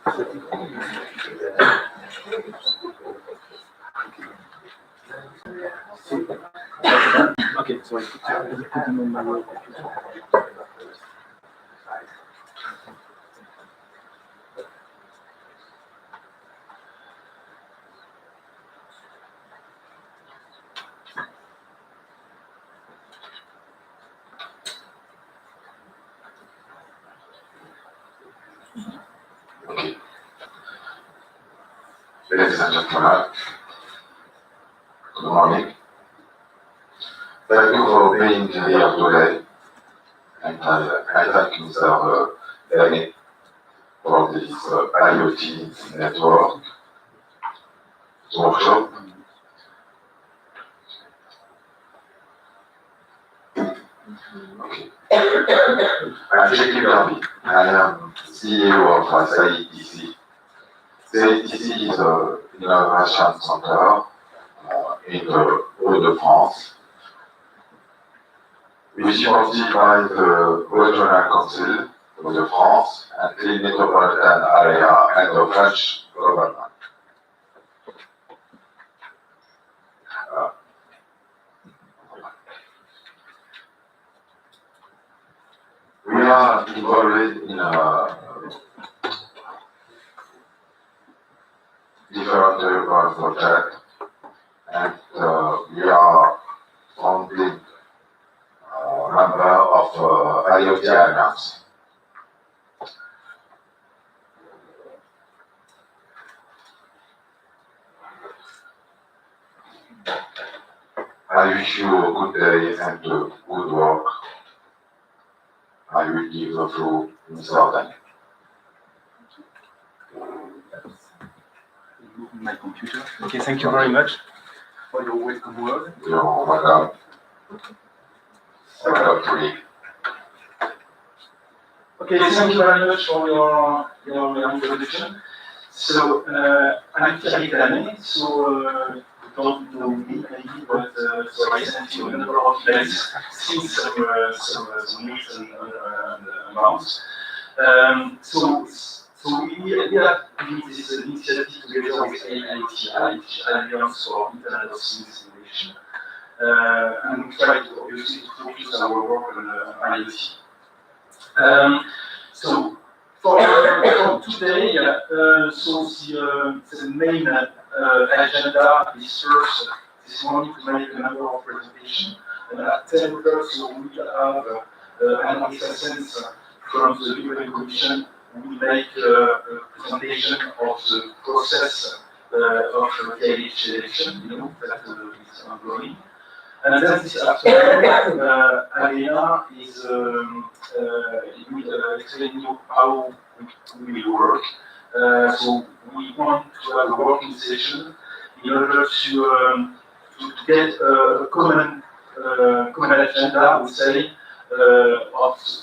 Okay, so I put them on my computer. Okay. Ladies and gentlemen, good morning. Thank you for being here today. And I thank Mr. Danny for this IoT network workshop. Okay. I'm Jackie Garby. I am CEO of CITC. CITC is an innovation center in the Hauts-de-France, which is supported by the Regional Council of the France and the Metropolitan Area and the French government. We are involved in different projects, and we are founding member of IoT Alliance. I wish you a good day and good work. I will give the floor to Mr. Danny. My computer. Okay, thank you very much for your welcome word. You're welcome. Welcome to me. Okay, thank you very much for your introduction. So, I'm Thierry Danet, so you don't know me maybe, but so I sent you a number of emails since some weeks and months. So we have this initiative together with IoT, Alliance for Internet of Things Innovation, and we try to obviously focus our work on IoT. So for today, so the main agenda is first this morning to make a number of presentations, and at 10 o'clock, so we have an assessment from the European Commission. We make a presentation of the process of DIH election, that is ongoing. And then this afternoon, Alena will explain you how we will work. So we want to have a working session in order to get a common agenda, I would say, of the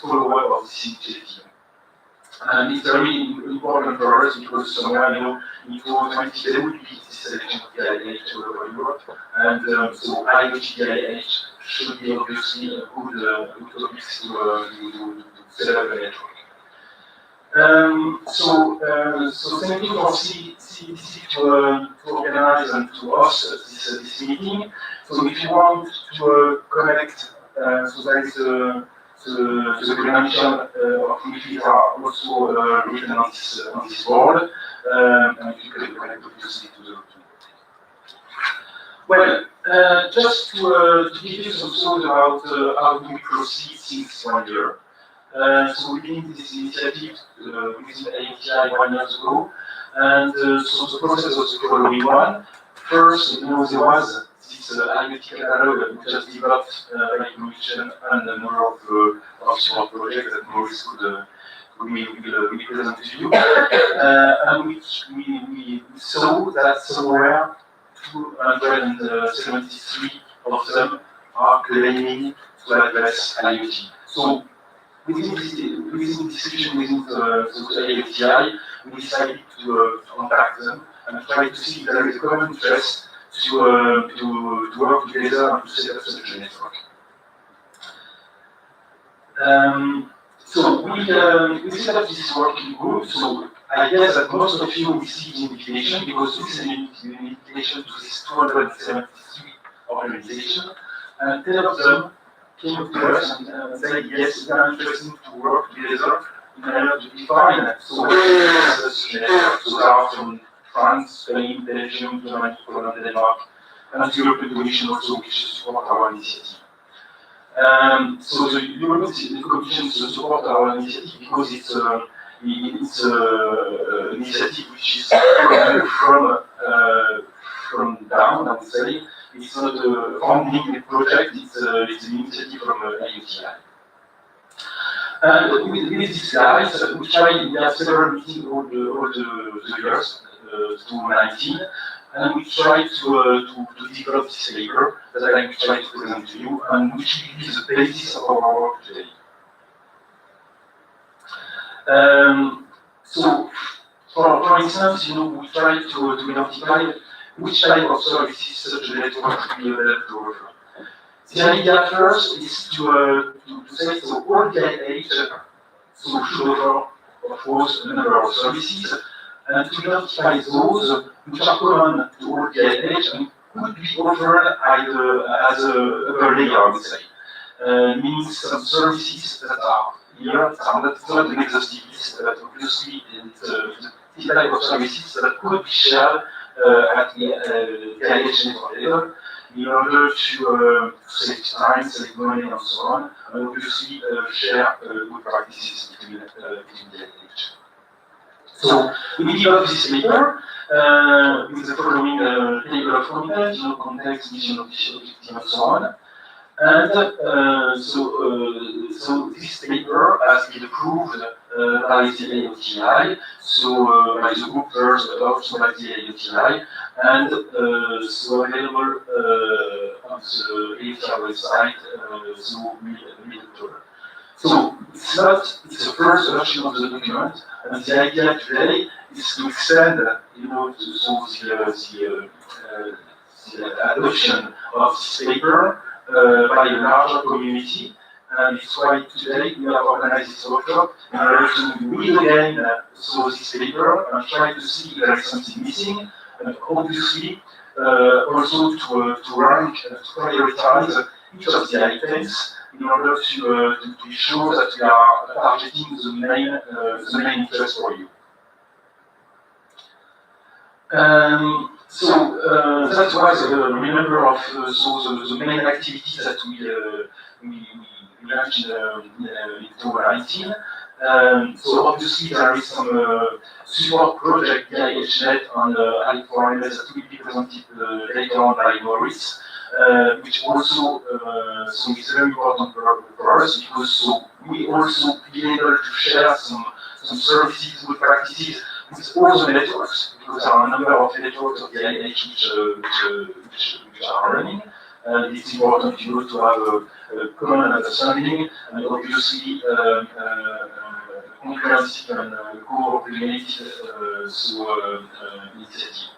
follow-up of this initiative. And it's very important for us because somewhere, in 2020, there will be this selection of DIH all over Europe. And so IoT DIH should be obviously a good topic to set up a network. So thank you for CITC to organize and to host this meeting. So if you want to connect, so there is the credential of committees are also written on this board, and you can connect obviously to the Well, just to give you some thoughts about how we proceed since 1 year. So we began this initiative within API 1 year ago, and so the process was the following one. First, there was this IoT catalog which was developed by the Commission and a number of small projects that Maurice will present to you, and which we saw that somewhere 273 of them are claiming to address IoT. So within discussion within the API, we decided to contact them and try to see if there is a common interest to work together and to set up such a network. So we set up this working group. So I guess that most of you received the invitation because this is an invitation to this 273 organization, and 10 of them came up to us and said, yes, we are interested to work together in order to define so network. So they are from France, Spain, Belgium, Germany, Poland, Denmark, and the European Commission also, which support our initiative. So the European Commission support our initiative because it's an initiative which is coming from down, I would say. It's not a founding project, it's an initiative from IoT. And with these guys, we have several meetings all the years, 2019, and we try to develop this paper that I will try to present to you, and which will be the basis of our work today. So, for instance, we try to identify which type of services such a network will be available to offer. The idea first is to say so all DIH so should offer, of course, a number of services, and to identify those which are common to all DIH and could be offered as a upper layer, I would say. Means some services that are here, it's not an exhaustive list, but obviously it's the type of services that could be shared at the DIH network level in order to save time, save money, and so on, and obviously share good practices between DIH. So we developed this paper with the following table of content, context, mission, objective, and so on. And so this paper has been approved by the IoT, so by the group first, but also by the IoT, and so available on the IoT website, so mid-October. So it's the first version of the document, and the idea today is to extend, the adoption of this paper by a larger community, and it's why today we have organized this workshop in order to read again this paper and try to see if there is something missing, and obviously also to rank and to prioritize each of the items in order to be sure that we are targeting the main interest for you. So that was remember of the main activities that we launched in 2019. So obviously there is some support project DIHnet on I4MS that will be presented later on by Maurice, which also is very important for us because we also be able to share some services, good practices with all the networks, because there are a number of networks of the DIH which are running, and it's important to have a common understanding and obviously comprehensive and coordinated initiative.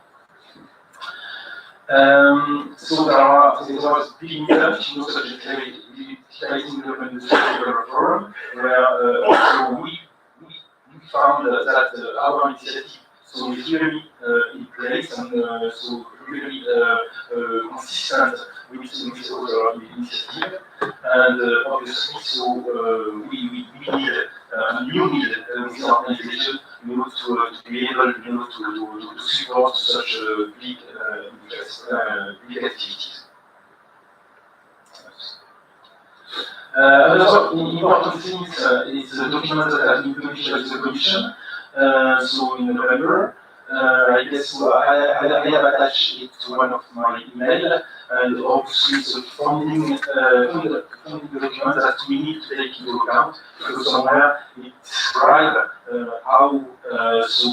So there was big meetup, such as digitalizing development industry forum, where also we found that our initiative is really in place and really consistent with other initiatives. And obviously, we need a new need with the organization to be able to support such big activities. Another important thing is the document that has been published by the Commission. So in November, I guess I have attached it to one of my emails, and obviously it's a funding document that we need to take into account, because somewhere it describes how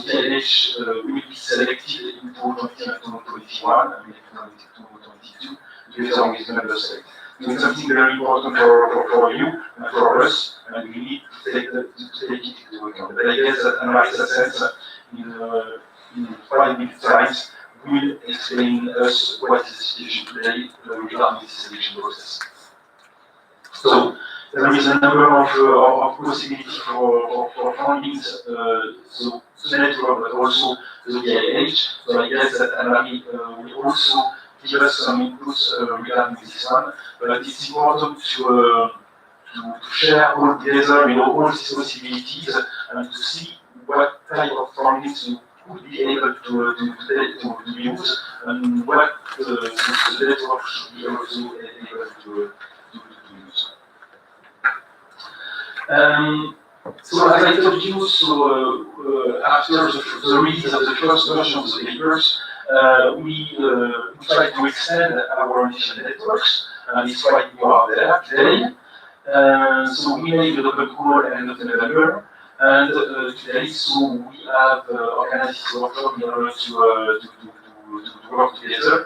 DIH will be selected in 2021 and 2022 together with the member states. So it's something very important for you and for us, and we need to take it into account. But I guess that analysis sense in 5 minutes time will explain us what is the situation today regarding this selection process. So there is a number of possibilities for fundings. So the network, but also the DIH. So I guess that Anne-Marie will also give us some inputs regarding this one. But it's important to share all together, all these possibilities and to see what type of formats we could be able to use and what the network should be also able to use. So as I told you, after the release of the first version of the papers, we try to extend our initial networks, and it's quite new out there today. So we made the open call at the end of November, and today, so we have organized this workshop in order to work together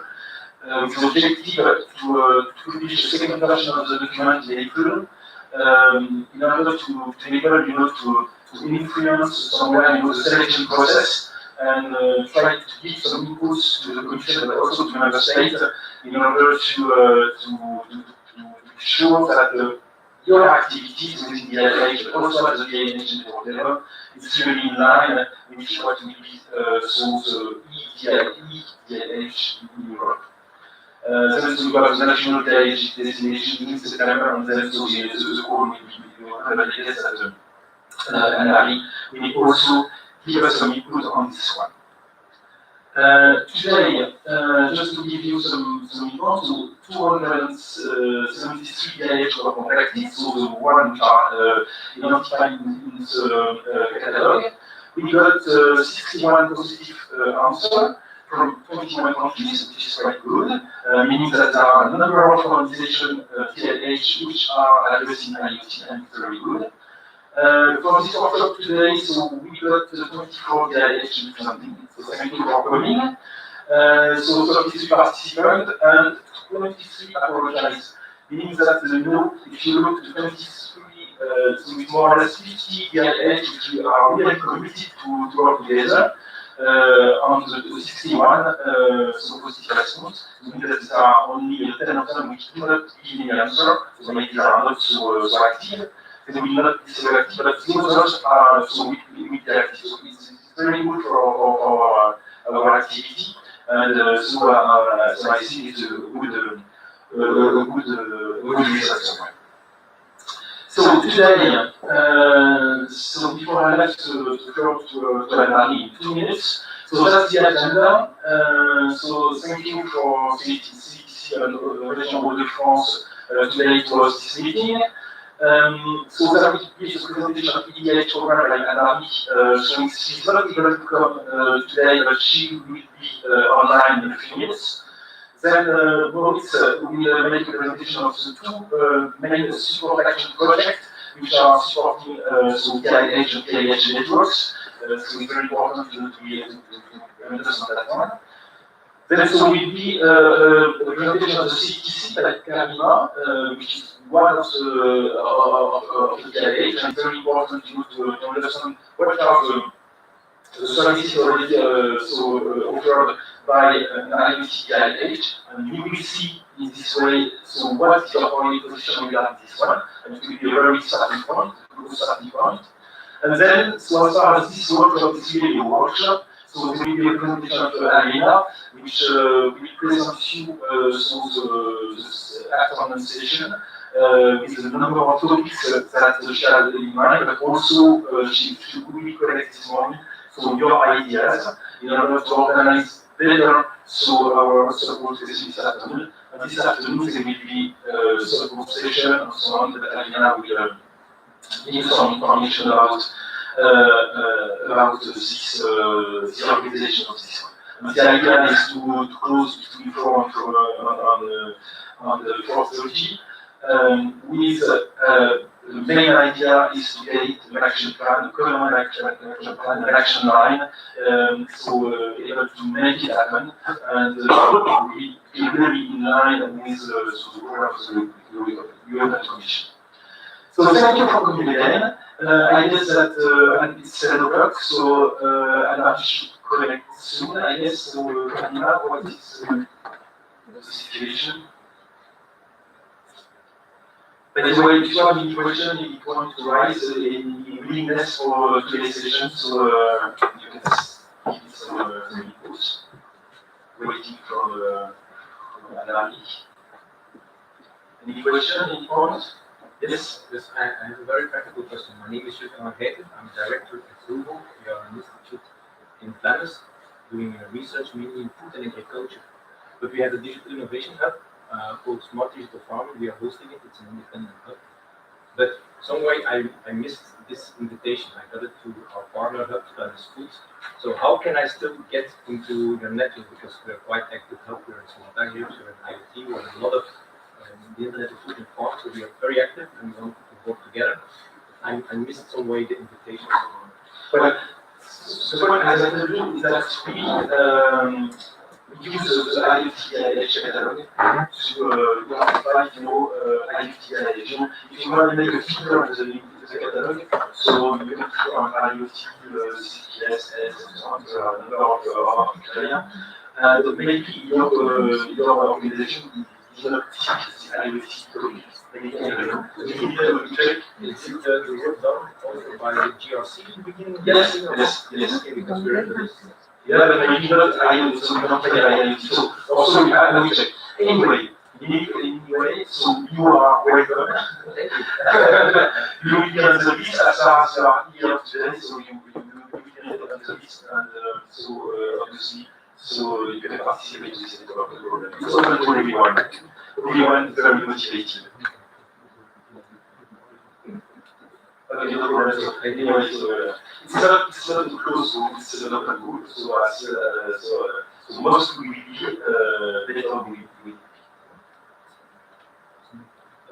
with the objective to publish the second version of the document in April, in order to enable to influence somewhere the selection process and try to give some inputs to the Commission but also to the Member States in order to show that your activities within the DIH, but also at the DIH level, is really in line with what will be the DIH in Europe. Then we have the national DIH destination in September, and then so the call will be I guess that Anne-Marie will also give us some input on this one. Today, just to give you some info, so 273 DIH were contacted, so the one which are identified in the catalog. We got 61 positive answers from 21 countries, which is quite good, meaning that there are a number of organizations, DIH, which are addressing IoT, and it's very good. For this workshop today, so we got 24 DIH representing, so thank you for coming. So 33 participants and 23 apologize, meaning that if you look at 23, so it's more or less 50 DIH which are really committed to work together. On the 61 so positive response, meaning that there are only 10 of them which do not give any answer, so maybe they are not so active. They will not be so active, but the others are so will be active. So it's very good for our activity, and so I think it's a good result somewhere. So today, so before I left the floor to Anne-Marie in 2 minutes, so that's the agenda. So thank you for CITC and Région Hauts-de-France today to host this meeting. So there will be a presentation of the DIH program by Anne-Marie. So she's not able to come today, but she will be online in a few minutes. Then Moritz will make a presentation of the two main support action projects, which are supporting so DIH and DIH networks. So it's very important to understand that one. Then so will be a presentation of the CITC by Karima, which is one of the DIH, and very important to understand what are the services already offered by an IoT DIH, and you will see in this way, so what is your only position regarding this one, and it will be a very starting point, a good starting point. And then, so as far as this workshop is really a workshop, so there will be a presentation of Alina, which will present you the afternoon session with a number of topics that she had in mind, but also she will collect this morning so your ideas in order to organize better our support session this afternoon. And this afternoon there will be support session and so on that Alina will give some information about this the organization of this one. And the idea is to close between 4 and 4 on the 4:30 with the main idea is to create an action plan, a common action plan, an action line, so able to make it happen, and we will be in line with the program of the European Commission. So thank you for coming again. I guess that it's 7 o'clock, so Anna should connect soon, I guess. So Anna, what is the situation? By the way, if you have any question, if you want to raise any willingness for Q&A session, so you can just give it some inputs. Waiting for Anali. Any question, any comments? Yes? Yes, I have a very practical question. My name is Stefan Heten. I'm director at Google. We are an institute in Flanders doing research mainly in food and agriculture. But we have a digital innovation hub called Smart Digital Farming. We are hosting it. It's an independent hub. But some way I missed this invitation. I got it to our partner hub, Flanders Foods. So how can I still get into your network? Because we're quite active hub. We're in smart agriculture, we're in IoT, we're in a lot of the Internet of Food and Farm, so we are very active and we want to work together. I missed some way the invitation. Well, so what as I told you is that we use the IoT DIH catalog to identify, IoT DIH. If you want to make a filter on the catalog, so you can filter on IoT, CPS, and so on, there are a number of criteria. And maybe your organization is not the IoT topic. Maybe you need to check. Is it the work done also by the GRC in the beginning? Yes. Okay, because we're in the Yeah, but maybe not IoT, so you don't take IoT. So also you have to check. Anyway, you need anyway, so you are welcome. You will be on the list as far as you are here today, so you will be on the list, and so obviously, so you can participate to this network program. It's open to everyone. Everyone is very motivated. Okay, no problem. So anyway, so it's not close, so it's an open group. So I said, so most will be better will be.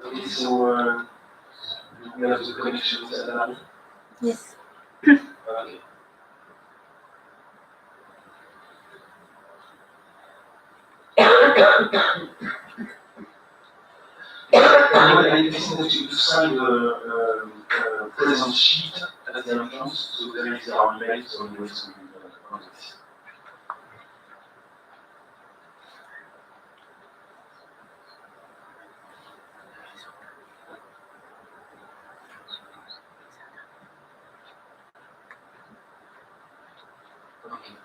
Okay, so we have the connection with Anna. Yes. Okay. Anyway, I listened to sign the present sheet at the entrance, so there is our email, so anyway, so we will contact this. Okay.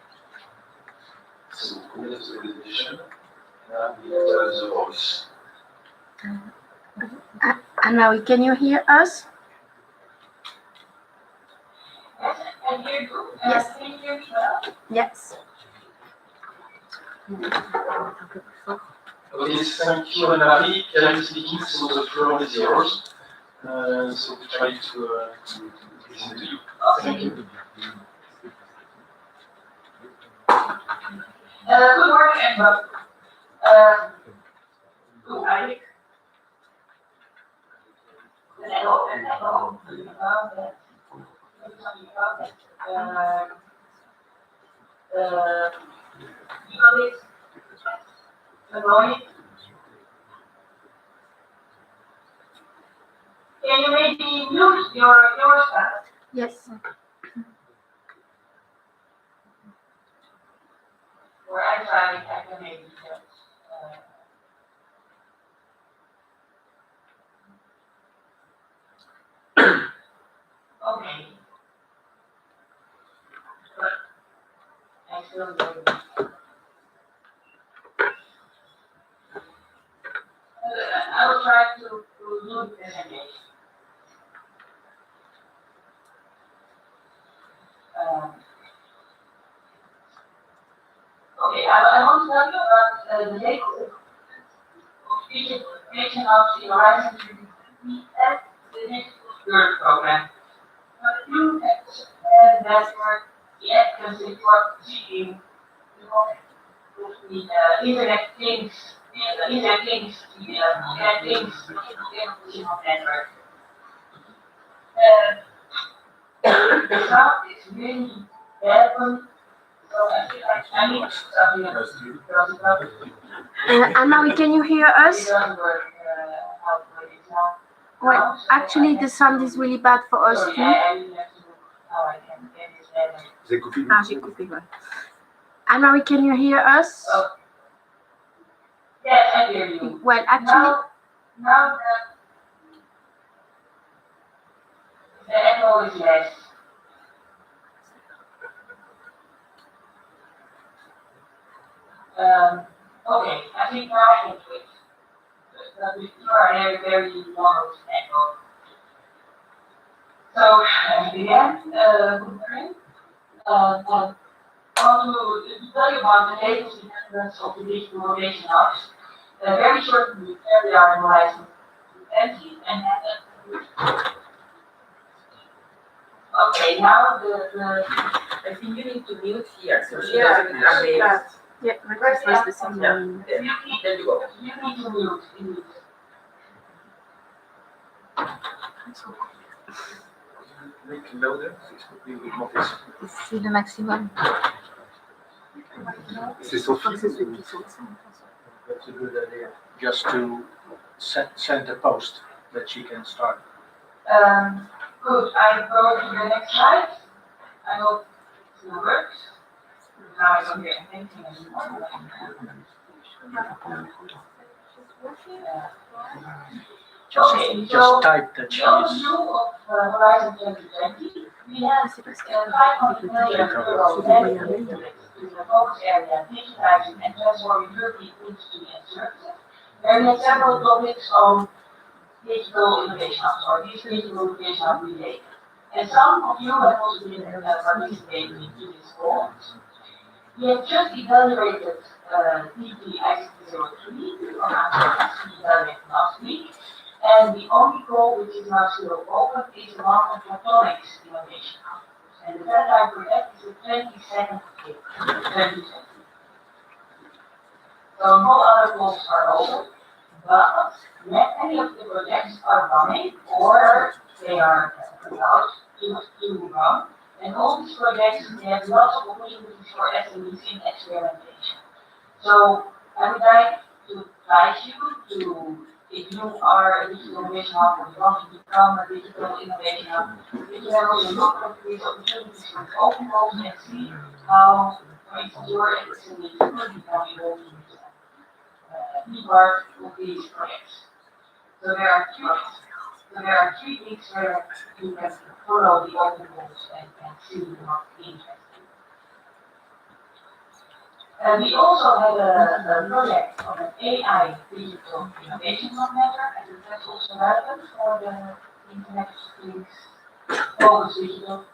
So we have the presentation, and we have the voice. Anna, can you hear us? Can you hear you? Yes. Can you hear me well? Yes. Okay, thank you, Anna-Marie. Karen speaking, so the floor is yours. So we try to listen to you. Thank you. Good morning and welcome. Goed eigenlijk. Can you maybe mute yourself? Yes. Or I can maybe just. Okay. I still do. I will try to move this again. Okay, I want to tell you about the data of digitization of the Horizon 2020 the next Earth program. But you have network yet can support the Internet things, the Internet things network. The sound is really bad one. I need something else. Anna, can you hear us? It doesn't work how it is now. Well, actually, the sound is really bad for us Sorry, too. I need to look how I can get this better. J'ai coupé, ouais. Anna, can you hear us? Oh. Yes, I hear you. Well, actually, Now that the annual is less. Okay, I think now I can switch. But before I have a very long angle. So, again, comparing, I want to tell you about the latest developments of the digital innovation hubs. Very shortly, they are analyzing energy and okay, now I think you need to mute here, so she Yeah. doesn't have the. Yeah, let's press the same one. There you go. you need to mute indeed. Make it louder, it's completely obvious. C'est le maximum. C'est Je crois Sophie. que c'est celui qui sont ça. That's a good idea. Just to send a post that she can start. Good, I go to the next slide. I hope it works. Now I don't hear anything anymore. Just type that she The is. view of Horizon 2020, we have C'est parce que 500 million euro dedicated to the focus area digitizing and transforming European industry and services. There are several topics on digital innovation hubs or digital innovation hub related. And some of you have also been participating in this call. We have just evaluated DIH 03 on our evaluated last week. And the only goal which is now still open is the one on photonics innovation hub. And the deadline for that is the 22nd of April, 2020. So no other goals are open, but many of the projects are running or they are about to run. And all these projects have lots of opportunities for SMEs in experimentation. So I would like to advise you to, if you are a digital innovation hub or you want to become a digital innovation hub, you can also look at these opportunities with open goals and see how, for instance, your SME could become involved in be part of these projects. So there are three things where you can follow the open goals and see what interesting. And we also have a project on an AI digital innovation matter, and that's also relevant for the Internet of Things, focus digital.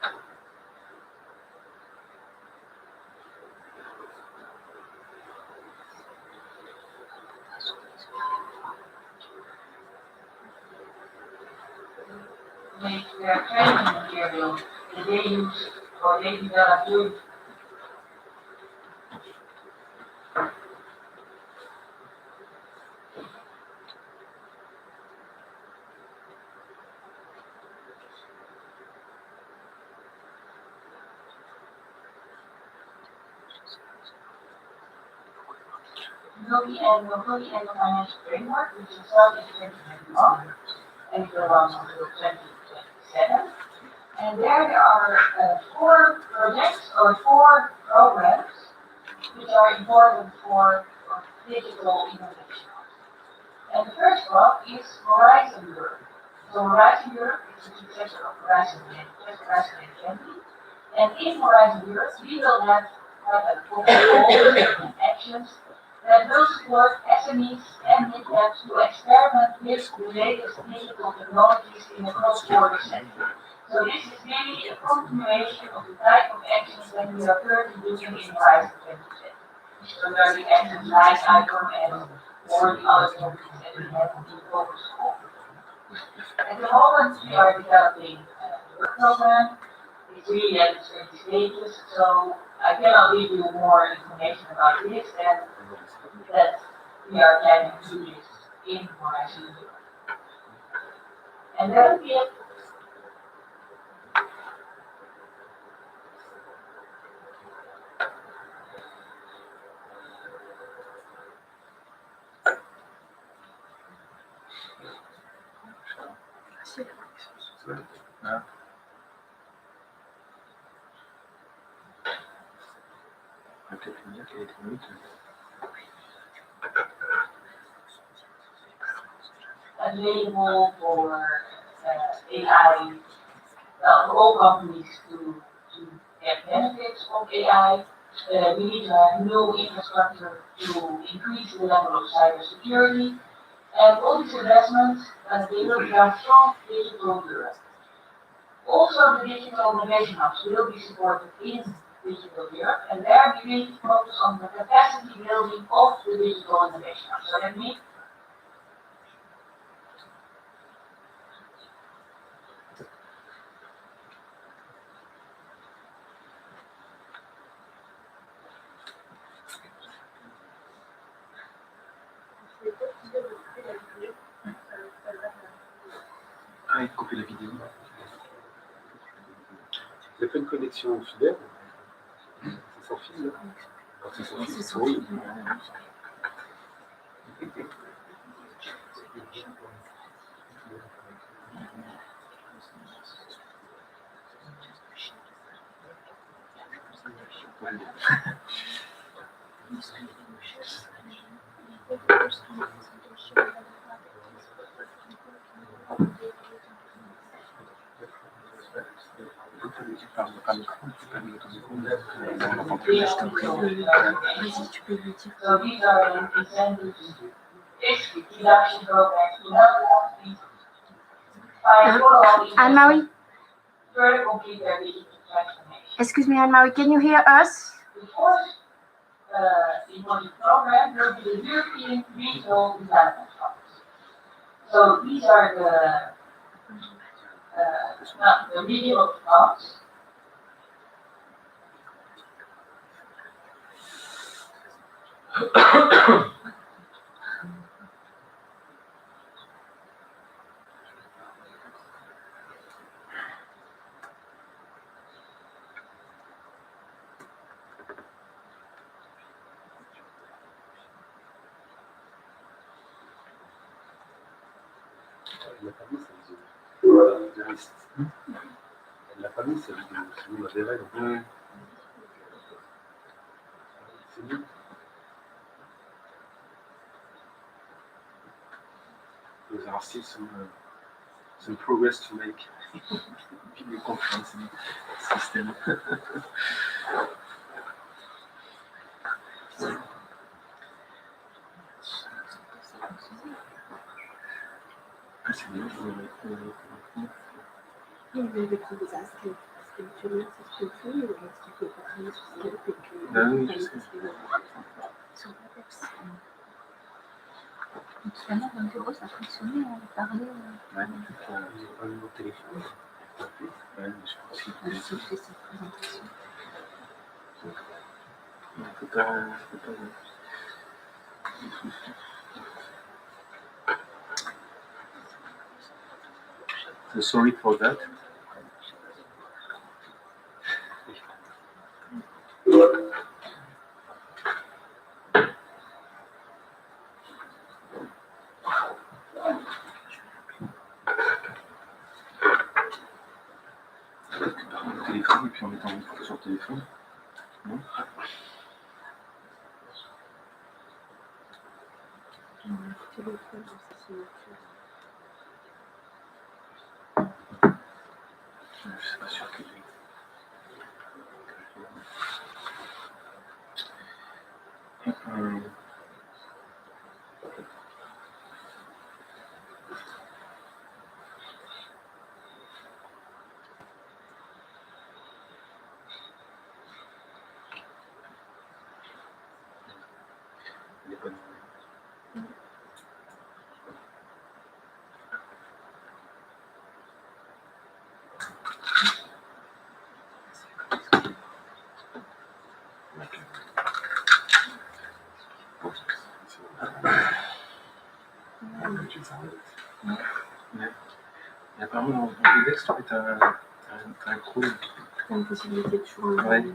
Make their training material that they use or they develop with. Mobility and financial framework, which is started in 2021 and will run until 2027. And there are 4 projects or 4 programs which are important for digital innovation. And the first one is Horizon Europe. So Horizon Europe is the successor of Horizon 2020. And in Horizon Europe, we will have a portfolio and actions that will support SMEs and mid-caps to experiment with the latest digital technologies in a cross-border setting. So this is really a continuation of the type of actions that we are currently doing in Horizon 2020. So there are the actions like ICOM and or the other topics that we have in focus on. At the moment, we are developing a work program. It's really at its early stages, so I cannot give you more information about this than that we are planning to do this in Horizon Europe. And then we have available for AI well, for all companies to get benefits from AI, we need to have new infrastructure to increase the level of cybersecurity. And all these investments, they will become strong digital Europe. Also, the digital innovation hubs will be supported in digital Europe, and there we need to focus on the capacity building of the digital innovation hubs. So that means Ah, couper la vidéo. Vous avez fait une connexion fidèle? C'est sans fil, là? Quand c'est sans fil, c'est oui. Vas-y, tu peux lui dire. so these are incentives, reduction programs to help companies find all these Anne-Marie, further complete their digital transformation. excuse me, Anne-Marie, can you hear us? The fourth important program will be the European Regional Development Funds. So these are the regional funds. La famille, c'est vidéo. La famille, c'est vidéo. Sinon, la verrait. C'est mieux. There are still some progress to make. Video conferencing system. Ah, c'est bien. Il avait pris des inscrits. Parce que tu vois, c'est ce que tu fais, il va expliquer pas très bien ce qu'il fait que. Ben oui, je sais. Sur la PEPS. Donc finalement, dans le bureau, ça fonctionnait, on parlait. Ouais, un nouveau téléphone. Ouais, je pense qu'il On s'est fait cette présentation. faut pas. So sorry for that. Le téléphone et puis en mettant une photo sur le téléphone. Non? Téléphone, c'est une chose. Je suis pas sûr que. Et apparemment, dans le texte, tu as un gros. Il y a une possibilité de toujours un. Ouais.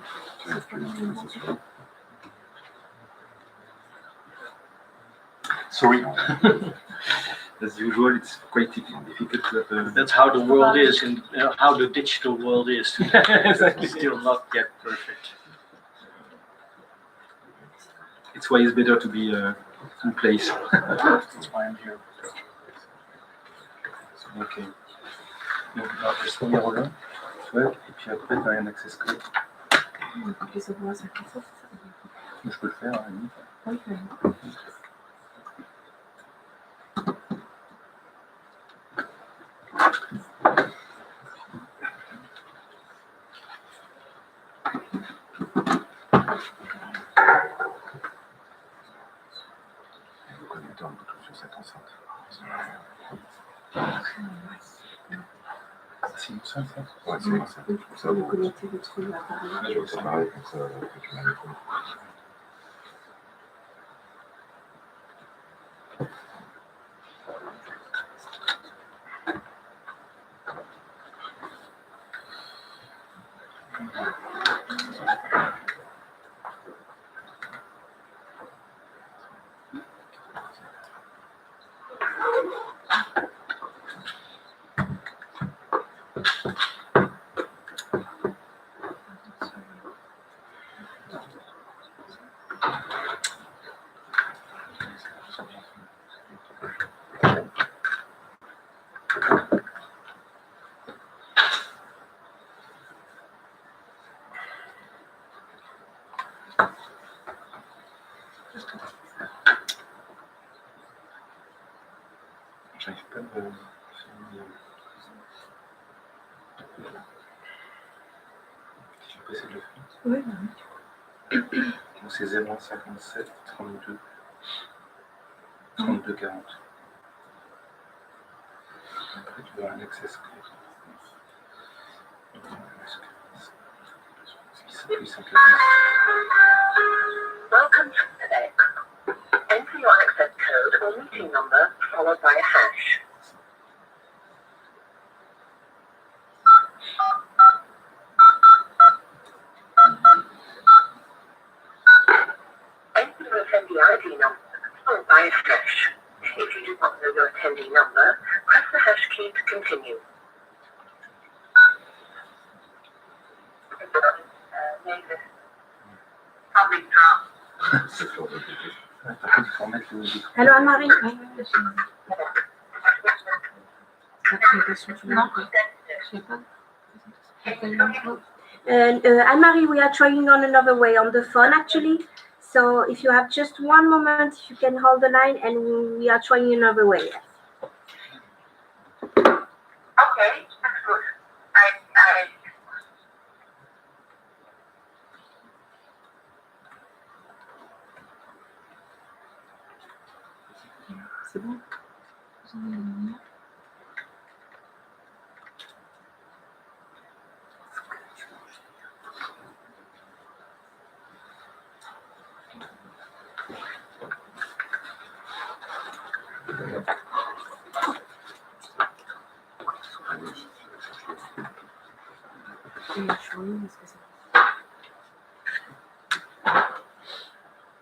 Sorry. As usual, it's quite difficult to. That's how the world is, and how the digital world is today. Exactly. Still not yet perfect. It's why it's better to be in place. That's why I'm here. Ok. Donc, alors, je vais se remettre au Ouais, et puis après, tu as un access code. Il faut qu'ils se voient sur le site. Je peux le faire, à la limite. Oui, oui. Le connecteur Bluetooth sur cette enceinte. C'est une seule, ça. Ouais, c'est une enceinte. Il Comme faut ça, le vous connecter votre appareil. je vais séparer comme ça, tu m'as répondu. J'arrive pas à me... Je vais essayer de le faire. Oui, Donc c'est 0157 32 32 40. Après, tu vas un access code. Welcome to CITC. Enter your access code or meeting number followed by a hash. Enter your attendee ID number followed by a hash. If you do not know your attendee number, press the hash key to continue. Public draft. C'est sur le Bluetooth. Par contre, il faut remettre le micro. Allô, Anne-Marie? Oui, oui, Non. Anne-Marie, we are trying on another way on the phone actually. So if you have just one moment, you can hold the line and we are trying another way. Okay, that's good. I C'est bon? Vous en avez la lumière?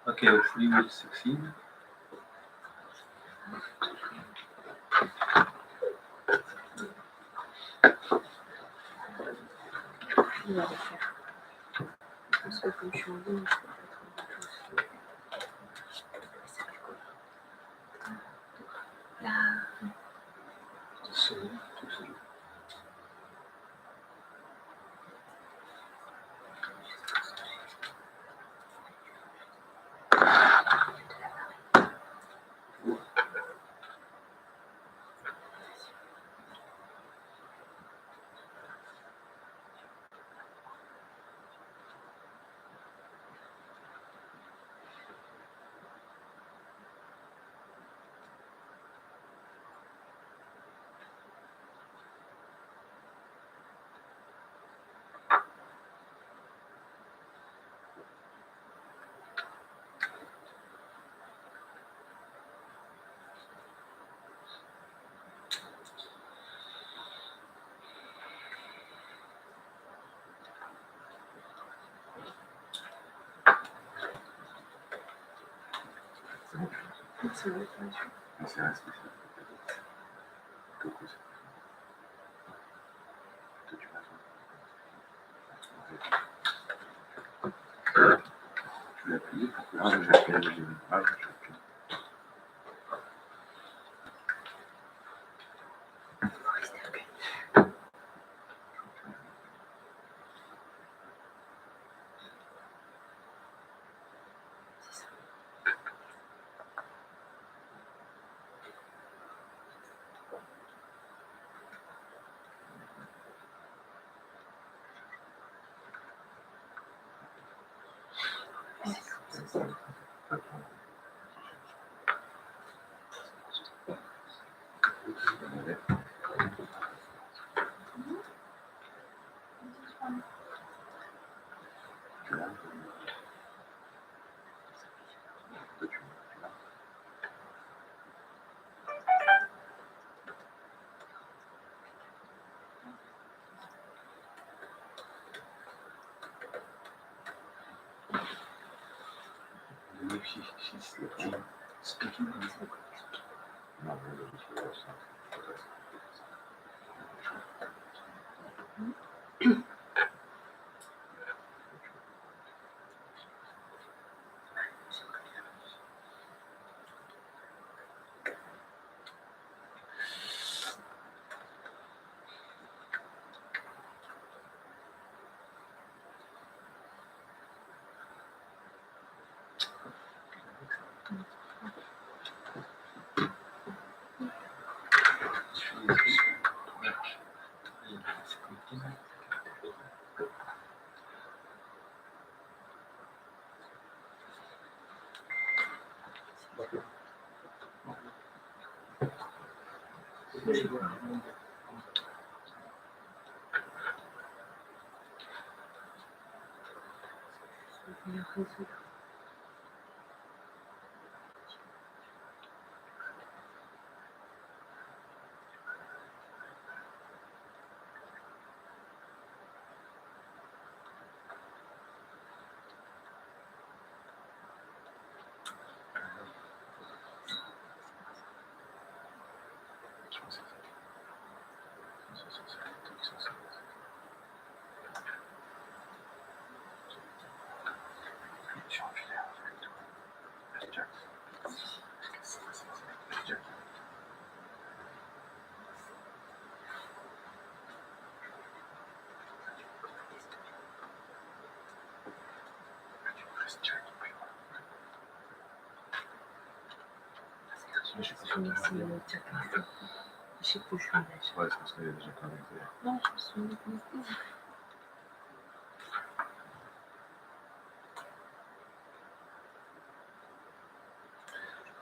Okay, hopefully we'll succeed. On va le faire. Parce que comme je suis en ligne, je peux pas être en Bluetooth. C'est rigolo. Là. C'est vrai, C'est un spécial. Coucou. Toi, tu vas faire. Tu l'as appuyé pour que... Ah, j'ai appuyé, j'ai mis. Ah, j'ai appuyé. she's speaking in this book.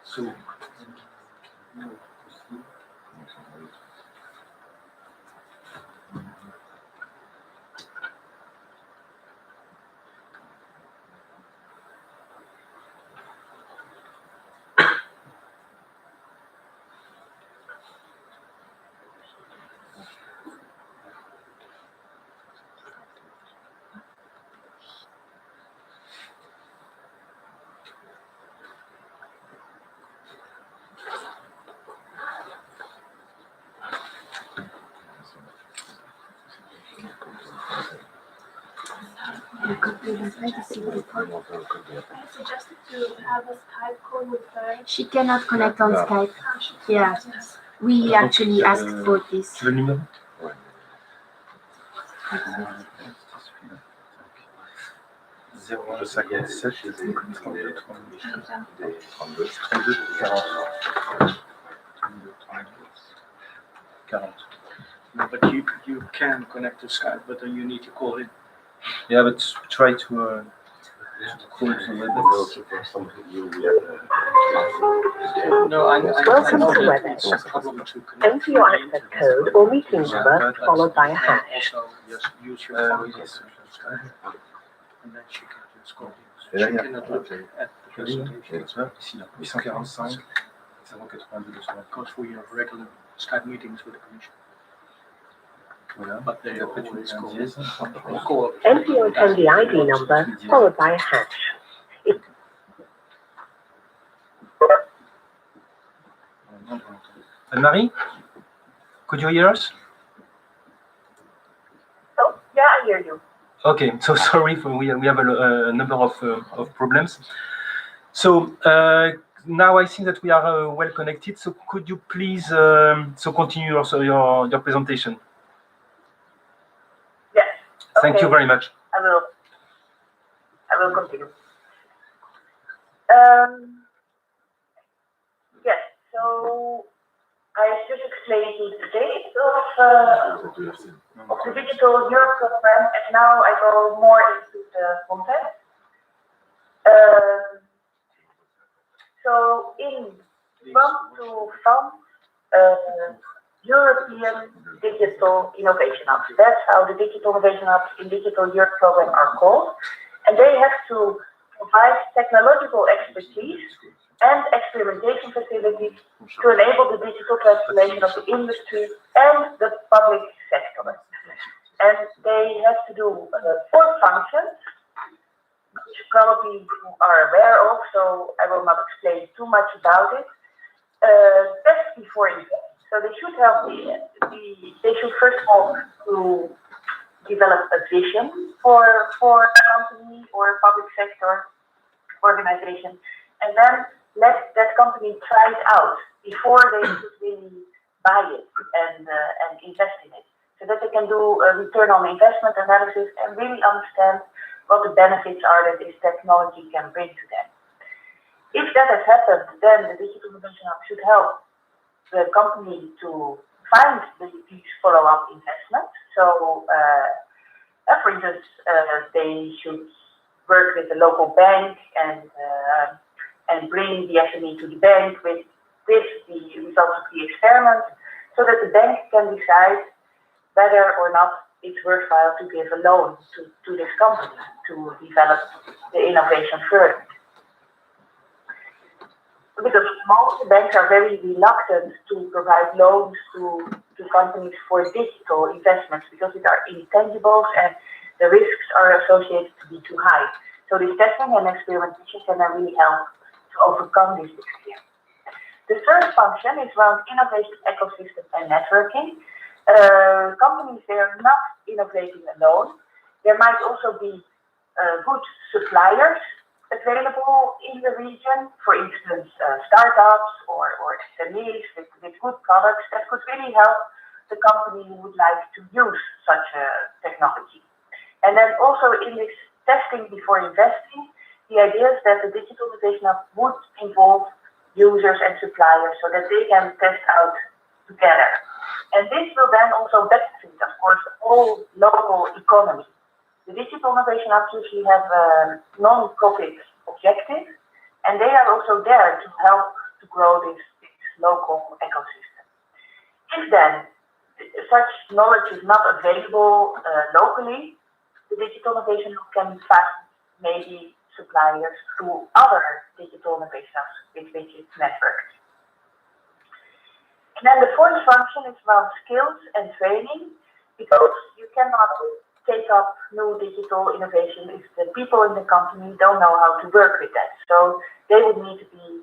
So, Suggested to have a Skype call with her. She cannot connect on Skype. Yeah, we actually asked for this. tu veux le numéro? Ouais. 057 32 40. No, but you can connect to Skype, but then you need to call in. Yeah, but try to call it a little No, I Welcome know to that WebEx. it's a problem to connect. Enter your access code or meeting number followed by a hash. Also, just use your phone to Skype, and then she can just call in. She cannot look at the presentation. Ici, là, 845 092 200. Because we have regular Skype meetings with the commission. Voilà. But they Et après, tu always mets un call. dièse. Call. Enter your attendee ID number followed by a hash. Anne-Marie, could you hear us? Oh, yeah, I hear you. Okay, so sorry for we have a number of problems. So now I think that we are well connected. So could you please so continue your presentation? Yes. Thank you very much. I will continue. Yes, so I just explained you the dates of the Digital Europe program, and now I go more into the content. So in Fund to Fund European Digital Innovation Hubs. That's how the Digital Innovation Hubs in Digital Europe program are called. And they have to provide technological expertise and experimentation facilities to enable the digital transformation of the industry and the public sector. And they have to do 4 functions. which probably you are aware of, so I will not explain too much about it. Test before invest. So they should help they should first of all to develop a vision for a company or a public sector organization, and then let that company try it out before they should really buy it and invest in it, so that they can do a return on investment analysis and really understand what the benefits are that this technology can bring to them. If that has happened, then the Digital Innovation Hub should help the company to find these follow-up investments. So, for instance, they should work with the local bank and bring the SME to the bank with the results of the experiment, so that the bank can decide whether or not it's worthwhile to give a loan to this company to develop the innovation further. Because most banks are very reluctant to provide loans to companies for digital investments, because these are intangibles and the risks are associated to be too high. So this testing and experimentation can really help to overcome this risk. The third function is around innovation ecosystem and networking. Companies, they are not innovating alone. There might also be good suppliers available in the region, for instance, startups or SMEs with good products that could really help the company who would like to use such a technology. And then also in this testing before investing, the idea is that the Digital Innovation Hub would involve users and suppliers so that they can test out together. And this will then also benefit, of course, the whole local economy. The Digital Innovation Hubs usually have a non-profit objective, and they are also there to help to grow this local ecosystem. If then such knowledge is not available locally, the Digital Innovation Hub can find maybe suppliers through other digital innovation hubs with which it's networked. And then the fourth function is around skills and training, because you cannot take up new digital innovation if the people in the company don't know how to work with that. So they would need to be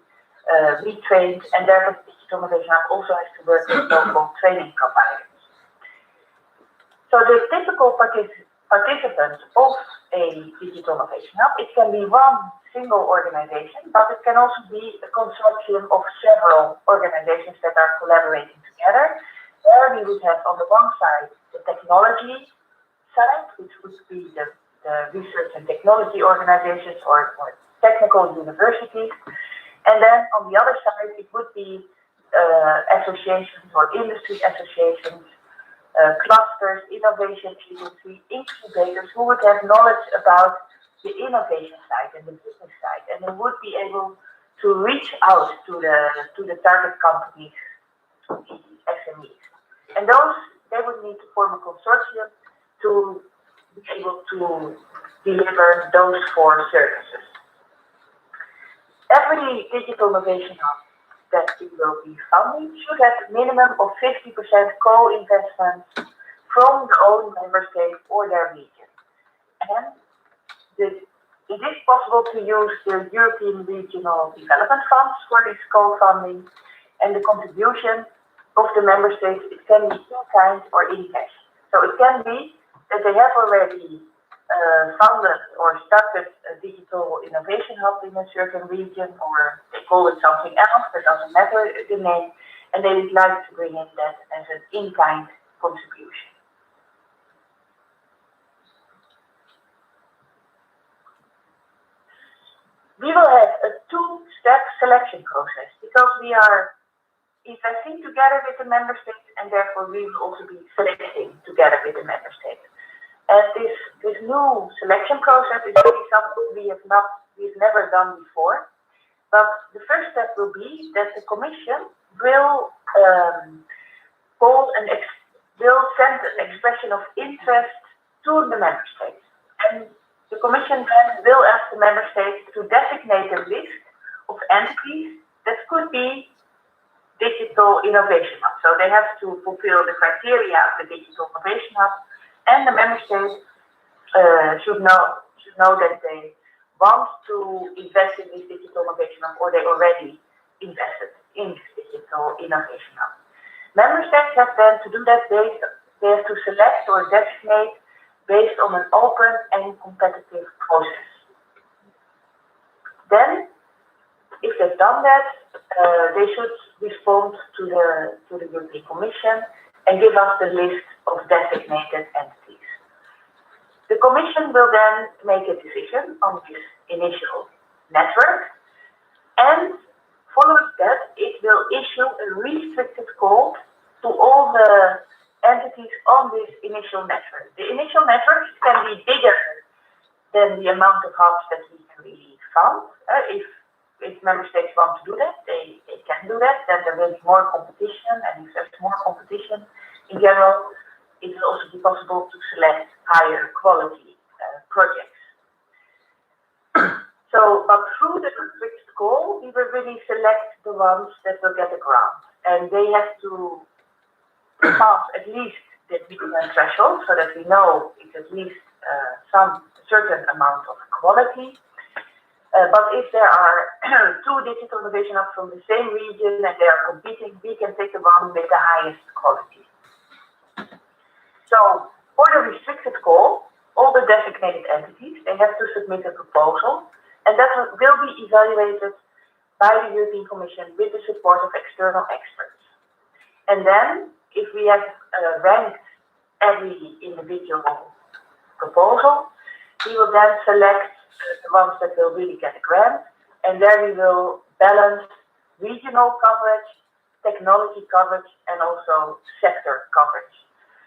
retrained, and therefore the Digital Innovation Hub also has to work with local training providers. So the typical participant of a Digital Innovation Hub, it can be one single organization, but it can also be a consortium of several organizations that are collaborating together. There we would have on the one side the technology side, which would be the research and technology organizations or technical universities. And then on the other side, it would be associations or industry associations, clusters, innovation agency, incubators who would have knowledge about the innovation side and the business side, and they would be able to reach out to the target companies, to the SMEs. And those, they would need to form a consortium to be able to deliver those four services. Every Digital Innovation Hub that we will be funding should have a minimum of 50% co-investment from the own member state or their region. And it is possible to use the European Regional Development Funds for this co-funding, and the contribution of the member states, it can be in kind or in cash. So it can be that they have already funded or started a Digital Innovation Hub in a certain region, or they call it something else, that doesn't matter the name, and they would like to bring in that as an in-kind contribution. We will have a two-step selection process, because we are investing together with the member states, and therefore we will also be selecting together with the member states. And this new selection process is really something we've never done before. But the first step will be that the Commission will will send an expression of interest to the member states. And the Commission then will ask the member states to designate a list of entities that could be Digital Innovation Hub. So they have to fulfill the criteria of the Digital Innovation Hub, and the member states should know that they want to invest in this digital innovation hub, or they already invested in this digital innovation hub. Member states have then to do that they have to select or designate based on an open and competitive process. Then, if they've done that, they should respond to the European Commission and give us the list of designated entities. The Commission will then make a decision on this initial network, and following that, it will issue a restricted call to all the entities on this initial network. The initial network can be bigger than the amount of hubs that we can really fund. If member states want to do that, they can do that. Then there will be more competition, and if there's more competition in general, it will also be possible to select higher quality projects. So, but through the restricted call, we will really select the ones that will get a grant, and they have to pass at least the minimum threshold, so that we know it's at least some certain amount of quality. But if there are two digital innovation hubs from the same region and they are competing, we can take the one with the highest quality. So for the restricted call, all the designated entities, they have to submit a proposal, and that will be evaluated by the European Commission with the support of external experts. And then, if we have ranked every individual proposal, we will then select the ones that will really get a grant, and there we will balance regional coverage, technology coverage, and also sector coverage.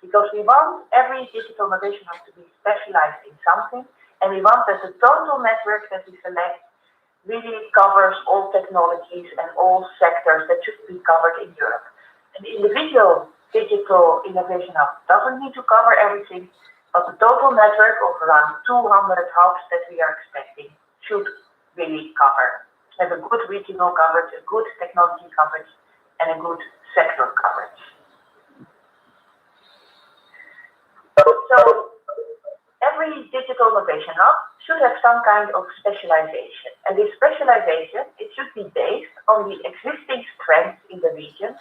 Because we want every digital innovation hub to be specialized in something, and we want that the total network that we select really covers all technologies and all sectors that should be covered in Europe. An individual digital innovation hub doesn't need to cover everything, but the total network of around 200 hubs that we are expecting should really have a good regional coverage, a good technology coverage, and a good sector coverage. So every digital innovation hub should have some kind of specialization. And this specialization, it should be based on the existing strengths in the region,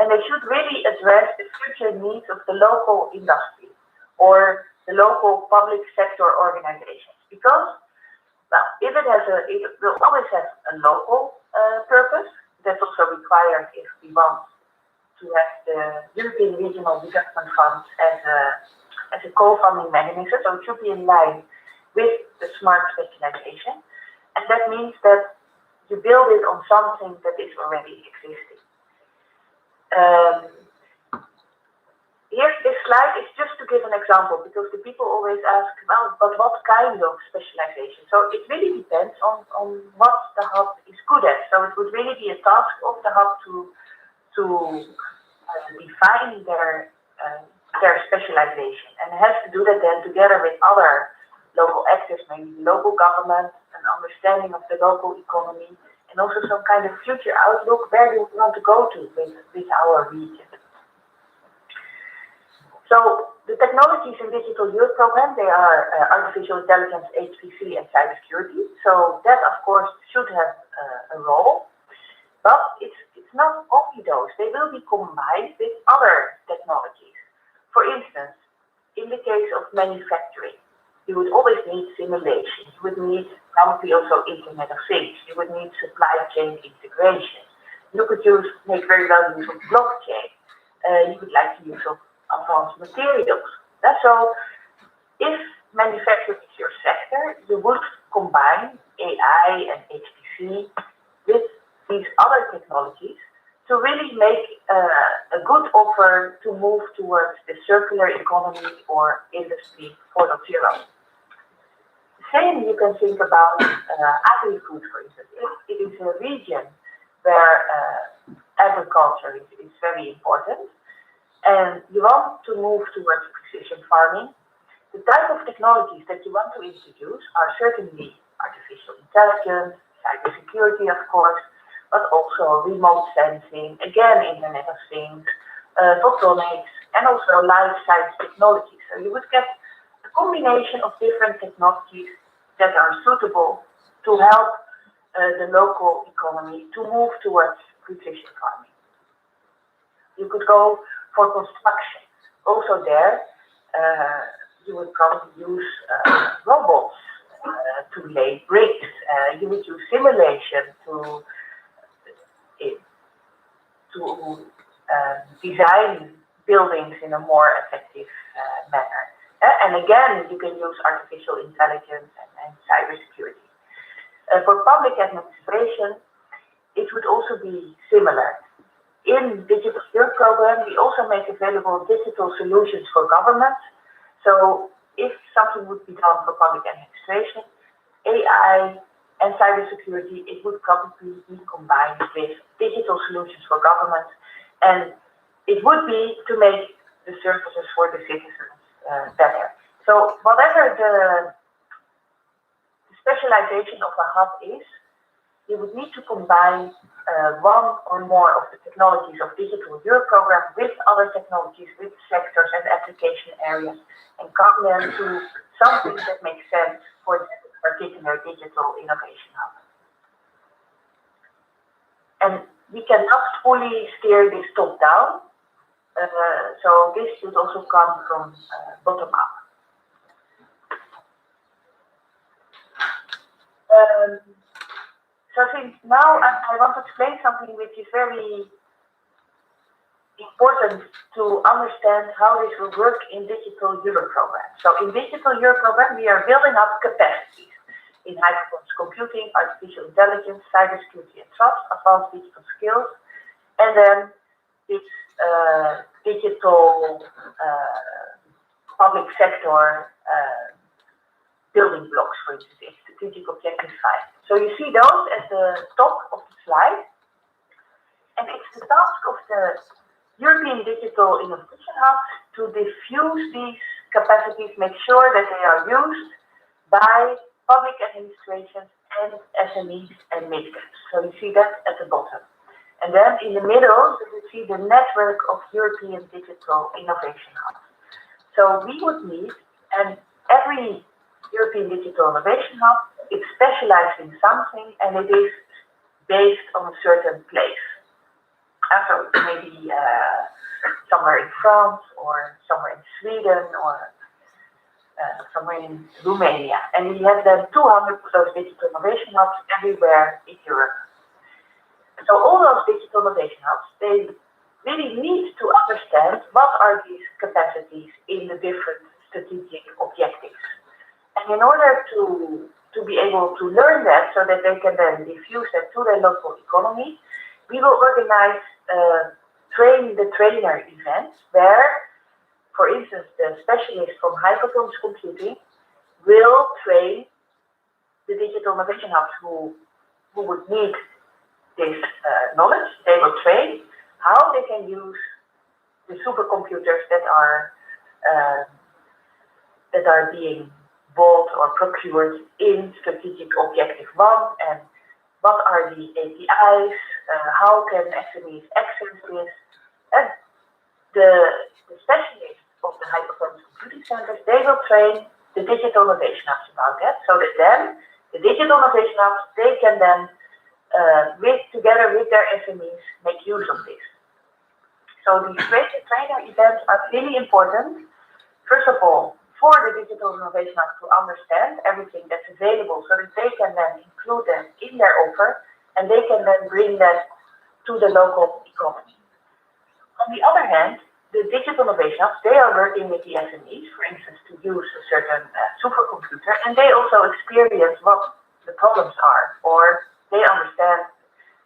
and they should really address the future needs of the local industry or the local public sector organizations. Because, well, if it will always have a local purpose. That's also required if we want to have the European Regional Development Fund as a co-funding mechanism, so it should be in line with the smart specialization. And that means that you build it on something that is already existing. This slide is just to give an example, because the people always ask, well, but what kind of specialization? So it really depends on what the hub is good at. So it would really be a task of the hub to define their specialization, and it has to do that then together with other local actors, maybe local government, an understanding of the local economy, and also some kind of future outlook. Where do we want to go to with our region? So the technologies in Digital Youth Program, they are artificial intelligence, HPC, and cybersecurity. So that, of course, should have a role, but it's not only those. They will be combined with other technologies. For instance, in the case of manufacturing, you would always need simulation. You would need probably also Internet of Things. You would need supply chain integration. You could make very well use of blockchain. You would like to use of advanced materials. So if manufacturing is your sector, you would combine AI and HPC with these other technologies to really make a good offer to move towards the circular economy or industry 4.0. The same you can think about agri-food, for instance. If it is a region where agriculture is very important, and you want to move towards precision farming, the type of technologies that you want to introduce are certainly artificial intelligence, cybersecurity, of course, but also remote sensing, again, Internet of Things, photonics, and also life science technology. So you would get a combination of different technologies that are suitable to help the local economy to move towards precision farming. You could go for construction. Also there, you would probably use robots to lay bricks. You would use simulation to design buildings in a more effective manner. And again, you can use artificial intelligence and cybersecurity. For public administration, it would also be similar. In Digital Europe program, we also make available digital solutions for government. So if something would be done for public administration, AI and cybersecurity, it would probably be combined with digital solutions for government. And it would be to make the services for the citizens better. So whatever the specialization of a hub is, you would need to combine one or more of the technologies of Digital Europe program with other technologies, with sectors and application areas, and come them to something that makes sense for that particular digital innovation hub. And we cannot fully steer this top down, so this should also come from bottom up. So I think now I want to explain something which is very important to understand how this will work in Digital Europe program. So in Digital Europe program, we are building up capacities in high performance computing, artificial intelligence, cybersecurity and trust, advanced digital skills, and then this digital public sector building blocks, for instance, in strategic objective 5. So you see those at the top of the slide, and it's the task of the European Digital Innovation Hub to diffuse these capacities, make sure that they are used by public administrations and SMEs and mid-caps. So you see that at the bottom. And then in the middle, you see the network of European Digital Innovation Hubs. So we would need, and every European Digital Innovation Hub, it's specialized in something and it is based on a certain place. So maybe somewhere in France or somewhere in Sweden or somewhere in Romania. And we have then 200 of those digital innovation hubs everywhere in Europe. So all those digital innovation hubs, they really need to understand what are these capacities in the different strategic objectives. And in order to be able to learn that so that they can then diffuse that to their local economy, we will organize train the trainer events where, for instance, the specialists from high performance computing will train the digital innovation hubs who would need this knowledge. They will train how they can use the supercomputers that are being bought or procured in strategic objective 1, and what are the APIs, how can SMEs access this, and the specialists of the high performance computing centers, they will train the digital innovation hubs about that, so that then the digital innovation hubs, they can then together with their SMEs make use of this. So these trainer events are really important. First of all, for the digital innovation hub to understand everything that's available so that they can then include them in their offer and they can then bring that to the local economy. On the other hand, the digital innovation hubs, they are working with the SMEs, for instance, to use a certain supercomputer, and they also experience what the problems are, or they understand.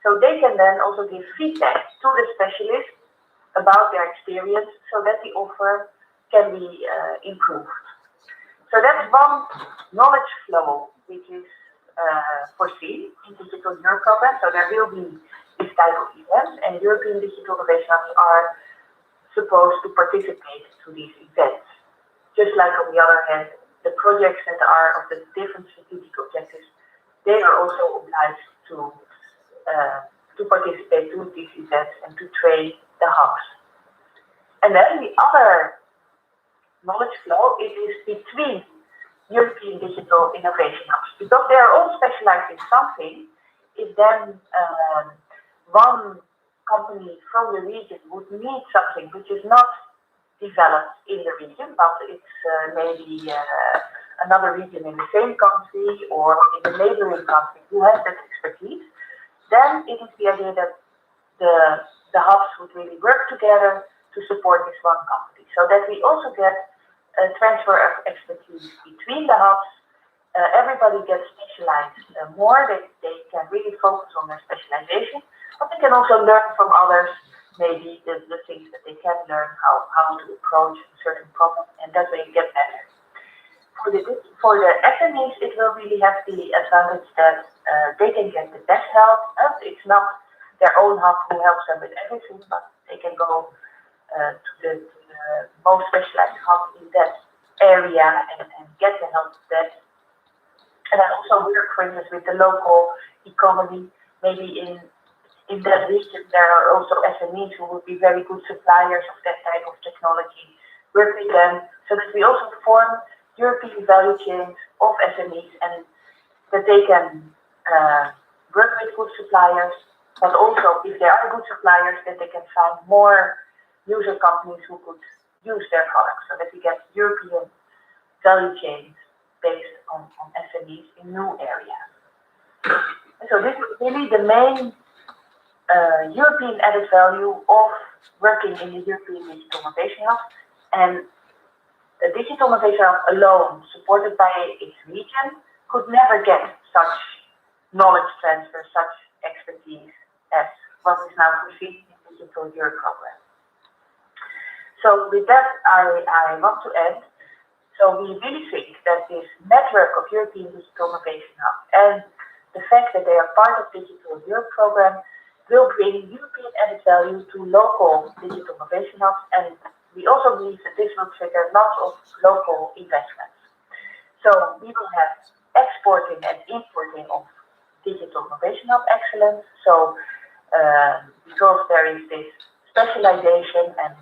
So they can then also give feedback to the specialists about their experience so that the offer can be improved. So that's one knowledge flow which is foreseen in Digital Europe program. So there will be this type of events, and European Digital Innovation Hubs are supposed to participate to these events. Just like on the other hand, the projects that are of the different strategic objectives, they are also obliged to participate to these events and to train the hubs. And then the other knowledge flow, it is between European Digital Innovation Hubs, because they are all specialized in something, if then one company from the region would need something which is not developed in the region, but it's maybe another region in the same country or in the neighboring country who has that expertise, then it is the idea that the hubs would really work together to support this one company, so that we also get a transfer of expertise between the hubs. Everybody gets specialized more, they can really focus on their specialization, but they can also learn from others, maybe the things that they can learn, how to approach a certain problem, and that way you get better. For the SMEs, it will really have the advantage that they can get the best help. It's not their own hub who helps them with everything, but they can go to the most specialized hub in that area and get the help that. And then also work, for instance, with the local economy. Maybe in that region there are also SMEs who would be very good suppliers of that type of technology. Work with them so that we also form European value chains of SMEs, and that they can work with good suppliers, but also if there are good suppliers, that they can find more user companies who could use their products, so that we get European value chains based on SMEs in new areas. And so this is really the main European added value of working in the European Digital Innovation Hub. And the Digital Innovation Hub alone, supported by its region, could never get such knowledge transfer, such expertise as what is now foreseen in the Digital Europe program. So with that, I want to end. So we really think that this network of European Digital Innovation Hub and the fact that they are part of Digital Europe program will bring European added value to local digital innovation hubs, and we also believe that this will trigger lots of local investments. So we will have exporting and importing of digital innovation hub excellence. So because there is this specialization, and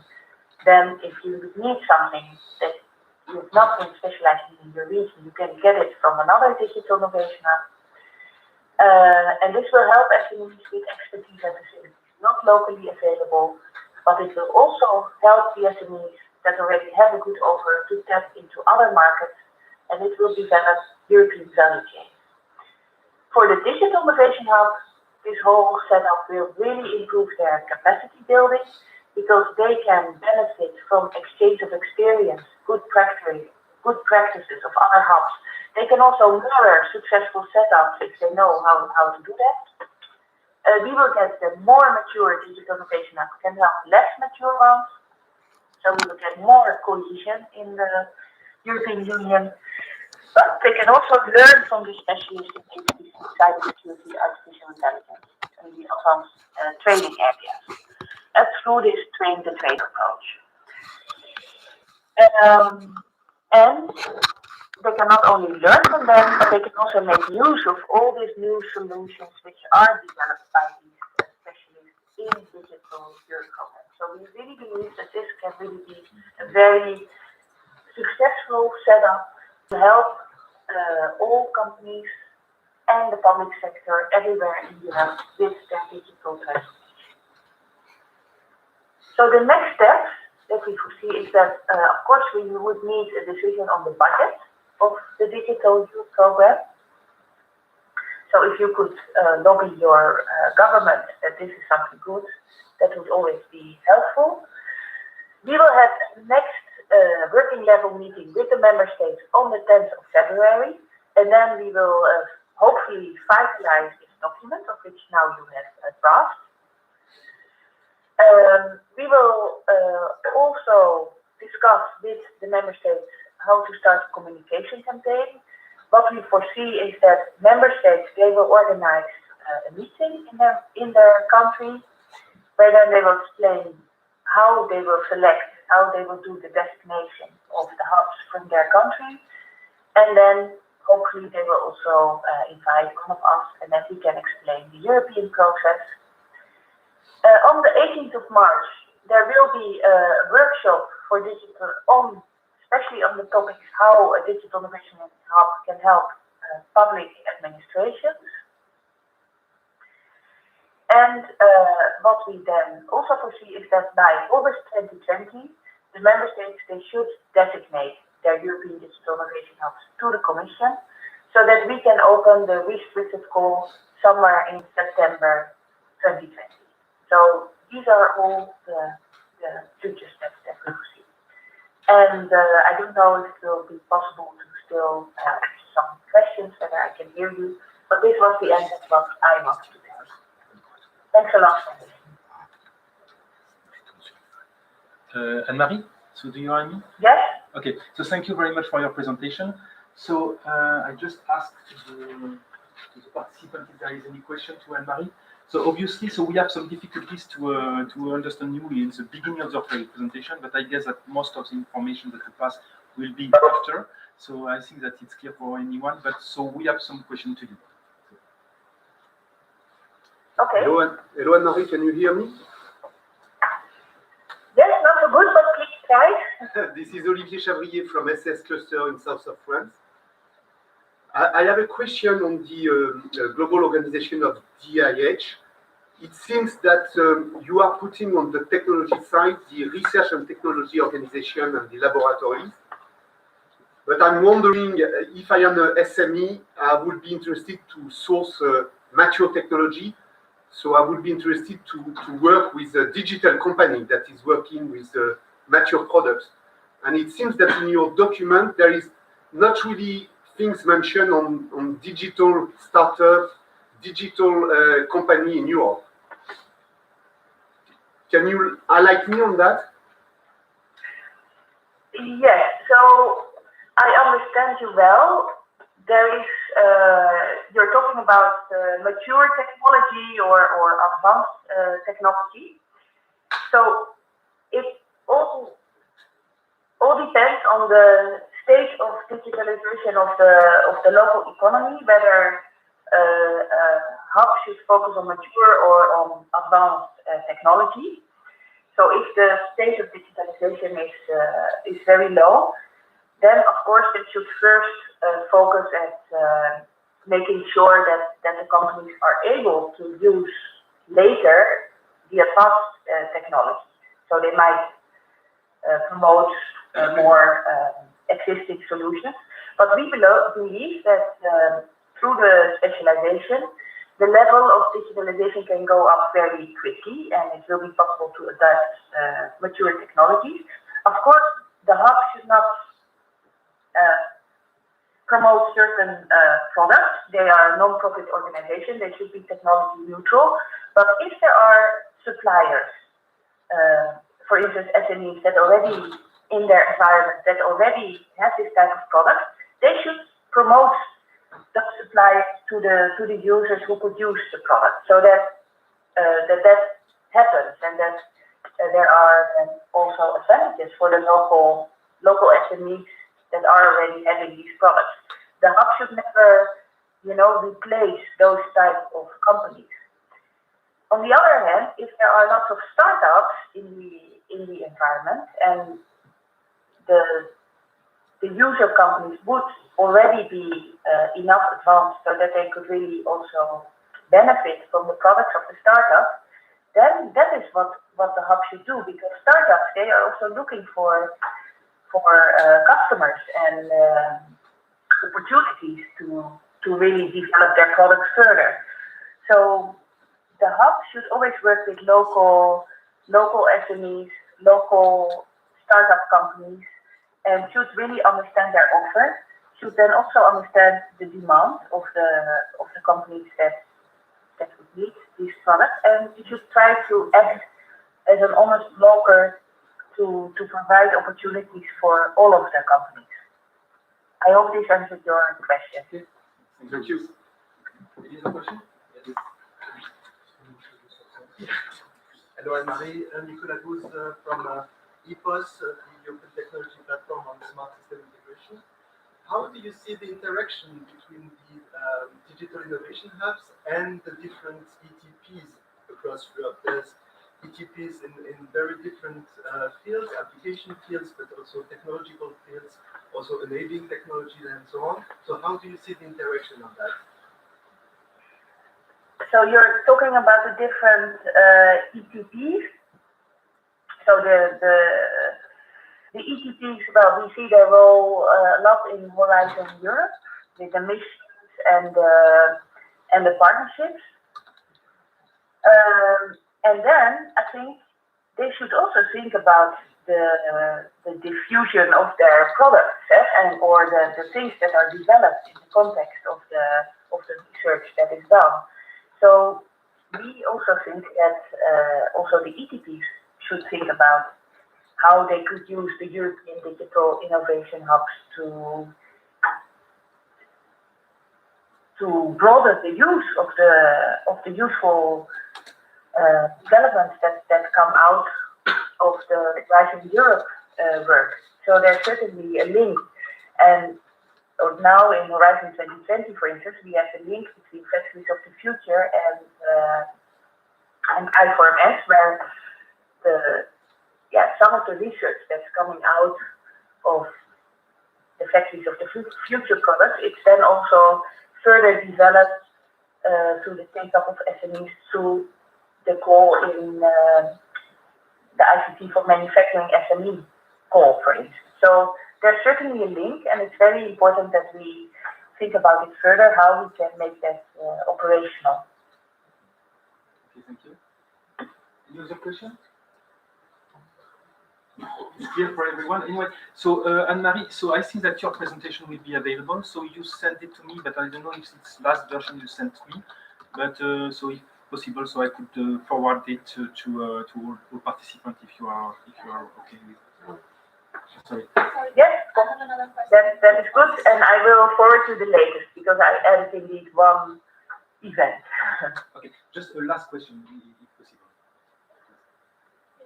then if you need something that you've not been specializing in your region, you can get it from another digital innovation hub. And this will help SMEs with expertise and facilities not locally available, but it will also help the SMEs that already have a good offer to tap into other markets, and it will develop European value chains. For the Digital Innovation Hub, this whole setup will really improve their capacity building, because they can benefit from exchange of experience, good practices of other hubs. They can also mirror successful setups if they know how to do that. We will get the more mature Digital Innovation Hub can help less mature ones. So we will get more cohesion in the European Union. But they can also learn from the specialists in HPC, cybersecurity, artificial intelligence, and the advanced training areas. And through this train-the-train approach. And they can not only learn from them, but they can also make use of all these new solutions which are developed by these specialists in Digital Europe program. So we really believe that this can really be a very successful setup to help all companies and the public sector everywhere in Europe with their digital transformation. So the next step that we foresee is that, of course, we would need a decision on the budget of the Digital Youth program. So if you could lobby your government that this is something good, that would always be helpful. We will have the next working level meeting with the member states on the 10th of February, and then we will hopefully finalize this document, of which now you have a draft. We will also discuss with the member states how to start a communication campaign. What we foresee is that member states, they will organize a meeting in their country, where then they will explain how they will select, how they will do the destination of the hubs from their country, and then hopefully they will also invite one of us, and then we can explain the European process. On the 18th of March, there will be a workshop for digital, especially on the topics how a digital innovation hub can help public administrations. And what we then also foresee is that by August 2020, the member states, they should designate their European Digital Innovation Hubs to the Commission, so that we can open the restricted call somewhere in September 2020. So these are all the future steps that we foresee. And I don't know if it will be possible to still have some questions, whether I can hear you, but this was the end of what I wanted to tell. Thanks a lot for listening. Anne-Marie, so do you hear me? Yes? Okay, so thank you very much for your presentation. So I just asked the participant if there is any question to Anne-Marie. So obviously, so we have some difficulties to understand you in the beginning of the presentation, but I guess that most of the information that you pass will be after. So I think that it's clear for anyone, but so we have some question to you. Okay. Hello Anne-Marie, can you hear me? Yes, not so good, but please try. This is Olivier Chavrier from SS Cluster in south of France. I have a question on the global organization of DIH. It seems that you are putting on the technology side the research and technology organization and the laboratories. But I'm wondering if I am a SME, I would be interested to source mature technology. So I would be interested to work with a digital company that is working with mature products. And it seems that in your document, there is not really things mentioned on digital startup, digital company in Europe. Can you highlight me on that? Yes, so I understand you well. There is, you're talking about mature technology or advanced technology. So it all depends on the state of digitalization of the local economy, whether hub should focus on mature or on advanced technology. So if the state of digitalization is very low, then of course it should first focus at making sure that the companies are able to use later the advanced technology. So they might promote more existing solutions. But we believe that through the specialization, the level of digitalization can go up very quickly, and it will be possible to adapt mature technologies. Of course, the hub should not promote certain products. They are a non-profit organization. They should be technology neutral. But if there are suppliers, for instance, SMEs that already in their environment that already have this type of product, they should promote the supply to the users who could use the product, so that that happens, and that there are also advantages for the local SMEs that are already having these products. The hub should never, replace those type of companies. On the other hand, if there are lots of startups in the environment, and the user companies would already be enough advanced so that they could really also benefit from the products of the startup, then that is what the hub should do, because startups, they are also looking for customers and opportunities to really develop their products further. So the hub should always work with local SMEs, local startup companies, and should really understand their offer. Should then also understand the demand of the companies that would need these products, and you should try to act as an honest broker to provide opportunities for all of their companies. I hope this answered your question. Thank you. Any other question? Hello, Anne-Marie. Nicolas Gouz from EPOS, the European Technology Platform on Smart System Integration. How do you see the interaction between the digital innovation hubs and the different ETPs across Europe? There's ETPs in very different fields, application fields, but also technological fields, also enabling technologies and so on. So how do you see the interaction of that? So you're talking about the different ETPs. So the ETPs, well, we see their role a lot in Horizon Europe with the missions and the partnerships. And then I think they should also think about the diffusion of their products or the things that are developed in the context of the research that is done. So we also think that also the ETPs should think about how they could use the European Digital Innovation Hubs to broaden the use of the useful developments that come out of the Horizon Europe work. So there's certainly a link, and now in Horizon 2020, for instance, we have the link between Factories of the Future and I4MS, where some of the research that's coming out of the Factories of the Future products, it's then also further developed through the take-up of SMEs through the call in the ICT for Manufacturing SME call, for instance. So there's certainly a link, and it's very important that we think about it further, how we can make that operational. Okay, thank you. Any other question? It's clear for everyone. Anyway, so Anne-Marie, so I think that your presentation will be available. So you sent it to me, but I don't know if it's the last version you sent me. But so if possible, so I could forward it to all participants if you are okay with it. Sorry. Yes, that is good, and I will forward to the latest because I added indeed one event. Okay, just a last question, if possible.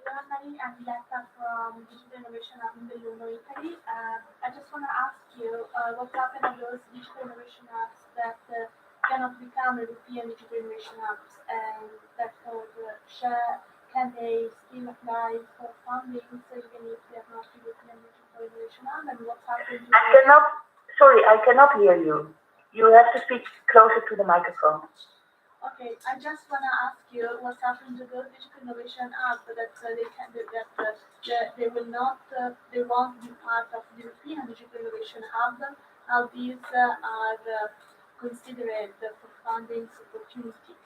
Anne-Marie, I'm Letta from Digital Innovation Hub in Lille, Italy. I just want to ask you what happened to those digital innovation hubs that cannot become European digital innovation hubs and that could share. Can they still apply for funding, so even if they are not European digital innovation hub? And what's happening? I cannot hear you. You have to speak closer to the microphone. Okay, I just want to ask you what's happened to those digital innovation hubs that they will not, they won't be part of the European digital innovation hub. How these are considered for funding opportunities?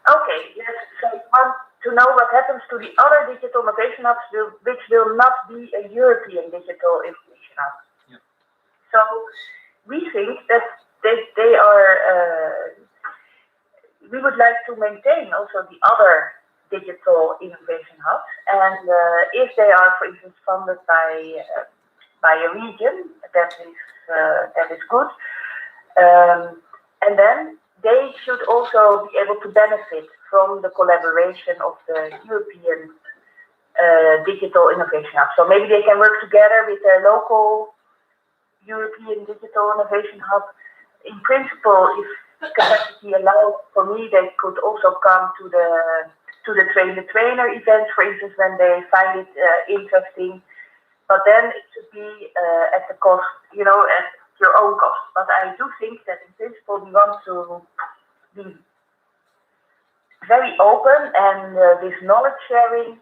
Okay, yes. So you want to know what happens to the other digital innovation hubs, which will not be a European digital innovation hub. Yeah. So we think that they are. We would like to maintain also the other digital innovation hubs, and if they are, for instance, funded by a region, that is good, and then they should also be able to benefit from the collaboration of the European digital innovation hub. So maybe they can work together with their local European digital innovation hub. In principle, if capacity allows, for me, they could also come to the train-the-trainer events, for instance, when they find it interesting. But then it should be at the cost, at your own cost. But I do think that in principle we want to be very open, and this knowledge sharing,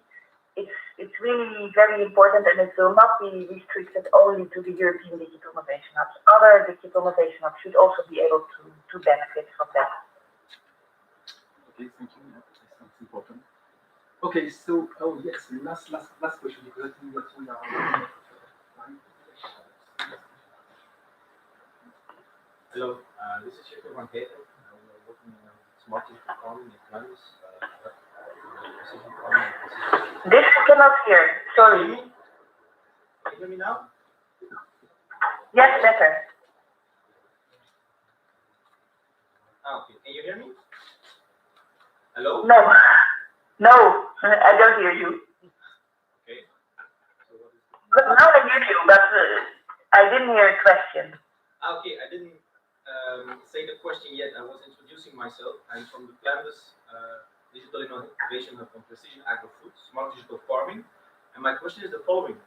it's really very important, and it will not be restricted only to the European digital innovation hubs. Other digital innovation hubs should also be able to benefit from that. Okay, thank you. That's important. Okay, so yes, last question, because I think that we are. Hello, this is Jacob van Geten. We're working on smart farming in Flanders. This I cannot hear. Sorry. Can you hear me now? Yes, better. Okay. Can you hear me? Hello? No, I don't hear you. Okay. But now I hear you, but I didn't hear a question. Okay, I didn't say the question yet. I was introducing myself. I'm from the Flanders Digital Innovation Hub on Precision Agri-Food, Smart Digital Farming. And my question is the following.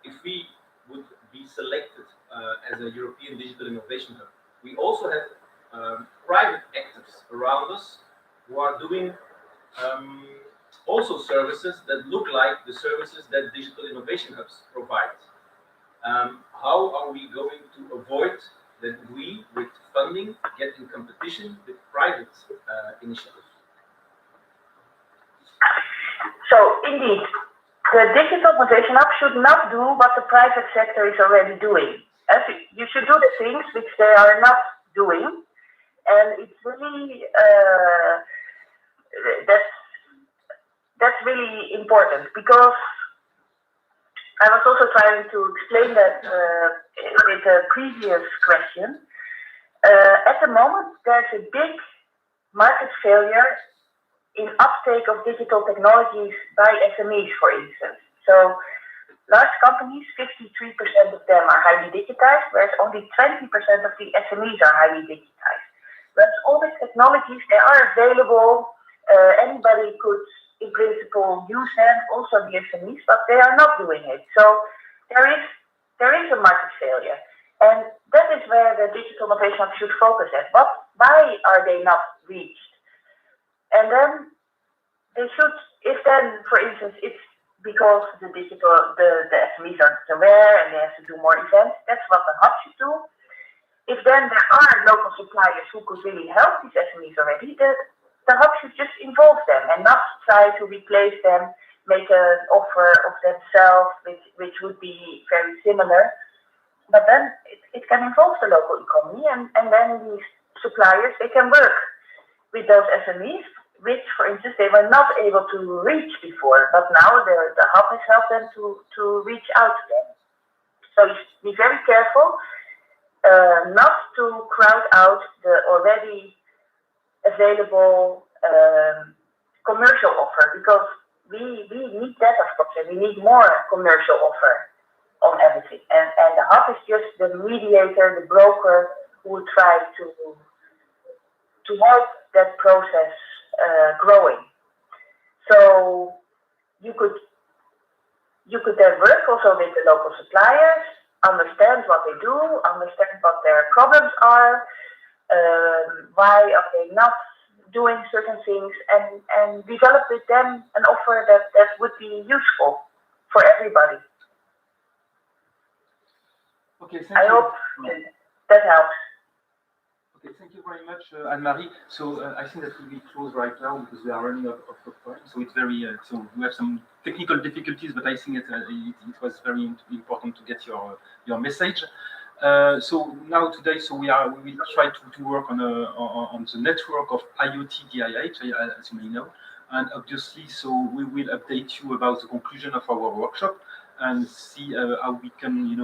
If we would be selected as a European Digital Innovation Hub, we also have private actors around us who are doing also services that look like the services that Digital Innovation Hubs provide. How are we going to avoid that we, with funding, get in competition with private initiatives? So indeed, the Digital Innovation Hub should not do what the private sector is already doing. You should do the things which they are not doing, and it's really that's really important, because I was also trying to explain that with the previous question. At the moment, there's a big market failure in uptake of digital technologies by SMEs, for instance. So large companies, 53% of them are highly digitized, whereas only 20% of the SMEs are highly digitized. Whereas all these technologies, they are available, anybody could, in principle, use them, also the SMEs, but they are not doing it. So there is a market failure. And that is where the Digital Innovation Hub should focus at. Why are they not reached? And then they should, if then, for instance, it's because the SMEs aren't aware and they have to do more events, that's what the hub should do. If then there are local suppliers who could really help these SMEs already, the hub should just involve them and not try to replace them, make an offer of themselves, which would be very similar. But then it can involve the local economy, and then these suppliers, they can work with those SMEs, which, for instance, they were not able to reach before, but now the hub has helped them to reach out to them. So you should be very careful not to crowd out the already available commercial offer, because we need that, of course, and we need more commercial offer on everything. And the hub is just the mediator, the broker, who will try to help that process growing. So you could then work also with the local suppliers, understand what they do, understand what their problems are, why are they not doing certain things, and develop with them an offer that would be useful for everybody. Okay, thank I you. hope that helps. Okay, thank you very much, Anne-Marie. So I think that will be closed right now because we are running out of time. So it's very, so we have some technical difficulties, but I think it was very important to get your message. So now today, so we will try to work on the network of IoT DIH, as you may know, and obviously, so we will update you about the conclusion of our workshop and see how we can,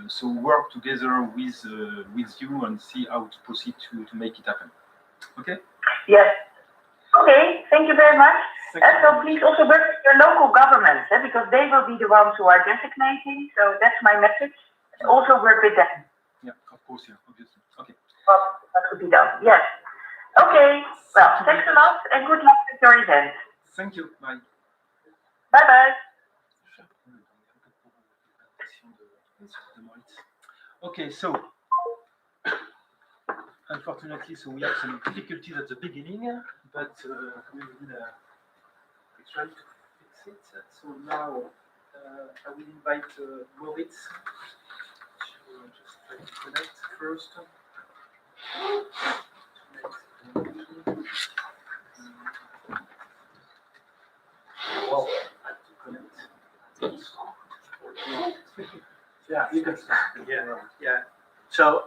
so work together with you and see how to proceed to make it happen. Okay? Yes. Okay. Thank you very much. So please also work with your local governments, because they will be the ones who are designating. So that's my message. Also work with them. Yeah, of course, yeah, obviously. Okay. Well, that could be done. Yes. Okay. Well, thanks a lot and good luck with your event. Thank you. Bye. Bye-bye. Okay, so unfortunately, so we had some difficulties at the beginning, but we will try to fix it. So now I will invite Moritz to just try to connect first. Well, I have to connect. Yeah, you can start. Yeah. So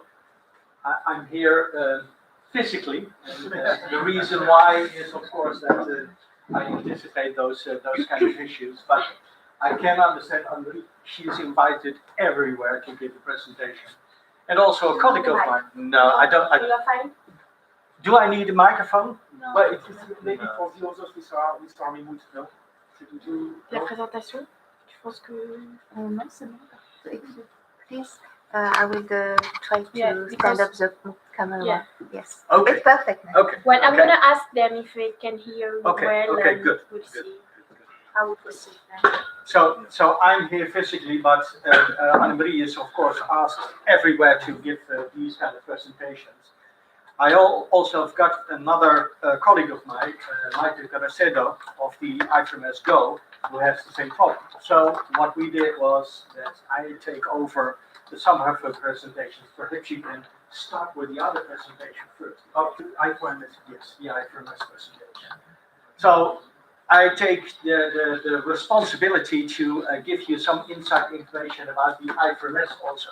I'm here physically. And, the reason why is, of course, that I anticipate those kind of issues. But I can understand she's invited everywhere to give a presentation, and also a colleague of mine. No, I don't. Do I need a microphone? No. Well, it's maybe for viewers we saw me move. No. La présentation, je pense que non, c'est bon. Please, I will try to stand up the camera. Yeah. Yes. Okay. It's perfect now. Okay. Well, I'm okay. gonna ask them if they can hear me Okay, well, okay, and good, we'll good. see how we proceed then. So I'm here physically, but Annemarie is of course asked everywhere to give these kind of presentations. I also have got another colleague of mine, Michael Caracedo of the IFRMS Go, who has the same problem. So what we did was that I take over some of her presentations. Perhaps you can start with the other presentation first. Oh, IFRMS, yes, the IFRMS presentation. So I take the responsibility to give you some inside information about the IFRMS also.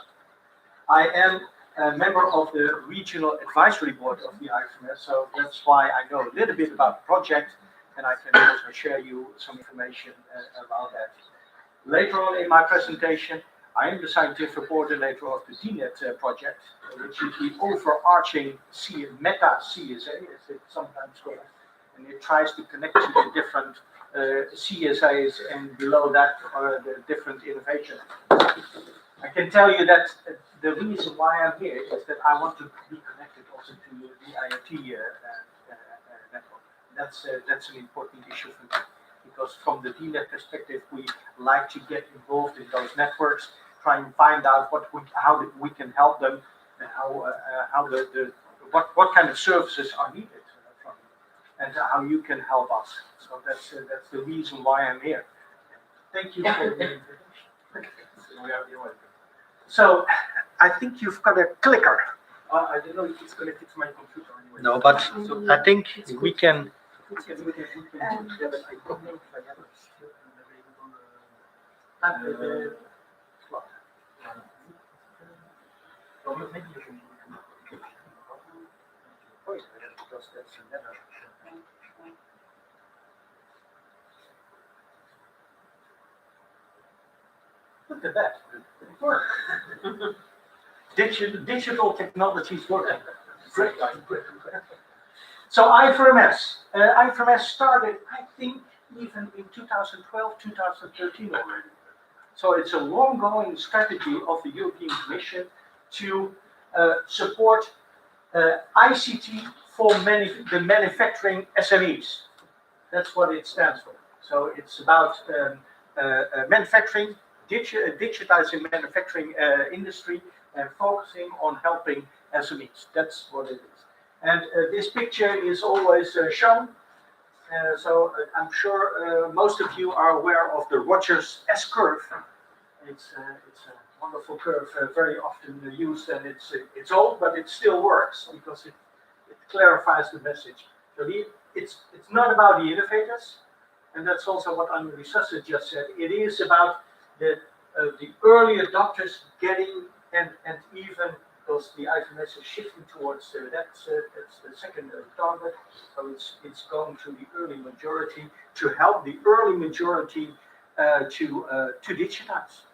I am a member of the regional advisory board of the IFRMS, so that's why I know a little bit about the project, and I can also share you some information about that. Later on in my presentation, I am the scientific coordinator of the DNet project, which is the overarching meta CSA, as it's sometimes called, and it tries to connect to the different CSAs, and below that are the different innovations. I can tell you that the reason why I'm here is that I want to be connected also to the IoT network. That's an important issue for me, because from the DNet perspective, we like to get involved in those networks, try and find out how we can help them, and what kind of services are needed from them, and how you can help us. So that's the reason why I'm here. Thank you for the invitation. So I think you've got a clicker. I don't know if it's connected to my computer anyway. No, but I think we can. Yeah, but I don't know if I have it still available. Well, maybe you can. Oh, yeah, because that's a letter. Look at that. It worked. Digital technologies working. Great. So IFRMS. IFRMS started, I think, even in 2012, 2013 already. So it's a long-going strategy of the European Commission to support ICT for the manufacturing SMEs. That's what it stands for. So it's about manufacturing, digitizing manufacturing industry, and focusing on helping SMEs. That's what it is. And this picture is always shown. So I'm sure most of you are aware of the Rogers S-curve. It's a wonderful curve, very often used, and it's old, but it still works because it clarifies the message. So it's not about the innovators, and that's also what Annemarie Susse just said. It is about the early adopters getting, and even because the IFRMS is shifting towards that's the second target. So it's going to the early majority to help the early majority to digitize.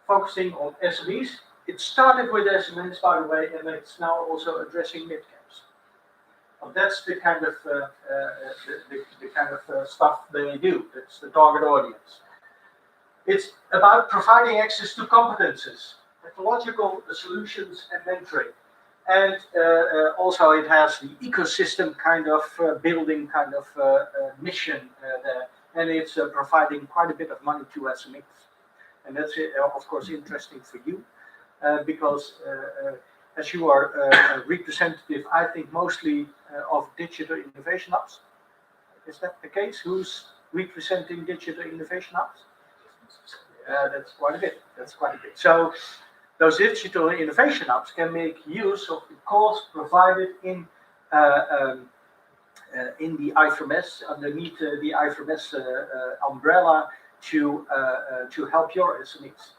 Focusing on SMEs. It started with SMEs, by the way, and it's now also addressing mid-caps. Well, that's the kind of stuff they do. That's the target audience. It's about providing access to competences, technological solutions, and mentoring. And also it has the ecosystem kind of building kind of mission there. And it's providing quite a bit of money to SMEs. And that's, of course, interesting for you because as you are a representative, I think, mostly of digital innovation hubs. Is that the case? Who's representing digital innovation hubs? That's quite a bit. That's quite a bit. So those digital innovation hubs can make use of the course provided in the IFRMS, underneath the IFRMS umbrella to help your SMEs.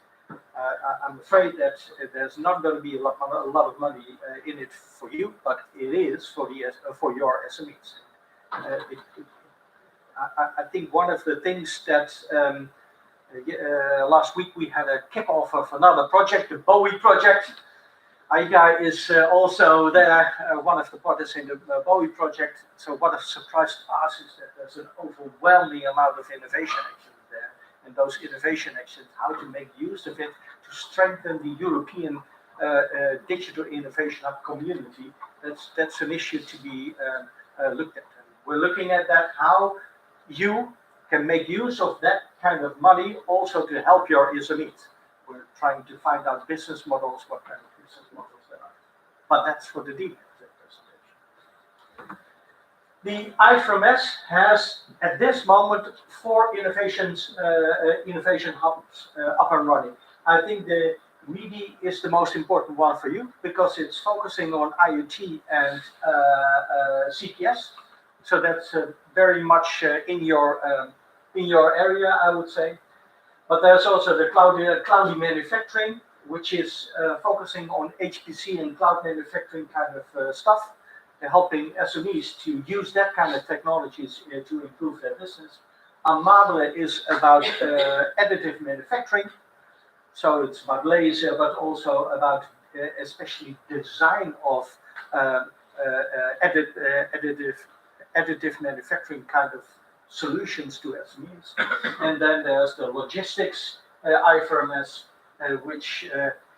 I'm afraid that there's not going to be a lot of money in it for you, but it is for your SMEs. I think one of the things that last week we had a kickoff of another project, the Bowie project. Aiga is also there, one of the partners in the Bowie project. So what a surprise to us is that there's an overwhelming amount of innovation actions there. And those innovation actions, how to make use of it to strengthen the European digital innovation hub community, that's an issue to be looked at. And we're looking at that, how you can make use of that kind of money also to help your SMEs. We're trying to find out business models, what kind of business models there are. But that's for the DIH presentation. The I4MS has, at this moment, 4 innovation hubs up and running. I think the READY is the most important one for you because it's focusing on IoT and CTS. So that's very much in your area, I would say. But there's also the cloudy manufacturing, which is focusing on HPC and cloud manufacturing kind of stuff, helping SMEs to use that kind of technologies to improve their business. Amable is about additive manufacturing. So it's about laser, but also about especially design of additive manufacturing kind of solutions to SMEs. And then there's the logistics I4MS, which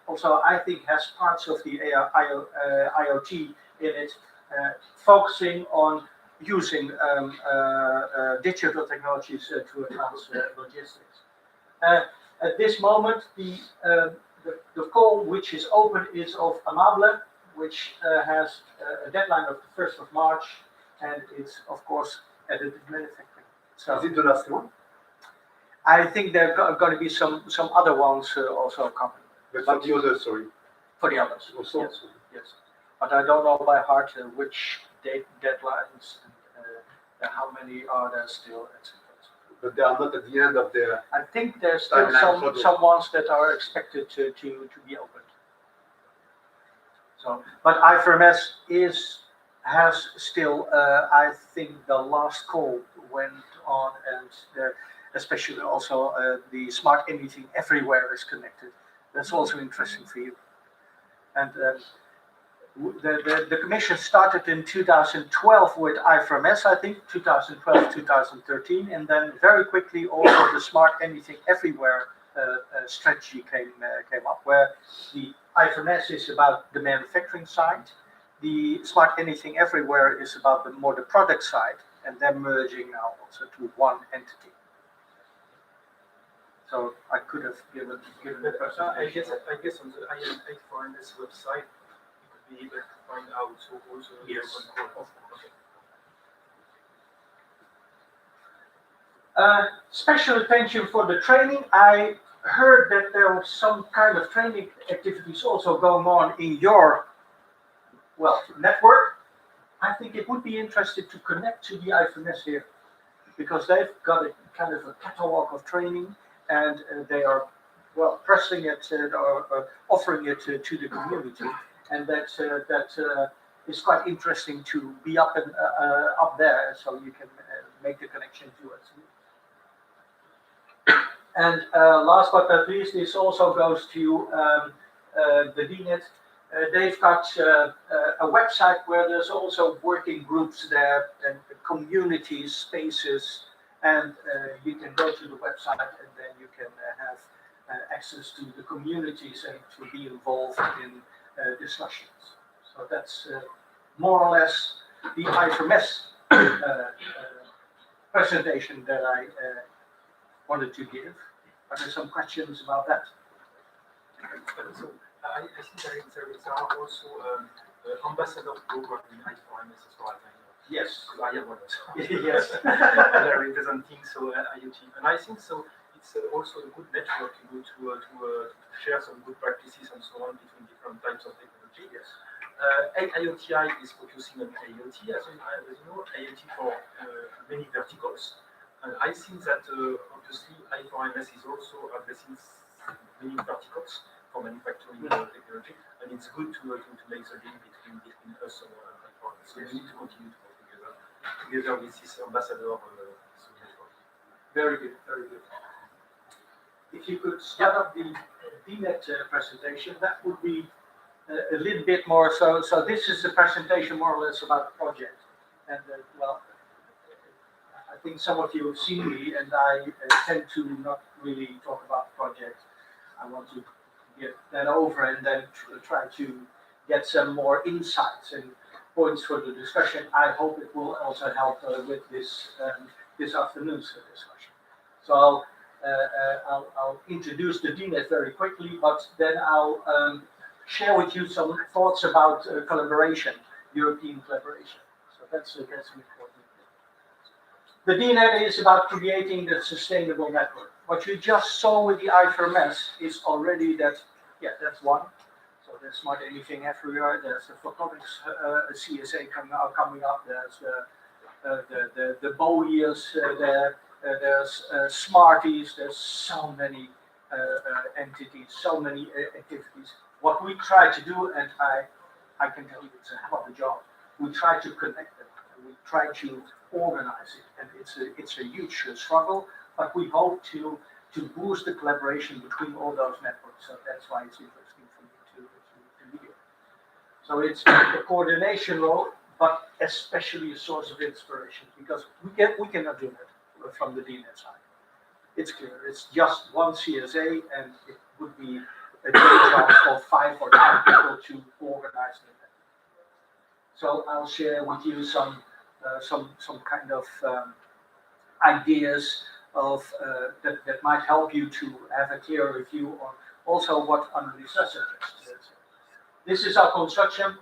also I think has parts of the IoT in it, focusing on using digital technologies to enhance logistics. At this moment, the call which is open is of Amable, which has a deadline of the 1st of March, and it's of course additive manufacturing. So, is it the last one? I think there are going to be some other ones also coming. But for the others, sorry. For the others, Also, yes, yes. But I don't know by heart which deadlines, how many are there still, etc. But they are not at the end of their. I think there's still some ones that are expected to be opened. So, but I4MS has still, I think the last call went on, and especially also the Smart Anything Everywhere is connected. That's also interesting for you. And the commission started in 2012 with I4MS, I think, 2012, 2013, and then very quickly also the Smart Anything Everywhere strategy came up, where the I4MS is about the manufacturing side, the Smart Anything Everywhere is about more the product side, and they're merging now also to one entity. So I could have given the presentation. I guess on the I4MS website, you could be able to find out so also. Yes. Special attention for the training. I heard that there was some kind of training activities also going on in your network. I think it would be interesting to connect to the I4MS here, because they've got a kind of a catalog of training, and they are pressing it or offering it to the community, and that is quite interesting to be up there, so you can make the connection to it. And last but not least, this also goes to the DNet. They've got a website where there's also working groups there and community spaces, and you can go to the website and then you can have access to the communities and to be involved in discussions. So that's more or less the I4MS presentation that I wanted to give. Are there some questions about that? So I think there are also ambassador program in I4MS as well. Yes. I am one of them. Yes. They're representing IoT, and I think so. It's also a good network to share some good practices and so on between different types of technology. Yes. IoTI is focusing on IoT, as you know, IoT for many verticals. And I think that obviously I4MS is also addressing many verticals for manufacturing technology, and it's good to make the link between us and I4MS. So we need to continue to work together with this ambassador network. Very good, very good. If you could start up the DNet presentation, that would be a little bit more. So this is the presentation more or less about the project, and I think some of you have seen me, and I tend to not really talk about the project. I want to give that over and then try to get some more insights and points for the discussion. I hope it will also help with this afternoon's discussion. So I'll introduce the DNet very quickly, but then I'll share with you some thoughts about collaboration, European collaboration. So that's an important thing. The DNet is about creating the sustainable network. What you just saw with the IFRMS is already that, yeah, that's one. So there's Smart Anything Everywhere. There's the photonics CSA coming up. There's the Bowiers there. There's Smarties. There's so many entities, so many activities. What we try to do, and I can tell you it's a hell of a job, we try to connect them. We try to organize it, and it's a huge struggle, but we hope to boost the collaboration between all those networks. So that's why it's interesting for me to be here. So it's a coordination role, but especially a source of inspiration, because we cannot do that from the DNet side. It's clear. It's just one CSA, and it would be a day job for 5 or 10 people to organize the event. So I'll share with you some kind of ideas of that might help you to have a clearer view on also what Annalisa suggests. This is our construction.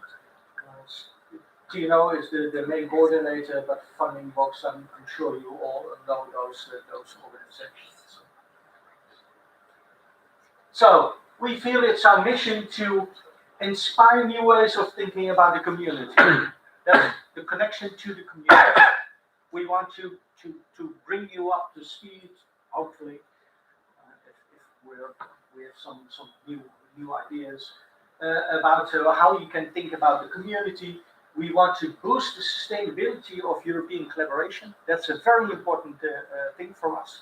Tino is the main coordinator, but Funding Box, I'm sure you all know those organizations. So we feel it's our mission to inspire new ways of thinking about the community. That's the connection to the community. We want to bring you up to speed, hopefully, if we have some new ideas about how you can think about the community. We want to boost the sustainability of European collaboration. That's a very important thing for us,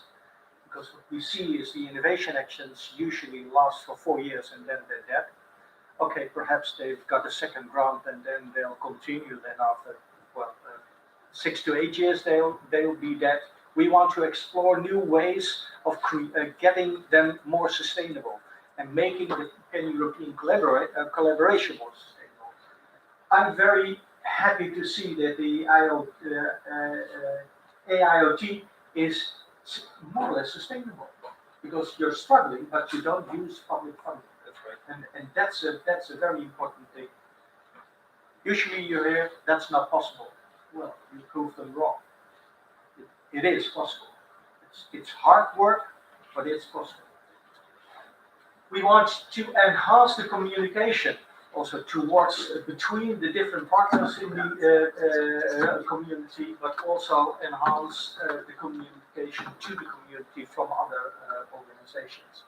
because what we see is the innovation actions usually last for 4 years and then they're dead. Okay, perhaps they've got a second round and then they'll continue. Then after 6 to 8 years, they'll be dead. We want to explore new ways of getting them more sustainable and making the pan-European collaboration more sustainable. I'm very happy to see that the AIoT is more or less sustainable, because you're struggling, but you don't use public funding. That's right. And that's a very important thing. Usually you hear that's not possible. Well, you prove them wrong. It is possible. It's hard work, but it's possible. We want to enhance the communication also towards between the different partners in the community, but also enhance the communication to the community from other organizations.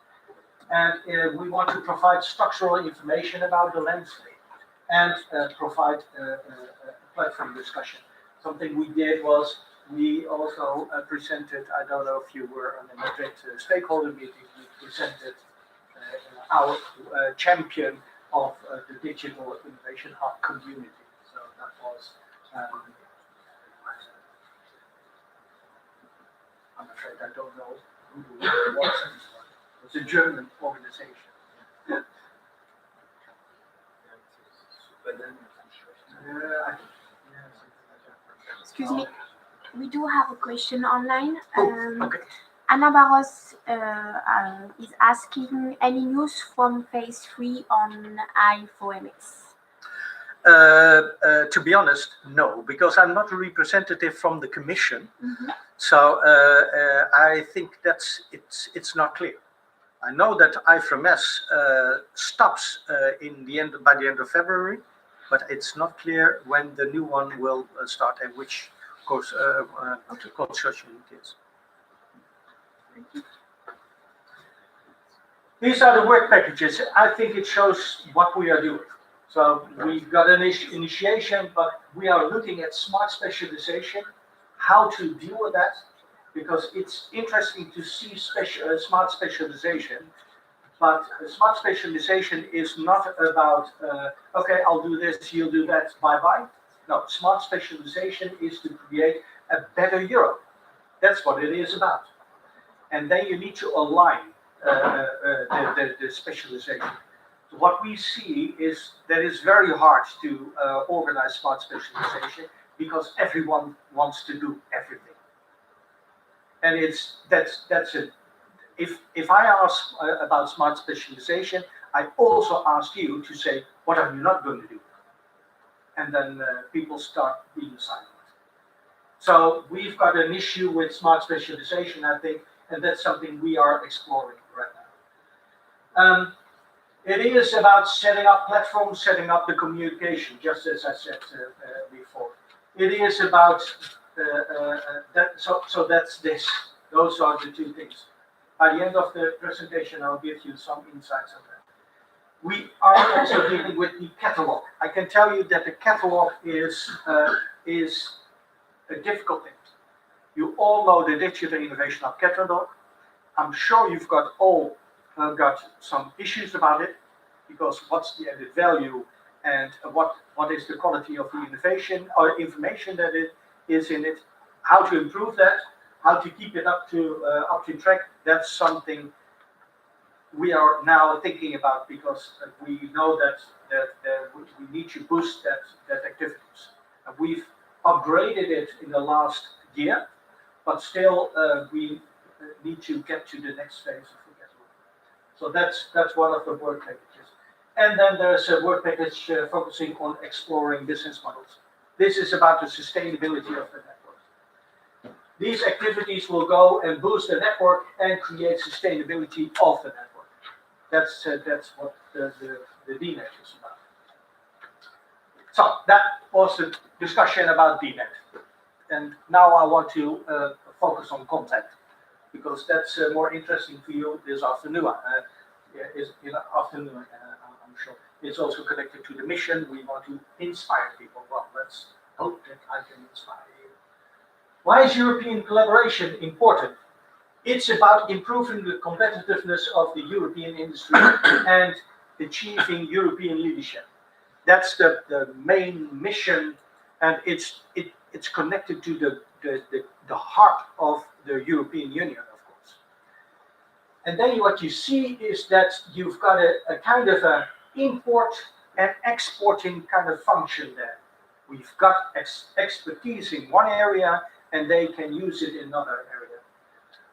And we want to provide structural information about the landscape and provide a platform discussion. Something we did was we also presented, I don't know if you were on the Madrid stakeholder meeting, we presented our champion of the Digital Innovation Hub community. So that was, I'm afraid I don't know who it was. It was a German organization. Excuse me, we do have a question online. Okay. Anna Barros is asking any news from phase 3 on IFOMS? To be honest, no, because I'm not a representative from the Commission. Mm-hmm. So I think it's not clear. I know that IFRMS stops by the end of February, but it's not clear when the new one will start and which course consortium it is. These are the work packages. I think it shows what we are doing. So we've got an initiation, but we are looking at smart specialization, how to deal with that, because it's interesting to see smart specialization, but smart specialization is not about, okay, I'll do this, you'll do that, bye-bye. No, smart specialization is to create a better Europe. That's what it is about. And then you need to align the specialization. So what we see is that it's very hard to organize smart specialization because everyone wants to do everything. And that's it. If I ask about smart specialization, I also ask you to say, what are you not going to do? And then people start being silent. So we've got an issue with smart specialization, I think, and that's something we are exploring right now. It is about setting up platforms, setting up the communication, just as I said before. It is about that. So that's this. Those are the two things. By the end of the presentation, I'll give you some insights on that. We are also dealing with the catalog. I can tell you that the catalog is a difficult thing. You all know the Digital Innovation Hub catalog. I'm sure you've got all got some issues about it, because what's the added value and what is the quality of the innovation or information that it is in it, how to improve that, how to keep it up to track. That's something we are now thinking about, because we know that we need to boost that activities. And we've upgraded it in the last year, but still we need to get to the next phase of the catalog. So that's one of the work packages. And then there's a work package focusing on exploring business models. This is about the sustainability of the network. These activities will go and boost the network and create sustainability of the network. That's what the DNet is about. So that was the discussion about DNet. And now I want to focus on content, because that's more interesting for you this afternoon. I'm sure. It's also connected to the mission. We want to inspire people. Well, let's hope that I can inspire you. Why is European collaboration important? It's about improving the competitiveness of the European industry and achieving European leadership. That's the main mission, and it's connected to the heart of the European Union, of course. And then what you see is that you've got a kind of a import and exporting kind of function there. We've got expertise in one area, and they can use it in another area.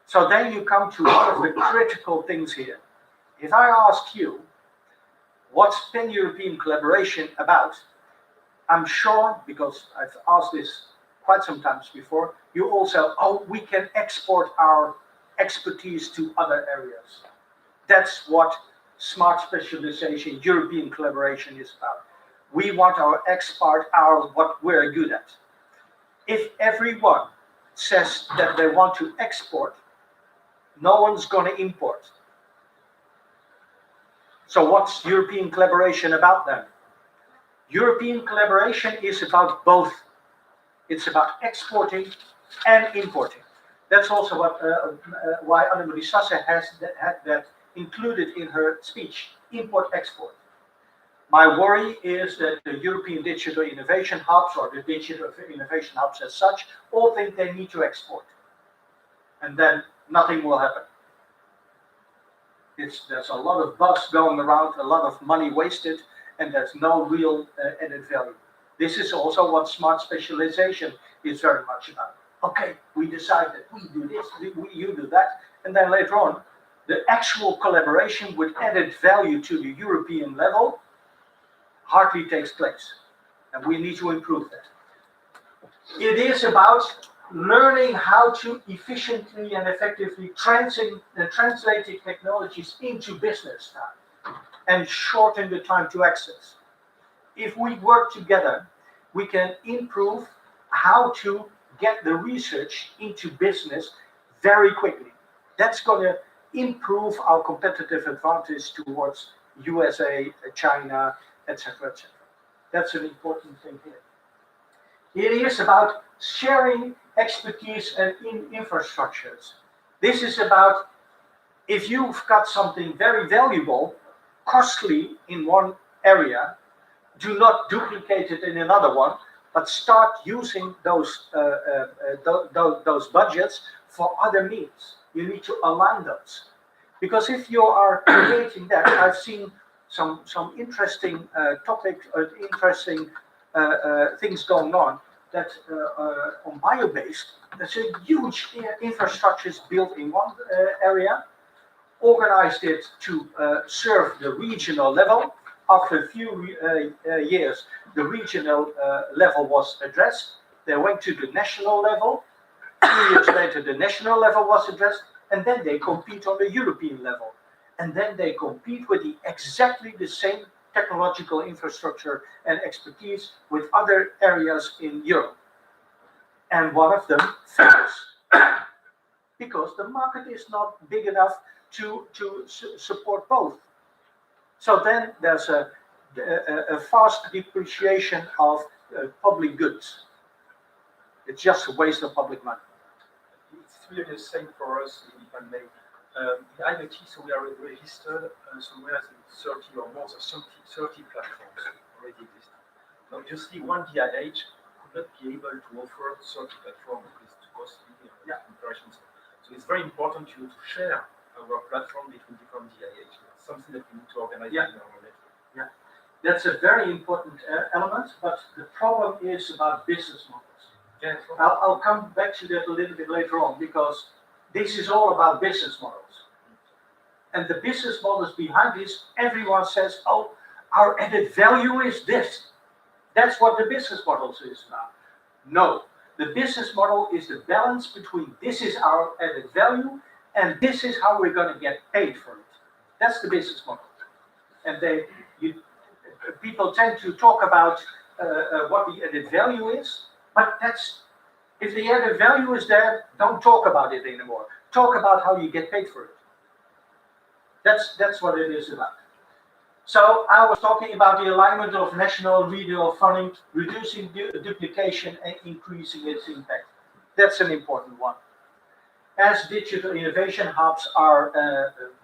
So then you come to one of the critical things here. If I ask you, what's pan-European collaboration about? I'm sure, because I've asked this quite some times before, you also, we can export our expertise to other areas. That's what smart specialization, European collaboration is about. We want our export, what we're good at. If everyone says that they want to export, no one's going to import. So what's European collaboration about then? European collaboration is about both. It's about exporting and importing. That's also why Annemarie Sasse had that included in her speech, import-export. My worry is that the European Digital Innovation Hubs, or the Digital Innovation Hubs as such, all think they need to export. And then nothing will happen. There's a lot of buzz going around, a lot of money wasted, and there's no real added value. This is also what smart specialization is very much about. Okay, we decided we do this, you do that, and then later on, the actual collaboration with added value to the European level hardly takes place, and we need to improve that. It is about learning how to efficiently and effectively translating technologies into business time and shorten the time to access. If we work together, we can improve how to get the research into business very quickly. That's going to improve our competitive advantage towards USA, China, etc., etc. That's an important thing here. It is about sharing expertise and infrastructures. This is about, if you've got something very valuable, costly in one area, do not duplicate it in another one, but start using those budgets for other means. You need to align those. Because if you are creating that, I've seen some interesting topics, interesting things going on. That on bio-based, there's a huge infrastructure built in one area, organized it to serve the regional level. After a few years, the regional level was addressed. They went to the national level. 2 years later, the national level was addressed, and then they compete on the European level. And then they compete with exactly the same technological infrastructure and expertise with other areas in Europe. And one of them fails because the market is not big enough to support both. So then there's a fast depreciation of public goods. It's just a waste of public money. It's really the same for us, if I may. In IoT, so we are registered somewhere in 30 or more than 30 platforms already exist. Obviously, one DIH could not be able to offer 30 platforms because it's too costly comparisons. So it's very important to share our platform between different DIH. It's something that we need to organize in our network. Yeah, that's a very important element, but the problem is about business models. Yeah, I'll come back to that a little bit later on, because this is all about business models. And the business models behind this, everyone says, oh, our added value is this. That's what the business models is about. No, the business model is the balance between this is our added value and this is how we're going to get paid for it. That's the business model. And people tend to talk about what the added value is, but if the added value is there, don't talk about it anymore. Talk about how you get paid for it. That's what it is about. So I was talking about the alignment of national regional funding, reducing duplication and increasing its impact. That's an important one. As digital innovation hubs are,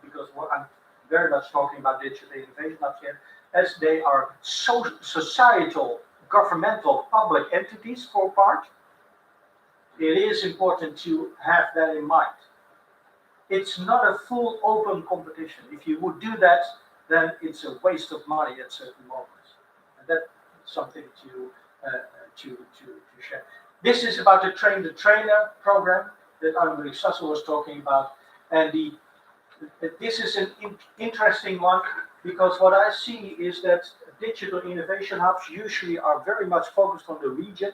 because I'm very much talking about digital innovation hubs here, as they are societal, governmental, public entities for part, it is important to have that in mind. It's not a full open competition. If you would do that, then it's a waste of money at certain moments. And that's something to share. This is about the Train the Trainer program that Annemarie Sassel was talking about. And this is an interesting one, because what I see is that digital innovation hubs usually are very much focused on the region,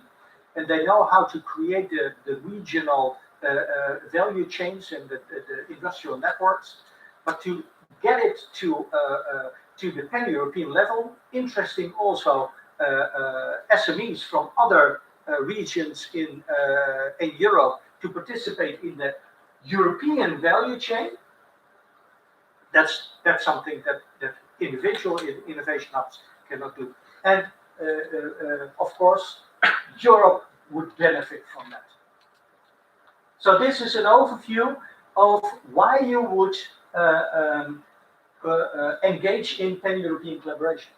and they know how to create the regional value chains and the industrial networks. But to get it to the pan-European level, interesting also SMEs from other regions in Europe to participate in the European value chain. That's something that individual innovation hubs cannot do. And of course, Europe would benefit from that. So this is an overview of why you would engage in pan-European collaboration.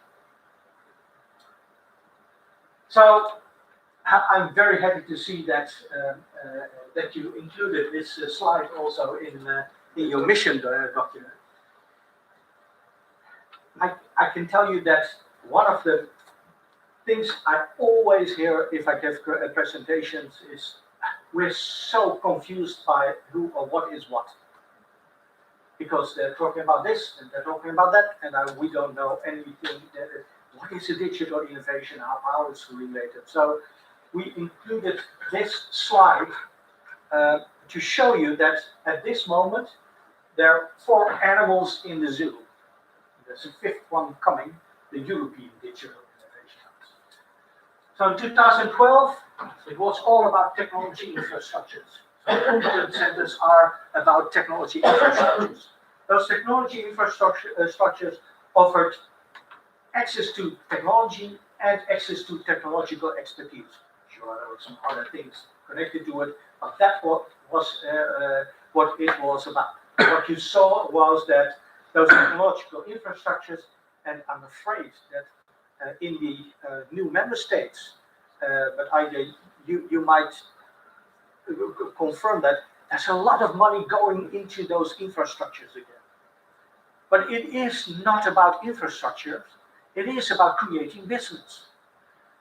So I'm very happy to see that that you included this slide also in your mission document. I can tell you that one of the things I always hear if I give presentations is we're so confused by who or what is what. Because they're talking about this and they're talking about that, and we don't know anything. What is a digital innovation? How it's related? So we included this slide to show you that at this moment there are 4 animals in the zoo. There's a 5th one coming, the European Digital Innovation Hubs. So in 2012, it was all about technology infrastructures. So competence centers are about technology infrastructures. Those technology infrastructures offered access to technology and access to technological expertise. Sure, there were some other things connected to it, but that was what it was about. What you saw was that those technological infrastructures, and I'm afraid that in the new member states, but you might confirm that there's a lot of money going into those infrastructures again. But it is not about infrastructure. It is about creating business.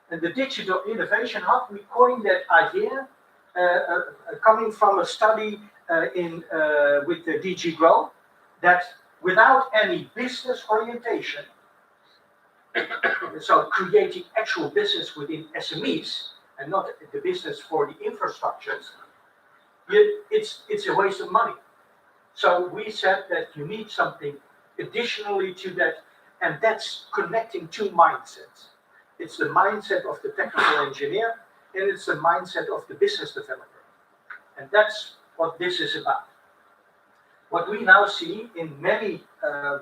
And the Digital Innovation Hub, we coined that idea coming from a study with the DG Grow, that without any business orientation, so creating actual business within SMEs and not the business for the infrastructures, it's a waste of money. So we said that you need something additionally to that, and that's connecting two mindsets. It's the mindset of the technical engineer, and it's the mindset of the business developer. And that's what this is about. What we now see in many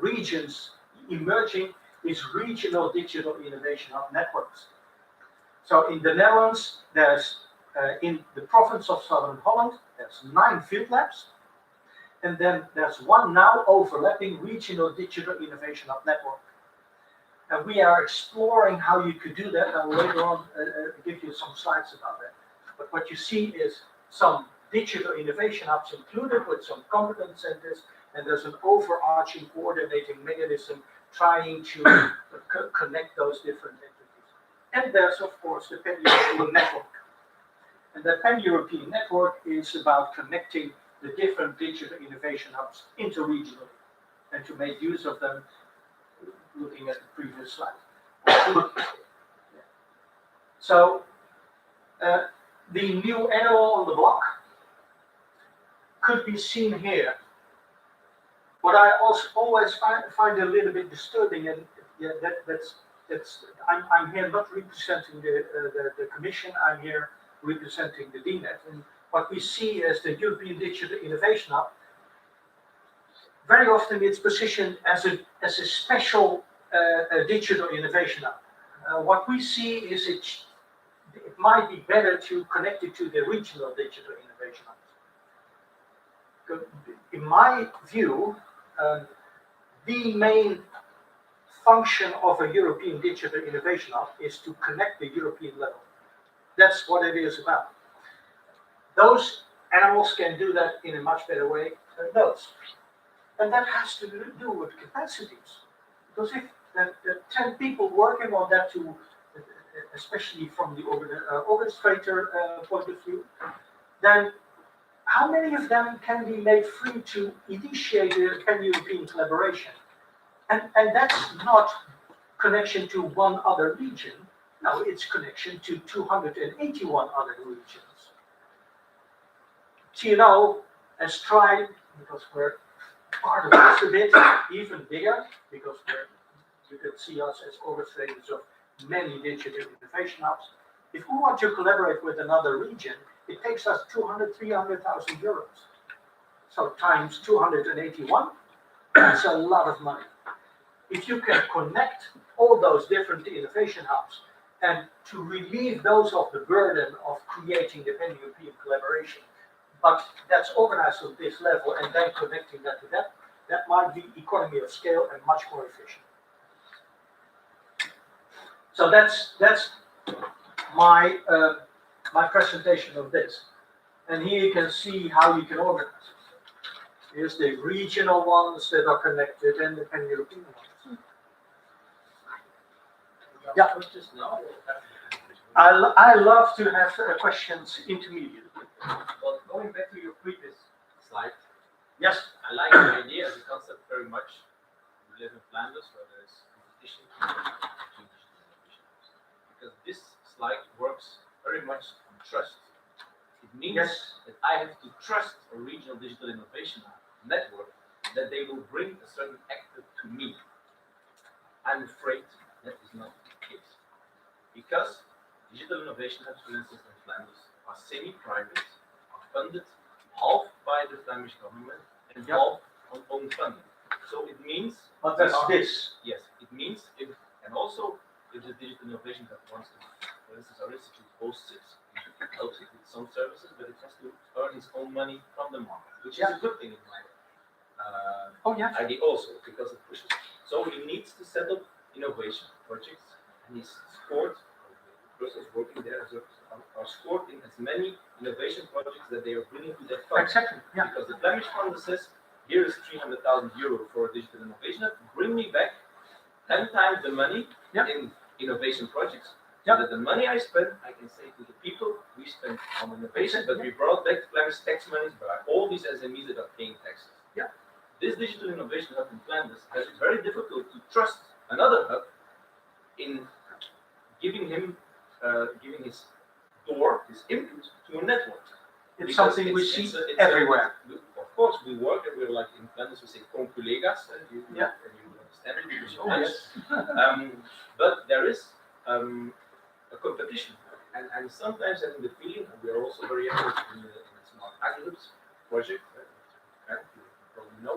regions emerging is regional digital innovation hub networks. So in the Netherlands, there's in the province of Southern Holland, there's 9 field labs. And then there's one now overlapping regional digital innovation hub network. And we are exploring how you could do that. I'll later on give you some slides about that. But what you see is some digital innovation hubs included with some competence centers, and there's an overarching coordinating mechanism trying to connect those different entities. And there's, of course, the Pan-European network. And the Pan-European network is about connecting the different digital innovation hubs interregionally and to make use of them, looking at the previous slide. So, the new animal on the block could be seen here. What I also always find a little bit disturbing, and yeah, I'm here not representing the Commission, I'm here representing the DNet. And what we see as the European Digital Innovation Hub, very often it's positioned as a special digital innovation hub. What we see is it might be better to connect it to the regional digital innovation hubs. In my view, the main function of a European digital innovation hub is to connect the European level. That's what it is about. Those animals can do that in a much better way than those. And that has to do with capacities. Because if there are 10 people working on that, especially from the orchestrator point of view, then how many of them can be made free to initiate a pan-European collaboration? And that's not connection to one other region. No, it's connection to 281 other regions. TNO has tried, because we're part of this a bit, even bigger, because you can see us as orchestrators of many digital innovation hubs. If we want to collaborate with another region, it takes us 300,000 euros. So times 281, that's a lot of money. If you can connect all those different innovation hubs and to relieve those of the burden of creating the pan-European collaboration, but that's organized on this level and then connecting that to that, that might be economy of scale and much more efficient. So that's my my presentation of this. And here you can see how you can organize it. Here's the regional ones that are connected and the pan-European ones. Yeah. I love to have questions intermediate. Well, going back to your previous slide. Yes. I like the idea as a concept very much. We live in Flanders where there is competition between because this slide works very much on trust. It means that I have to trust a regional digital innovation network that they will bring a certain actor to me. I'm afraid that is not the case. Because digital innovation hubs, for instance, in Flanders are semi-private, are funded half by the Flemish government and half on own funding. So it means. But that's this. Yes, it means if, and also if the digital innovation hub wants to, for instance, our institute hosts it, helps it with some services, but it has to earn its own money from the market, which is a good thing in my idea also, because it pushes. So he needs to set up innovation projects, and he's scored, the persons working there are scored in as many innovation projects that they are bringing to their fund. Exactly. Yeah. Because the Flemish fund says, here is 300,000 euro for a digital innovation hub, bring me back 10 times the money in innovation projects. So that the money I spent, I can say to the people, we spent on innovation, but we brought back Flemish tax money by all these SMEs that are paying taxes. This digital innovation hub in Flanders has it very difficult to trust another hub in giving him, giving his door, his input to a network. It's something we see everywhere. Of course, we work and we're like in Flanders, we say conculega's, and you understand it because you're Dutch. But there is a competition, and sometimes having the feeling, and we are also very active in the Smart Agri-Hubs project, you probably know,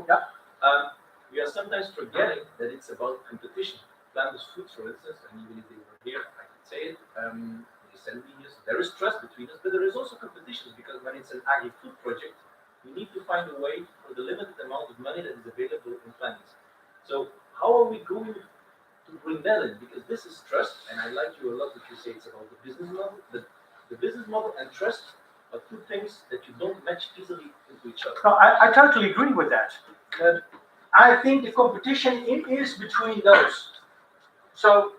we are sometimes forgetting that it's about competition. Flanders Foods, for instance, and even if they were here, I could say it, they send me here, there is trust between us, but there is also competition, because when it's an agri-food project, we need to find a way for the limited amount of money that is available in Flanders. So how are we going to bring that in? Because this is trust, and I like you a lot that you say it's about the business model. The business model and trust are two things that you don't match easily into each other. No, I totally agree with that. I think the competition is between those. So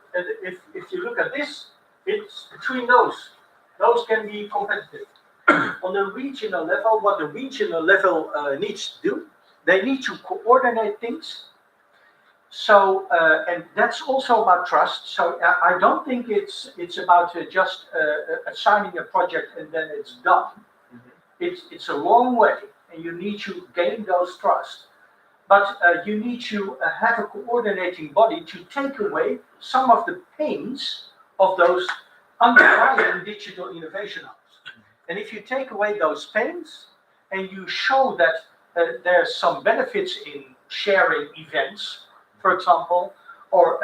if you look at this, it's between those. Those can be competitive. On the regional level, what the regional level needs to do, they need to coordinate things. So, and that's also about trust. So I don't think it's about just assigning a project and then it's done. It's a long way, and you need to gain those trust. But you need to have a coordinating body to take away some of the pains of those underlying digital innovation hubs. And if you take away those pains and you show that there's some benefits in sharing events, for example, or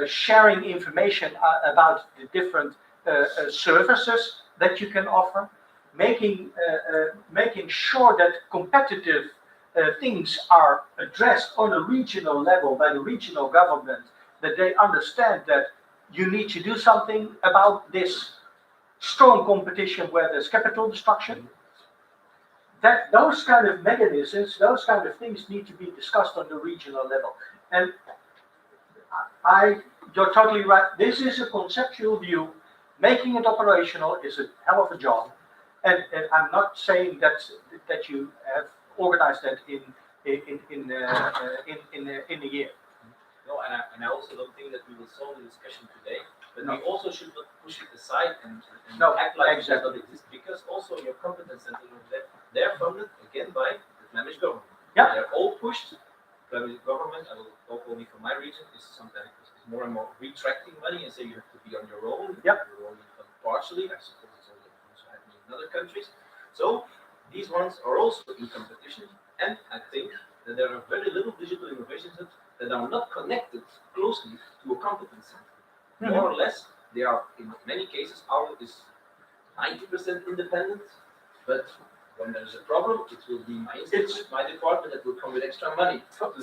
sharing information about the different services that you can offer, making sure that competitive things are addressed on a regional level by the regional government, that they understand that you need to do something about this strong competition where there's capital destruction. That those kind of mechanisms, those kind of things need to be discussed on the regional level. And you're totally right. This is a conceptual view. Making it operational is a hell of a job. And I'm not saying that you have organized that in a year. No, and I also don't think that we will solve the discussion today. But we also should not push it aside and act like it does not exist, because also your competence centers they're funded again by the Flemish government. They're all pushed. Flemish government, I will talk only for my region, is sometimes more and more retracting money and say you have to be on your own. You're only funded partially. I suppose it's also happening in other countries. So these ones are also in competition, and I think that there are very little digital innovations that are not connected closely to a competence center. More or less, they are, in many cases, ours is 90% independent, but when there's a problem, it will be my institute, my department that will come with extra money. For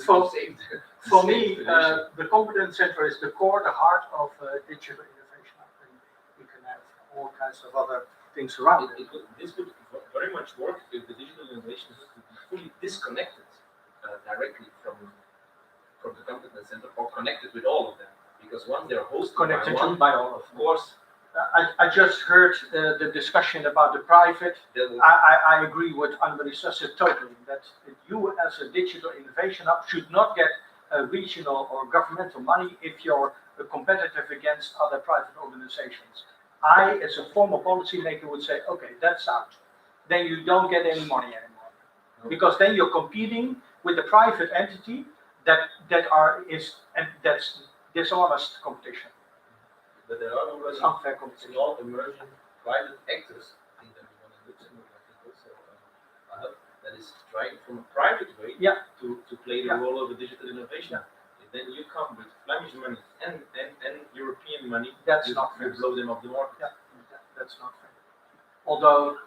me, the competence center is the core, the heart of digital innovation. I think we can have all kinds of other things around it. This would very much work if the digital innovation would be fully disconnected directly from the competence center, or connected with all of them. Because once they're hosted connected by all of course. I just heard the discussion about the private. I agree with Annemarie Susse totally, that you as a digital innovation hub should not get regional or governmental money if you're competitive against other private organizations. I, as a former policymaker, would say, okay, that's out. Then you don't get any money anymore. Because then you're competing with a private entity that's dishonest competition. But there are already unfair competition. Small emerging private actors. I think that we want to Luxembourg, I think also a hub that is trying from a private way to play the role of a digital innovation. If then you come with Flemish money and European money, that's not fair. You blow them off the market. That's not fair. Although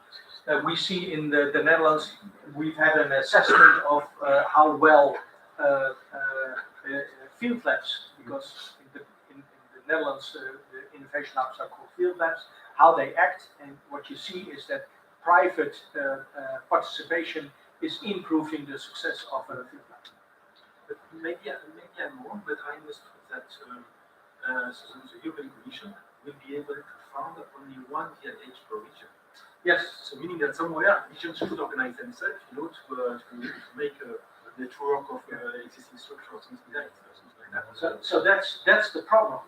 we see in the Netherlands, we've had an assessment of how well field labs, because in the Netherlands, the innovation hubs are called field labs, how they act, and what you see is that private participation is improving the success of a field lab. But maybe I'm wrong, but I understood that so the European Commission will be able to fund only one DIH per region. Yes. So meaning that somewhere regions should organize themselves, to make a network of existing structure or something like that. So that's the problem.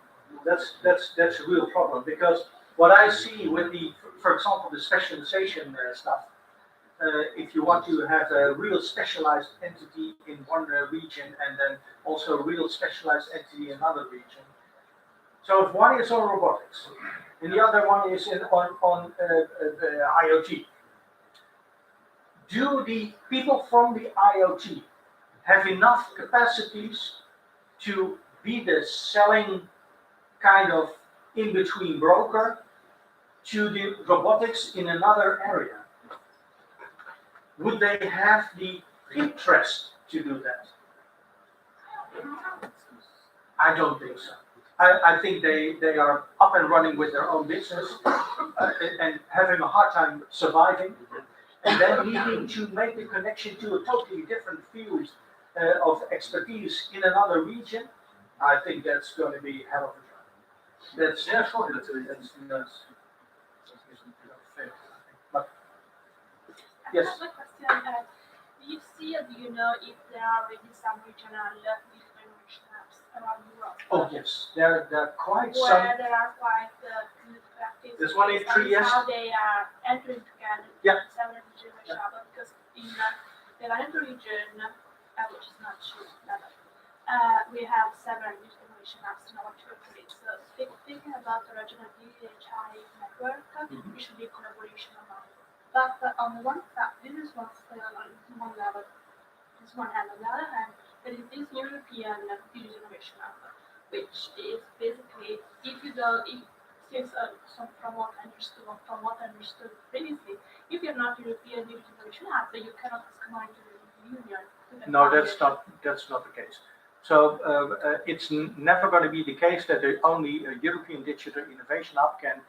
That's a real problem, because what I see with for example, the specialization stuff. If you want to have a real specialized entity in one region and then also a real specialized entity in another region. So if one is on robotics and the other one is on IoT, do the people from the IoT have enough capacities to be the selling kind of in-between broker to the robotics in another area? Would they have the interest to do that? I don't think so. I think they are up and running with their own business and having a hard time surviving, and then needing to make the connection to a totally different field of expertise in another region. I think that's going to be hell of a job. That's sure. But yes. I have a question. Do you see or do you know if there are already some regional digital innovation hubs around Europe? Oh yes, there are quite where some. There are quite good practice. There's one in on 3 years. How they are entering together. Yeah. Several digital innovation hubs, because in the Veneto region, which is not true, we have several digital innovation hubs in our territory. So thinking about the regional DIH network, we should be collaboration among. But on the one side, this is one level. This is one hand. On the other hand, there is this European digital innovation hub, which is basically, from what I understood previously, if you're not European digital innovation hub, then you cannot come into the Union. No, that's not the case. So it's never going to be the case that only a European Digital Innovation Hub can,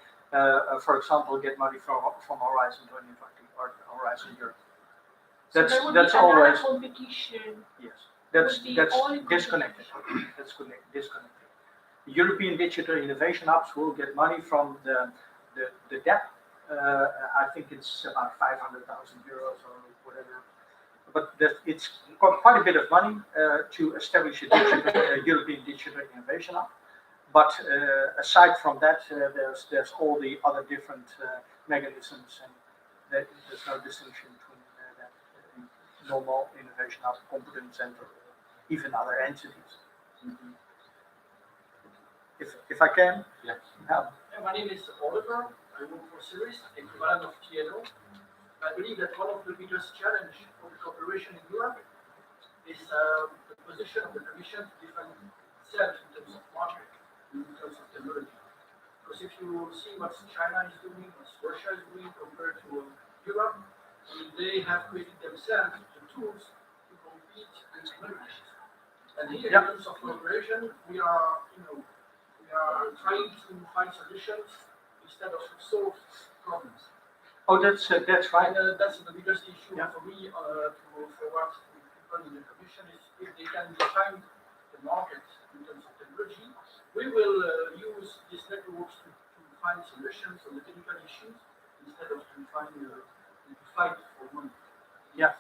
for example, get money from Horizon 2020 or Horizon Europe. That's always competition. Yes, that's disconnected. That's disconnected. The European Digital Innovation Hubs will get money from the DEP. I think it's about 500,000 euros or whatever. But it's quite a bit of money to establish a European Digital Innovation Hub. But aside from that, there's all the other different mechanisms, and there's no distinction between that normal innovation hub, competence center, even other entities. If I can, yeah. My name is Oliver. I work for Cirrus, equivalent of TNO. I believe that one of the biggest challenges of cooperation in Europe is the position of the Commission to define itself in terms of market, in terms of technology. Because if you see what China is doing, what Russia is doing compared to Europe, they have created themselves the tools to compete with technologies. And here, in terms of cooperation, we are trying to find solutions instead of solve problems. Oh, that's right. That's the biggest issue for me to forward to people in the Commission is if they can define the market in terms of technology, we will use these networks to find solutions on the technical issues instead of to fight for money. Yeah,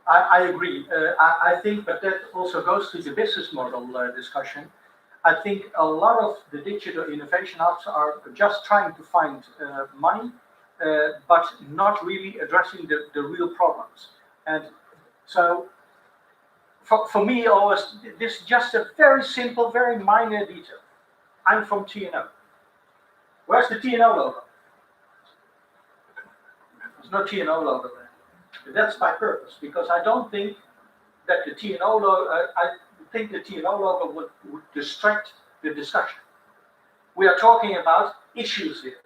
I agree. I think, but that also goes to the business model discussion. I think a lot of the digital innovation hubs are just trying to find money. But not really addressing the real problems. And so, for me, always, this is just a very simple, very minor detail. I'm from TNO. Where's the TNO logo? There's no TNO logo there. But that's by purpose, because I don't think that the TNO logo, I think the TNO logo would distract the discussion. We are talking about issues here.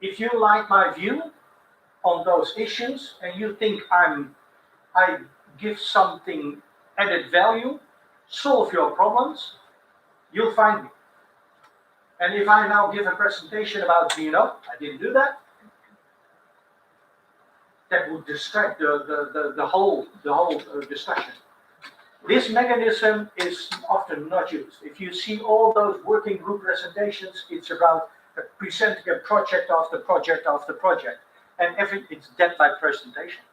If you like my view on those issues and you think I give something added value, solve your problems, you'll find me. And if I now give a presentation about I didn't do that, that would distract the whole discussion. This mechanism is often not used. If you see all those working group presentations, it's about presenting a project after project after project, and it's dead by presentation.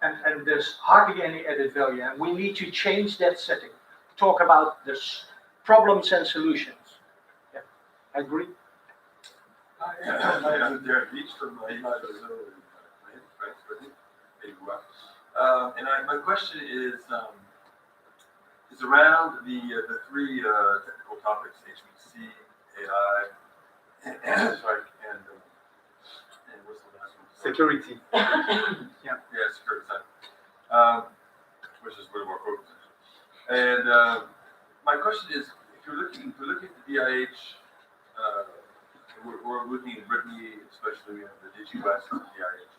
And there's hardly any added value, and we need to change that setting. Talk about the problems and solutions. Yeah, I agree. I'm Derek Beach from IoT and my question is around the three technical topics: HPC, AI, sorry, and what's the last one? Security. Yeah, security side, which is where we're focused. And my question is, if you're looking at the DIH, we're looking at Brittany, especially the DIH and the DIH.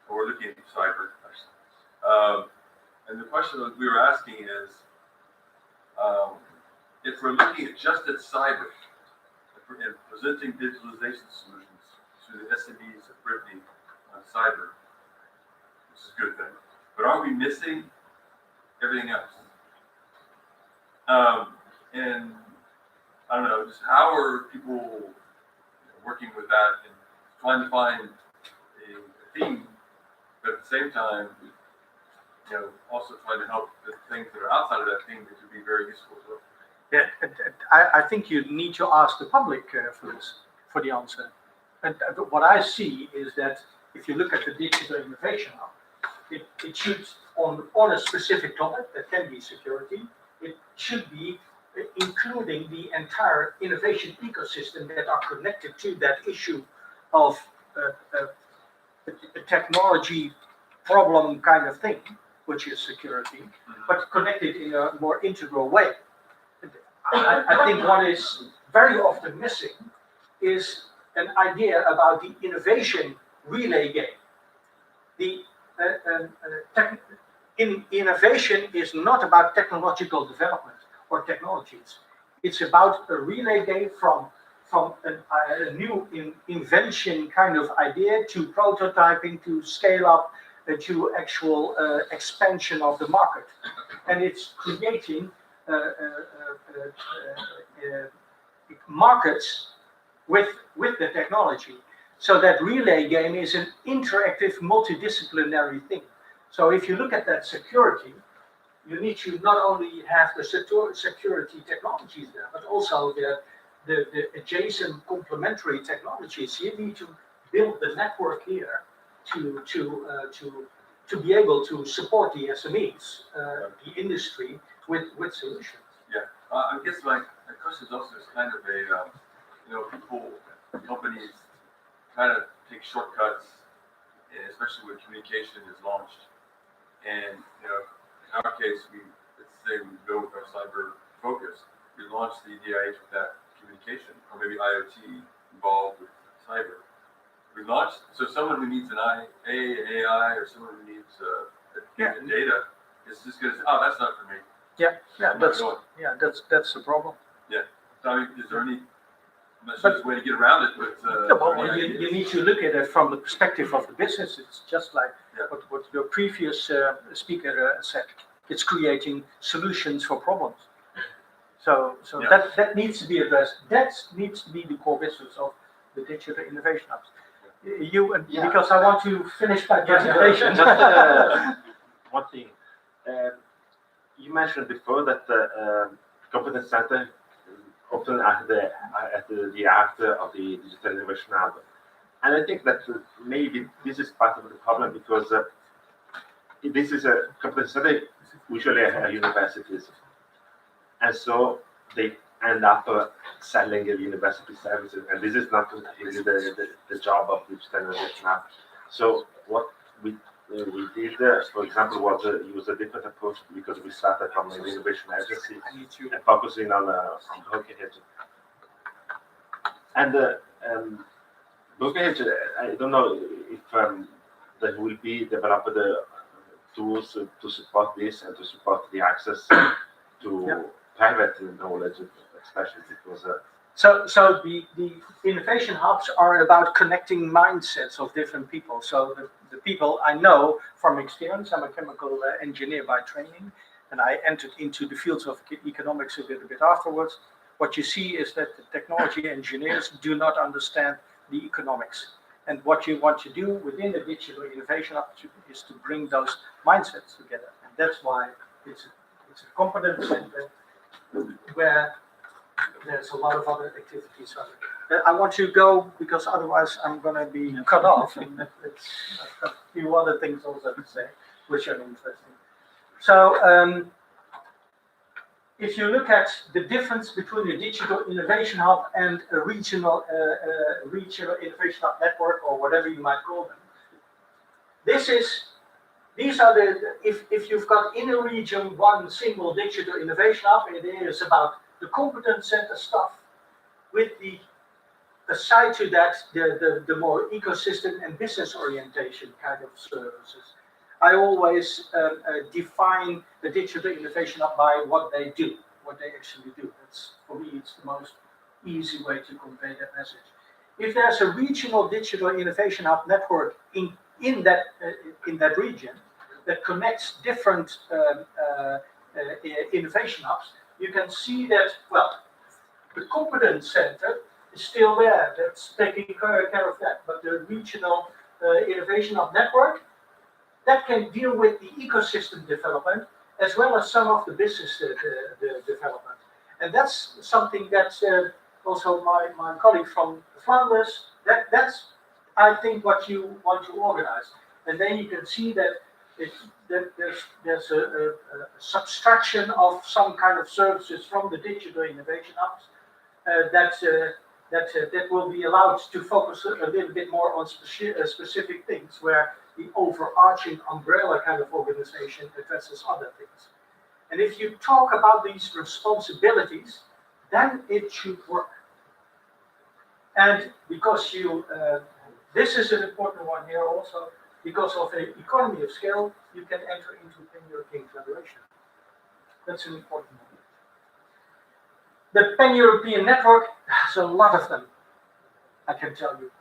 And we're looking at cyber, actually. And the question that we were asking is, if we're looking at just at cyber and presenting digitalization solutions to the SMEs of Brittany on cyber, which is a good thing, but are we missing everything else? And I don't know, just how are people working with that and trying to find a theme, but at the same time, also trying to help the things that are outside of that theme that could be very useful as well. Yeah, I think you need to ask the public for the answer. And what I see is that if you look at the Digital Innovation Hub, it should, on a specific topic, that can be security, it should be including the entire innovation ecosystem that are connected to that issue of a technology problem kind of thing, which is security, but connected in a more integral way. I think what is very often missing is an idea about the innovation relay game. The innovation is not about technological development or technologies. It's about a relay game from a new invention kind of idea to prototyping, to scale up, to actual expansion of the market. And it's creating markets with the technology. So that relay game is an interactive, multidisciplinary thing. So if you look at that security, you need to not only have the security technologies there, but also the adjacent complementary technologies. You need to build the network here to be able to support the SMEs, the industry with solutions. Yeah, I guess my question is also kind of companies kind of take shortcuts, and especially when communication is launched. And in our case, let's say we go with our cyber focus, we launch the DIH with that communication, or maybe IoT involved with cyber. We launched, so someone who needs an AI, or someone who needs data is just going to say, "Oh, that's not for me." That's the problem. Yeah. So I mean, is there any way to get around it? But you need to look at it from the perspective of the business. It's just like what your previous speaker said. It's creating solutions for problems. So that needs to be addressed. That needs to be the core business of the Digital Innovation Hubs. Because I want to finish my presentation. Just one thing. You mentioned before that the competence center often at the after of the Digital Innovation Hub, and I think that maybe this is part of the problem because this is a competence center usually at universities, and so they end up selling university services, and this is not really the job of Digital Innovation Hub. So what we did, for example, was use a different approach because we started from an innovation agency and focusing on Brokerage. And Brokerage, I don't know if there will be developed tools to support this and to support the access to private knowledge, especially because So the innovation hubs are about connecting mindsets of different people. So the people I know from experience, I'm a chemical engineer by training, and I entered into the fields of economics a little bit afterwards. What you see is that the technology engineers do not understand the economics. And what you want to do within the digital innovation hub is to bring those mindsets together. And that's why it's a competence center where there's a lot of other activities on it. I want to go because otherwise I'm going to be cut off. And it's a few other things also to say, which are interesting. So if you look at the difference between a digital innovation hub and a regional innovation hub network, or whatever you might call them, these are if you've got in a region one single digital innovation hub, it is about the competence center stuff with aside to that, the more ecosystem and business orientation kind of services. I always define the digital innovation hub by what they do, what they actually do. That's, for me, it's the most easy way to convey that message. If there's a regional digital innovation hub network in that region that connects different innovation hubs, you can see that, well, the competence center is still there, that's taking care of that, but the regional innovation hub network, that can deal with the ecosystem development as well as some of the business development. And that's something that also my colleague from Flanders, that's, I think, what you want to organize. And then you can see that there's a subtraction of some kind of services from the digital innovation hubs that will be allowed to focus a little bit more on specific things, where the overarching umbrella kind of organization addresses other things. And if you talk about these responsibilities, then it should work. And because this is an important one here also, because of an economy of scale, you can enter into pan-European collaboration. That's an important one. The pan-European network has a lot of them, I can tell you.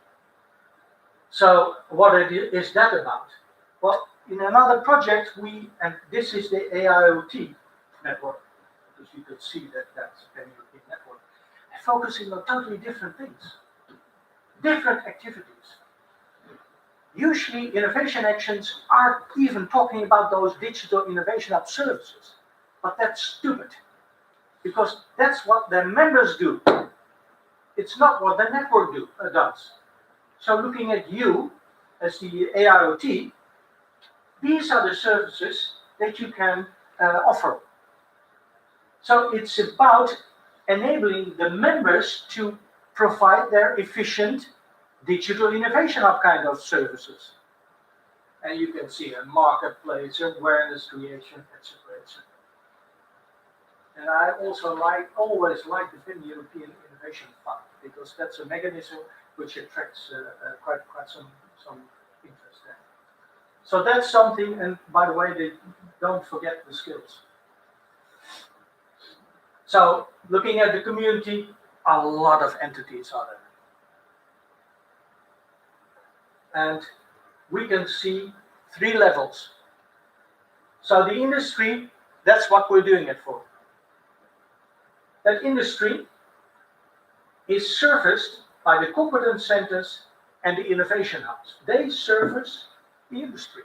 So what is that about? Well, in another project, and this is the AIoT network, because you could see that that's a pan-European network, focusing on totally different things, different activities. Usually, innovation actions aren't even talking about those digital innovation hub services, but that's stupid, because that's what their members do. It's not what the network does. So looking at you as the AIoT, these are the services that you can offer. So it's about enabling the members to provide their efficient digital innovation hub kind of services. And you can see a marketplace, awareness creation, etc., etc. And I also always like the pan-European Innovation Fund, because that's a mechanism which attracts quite some interest there. So that's something, and by the way, don't forget the skills. So looking at the community, a lot of entities are there. And we can see 3 levels. So the industry, that's what we're doing it for. That industry is serviced by the competence centers and the innovation hubs. They service the industry.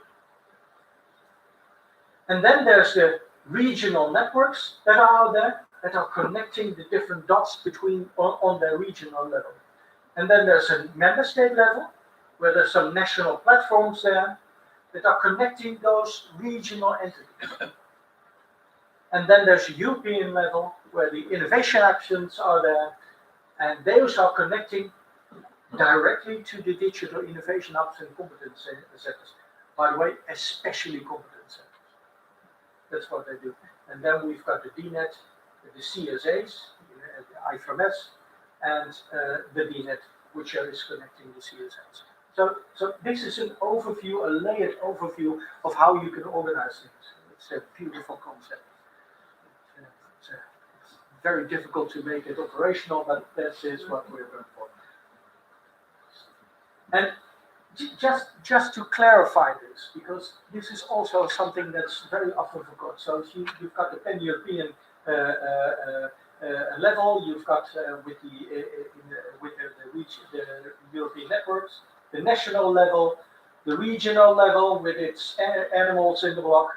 And then there's the regional networks that are out there, that are connecting the different dots on their regional level. And then there's a member state level, where there's some national platforms there that are connecting those regional entities. And then there's a European level, where the innovation actions are there, and those are connecting directly to the digital innovation hubs and competence centers. By the way, especially competence centers. That's what they do. And then we've got the DNet, the CSAs, the IFMS, and the DNet, which is connecting the CSAs. So this is an overview, a layered overview of how you can organize things. It's a beautiful concept. It's very difficult to make it operational, but this is what we're going for. And just to clarify this, because this is also something that's very often forgotten. So you've got the pan-European level, you've got with the European networks, the national level, the regional level with its animals in the block,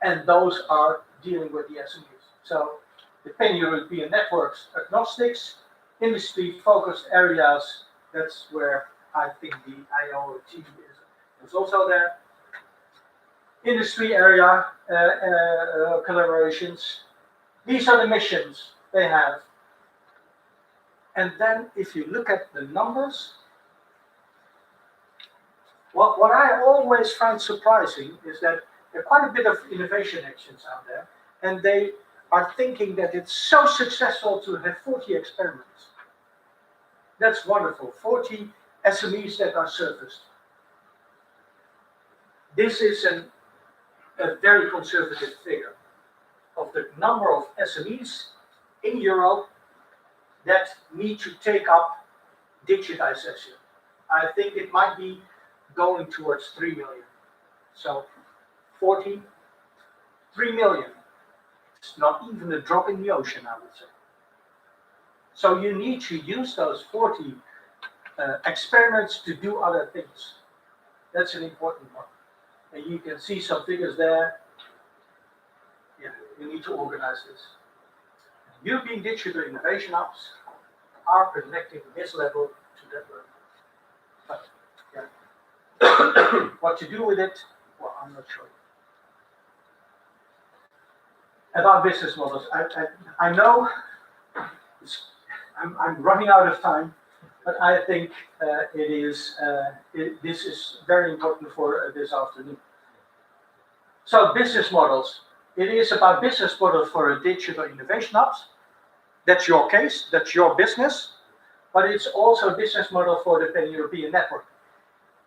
and those are dealing with the SMEs. So the pan-European networks, agnostics, industry-focused areas, that's where I think the IoT is also there. Industry area collaborations. These are the missions they have. And then if you look at the numbers, what I always find surprising is that there are quite a bit of innovation actions out there, and they are thinking that it's so successful to have 40 experiments. That's wonderful, 40 SMEs that are surfaced. This is a very conservative figure of the number of SMEs in Europe that need to take up digitization. I think it might be going towards 3 million. So 40, 3 million. It's not even a drop in the ocean, I would say. So you need to use those 40 experiments to do other things. That's an important one. And you can see some figures there. Yeah, you need to organize this. European Digital Innovation Hubs are connecting this level to that level. But, yeah. What to do with it? Well, I'm not sure. About business models, I know I'm running out of time, but I think this is very important for this afternoon. So business models. It is about business models for a digital innovation hubs. That's your case, that's your business, but it's also a business model for the pan-European network.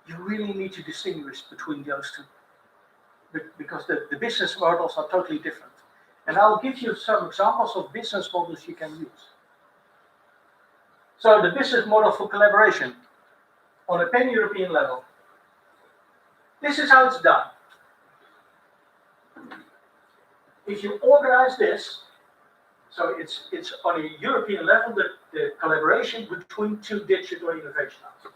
You really need to distinguish between those two, because the business models are totally different. And I'll give you some examples of business models you can use. So the business model for collaboration on a pan-European level. This is how it's done. If you organize this, so it's on a European level, the collaboration between two digital innovation hubs.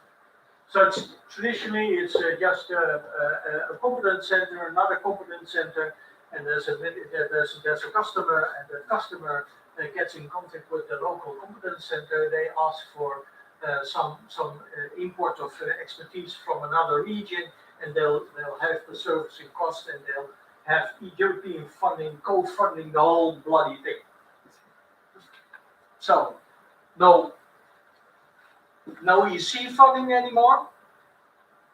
So traditionally it's just a competence center, another competence center, and there's a customer, and the customer gets in contact with the local competence center. They ask for some import of expertise from another region, and they'll have the servicing cost, and they'll have European funding, co-funding the whole bloody thing. So, no EC funding anymore,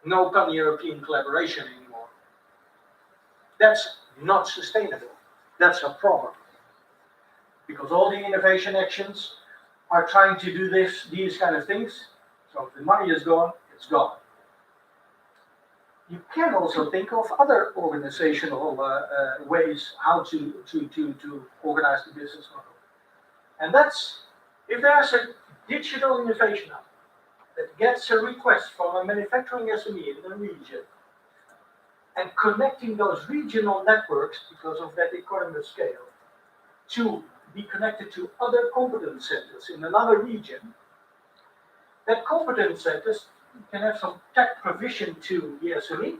no pan-European collaboration anymore. That's not sustainable. That's a problem. Because all the innovation actions are trying to do these kind of things. So if the money is gone, it's gone. You can also think of other organizational ways how to organize the business model. And that's, if there's a digital innovation hub that gets a request from a manufacturing SME in the region, and connecting those regional networks, because of that economy of scale, to be connected to other competence centers in another region, that competence centers can have some tech provision to the SME.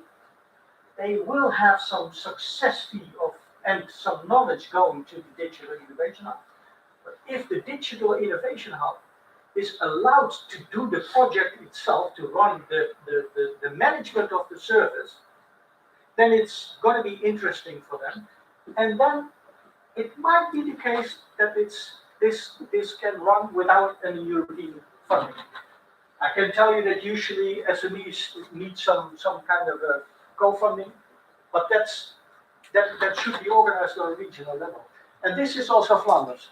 They will have some success fee and some knowledge going to the digital innovation hub. But if the digital innovation hub is allowed to do the project itself, to run the management of the service, then it's going to be interesting for them. And then it might be the case that this can run without any European funding. I can tell you that usually SMEs need some kind of a co-funding, but that should be organized on a regional level. And this is also Flanders.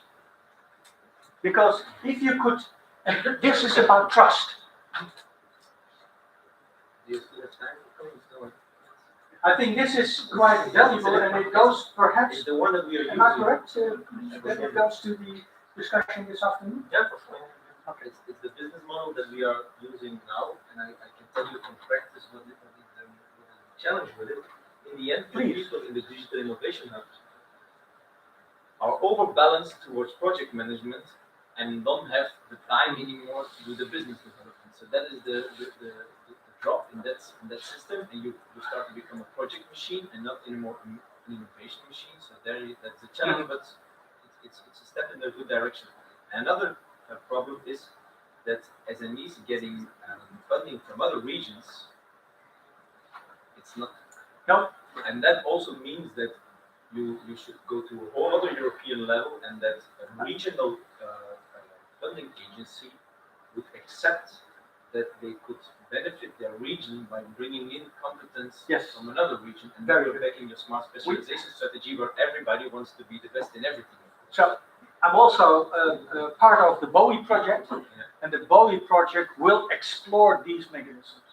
Because if you could, and this is about trust. I think this is quite valuable, and it goes perhaps, am I correct? That it goes to the discussion this afternoon? Yeah, for sure. Okay, it's the business model that we are using now, and I can tell you from practice what is the challenge with it. In the end, the people in the Digital Innovation Hub are overbalanced towards project management and don't have the time anymore to do the business development. So that is the drop in that system, and you start to become a project machine and not anymore an innovation machine. So that's a challenge, but it's a step in the good direction. Another problem is that SMEs getting funding from other regions, it's not. No. And that also means that you should go to a whole other European level, and that a regional funding agency would accept that they could benefit their region by bringing in competence from another region, and then you're making your smart specialization strategy where everybody wants to be the best in everything. So I'm also part of the Bowie project, and the Bowie project will explore these mechanisms,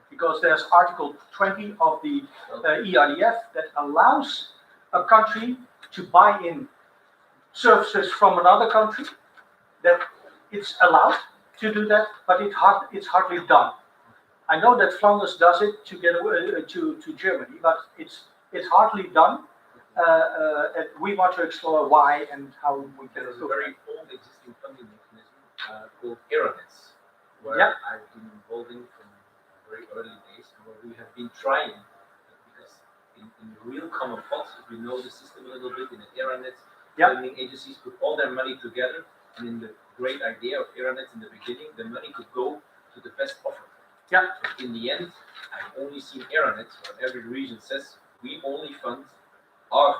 because there's Article 20 of the ERDF that allows a country to buy in services from another country. That it's allowed to do that, but it's hardly done. I know that Flanders does it to get to Germany, but it's hardly done. And we want to explore why and how we can There's a do very old existing funding mechanism called Aeronets, where I've been involved in from very early days, and where we have been trying, because in the real common pot, if you know the system a little bit, in the Aeronet, funding agencies put all their money together, and in the great idea of Aeronet in the beginning, the money could go to the best offer. Yeah. But in the end, I've only seen Aeronet where every region says we only fund our.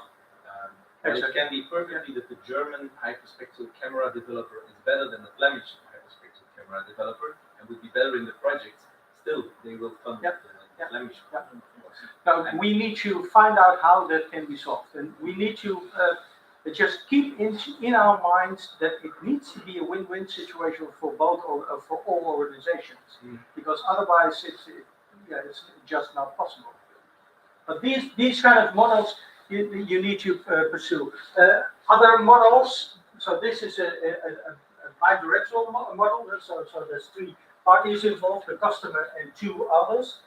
And it can be perfectly that the German hyperspectral camera developer is better than the Flemish hyperspectral camera developer and would be better in the project. Still, they will fund the Flemish one. Now, we need to find out how that can be solved, and we need to just keep in our minds that it needs to be a win-win situation for both for all organizations, because otherwise it's just not possible. But these kind of models you need to pursue. Other models. So this is a bi-directional model. So there's three parties involved: the customer and two others.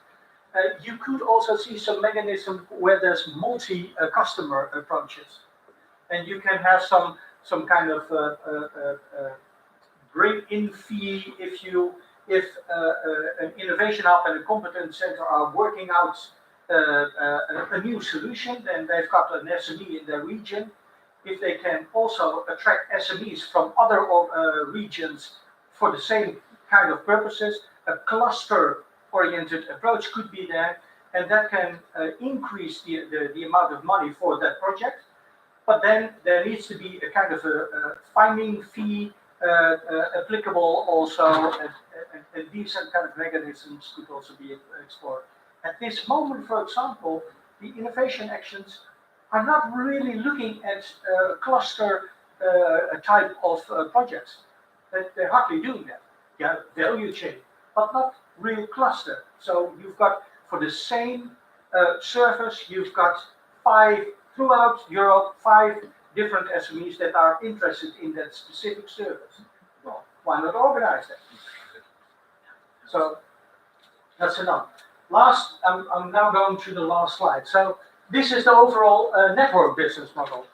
You could also see some mechanism where there's multi-customer approaches, and you can have some kind of bring-in fee if an innovation hub and a competence center are working out a new solution, then they've got an SME in their region. If they can also attract SMEs from other regions for the same kind of purposes, a cluster-oriented approach could be there, and that can increase the amount of money for that project. But then there needs to be a kind of a finding fee applicable also, and these kind of mechanisms could also be explored. At this moment, for example, the innovation actions are not really looking at cluster type of projects. They're hardly doing that. Yeah, value chain, but not real cluster. So you've got, for the same service, you've got 5 throughout Europe, 5 different SMEs that are interested in that specific service. Well, why not organize that? So that's enough. I'm now going to the last slide. So this is the overall network business model.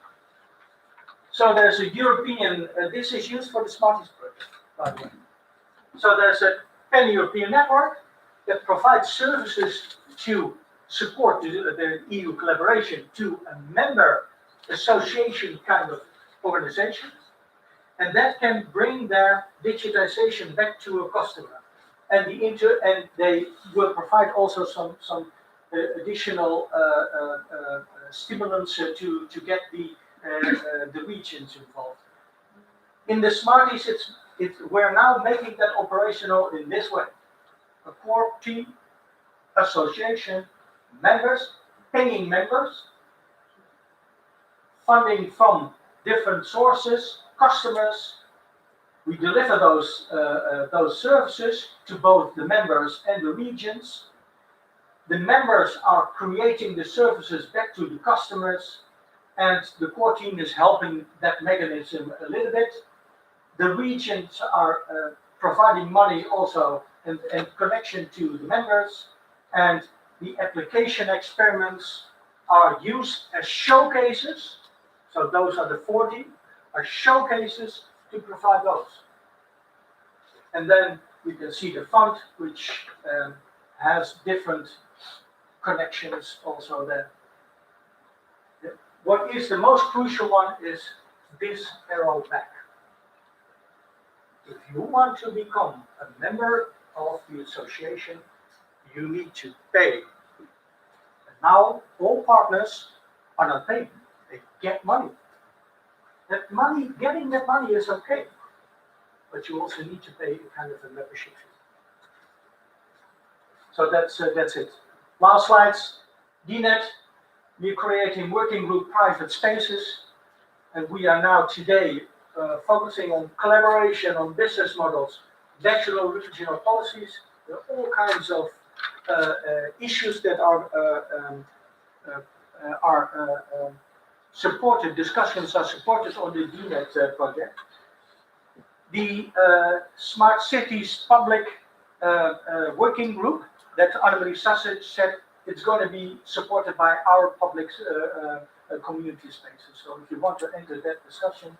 So there's a European, this is used for the Smarties project, by the way. So there's a pan-European network that provides services to support the EU collaboration to a member association kind of organization, and that can bring their digitization back to a customer. And they will provide also some additional stimulants to get the regions involved. In the Smarties, we're now making that operational in this way: a core team, association, members, paying members, funding from different sources, customers. We deliver those services to both the members and the regions. The members are creating the services back to the customers, and the core team is helping that mechanism a little bit. the regions are providing money also and connection to the members, and the application experiments are used as showcases. So those are the 40, are showcases to provide those. And then you can see the fund, which has different connections also there. What is the most crucial one is this arrow back. If you want to become a member of the association, you need to pay. And now all partners are not paying, they get money. That money, getting that money is okay, but you also need to pay a kind of a membership fee. So that's it. Last slides. DNet, we're creating working group private spaces, and we are now today focusing on collaboration on business models, national regional policies. There are all kinds of issues that are supported, discussions are supported on the DNet project. The Smart Cities Public Working Group that Annemarie Sassage said, it's going to be supported by our public community spaces. So if you want to enter that discussion,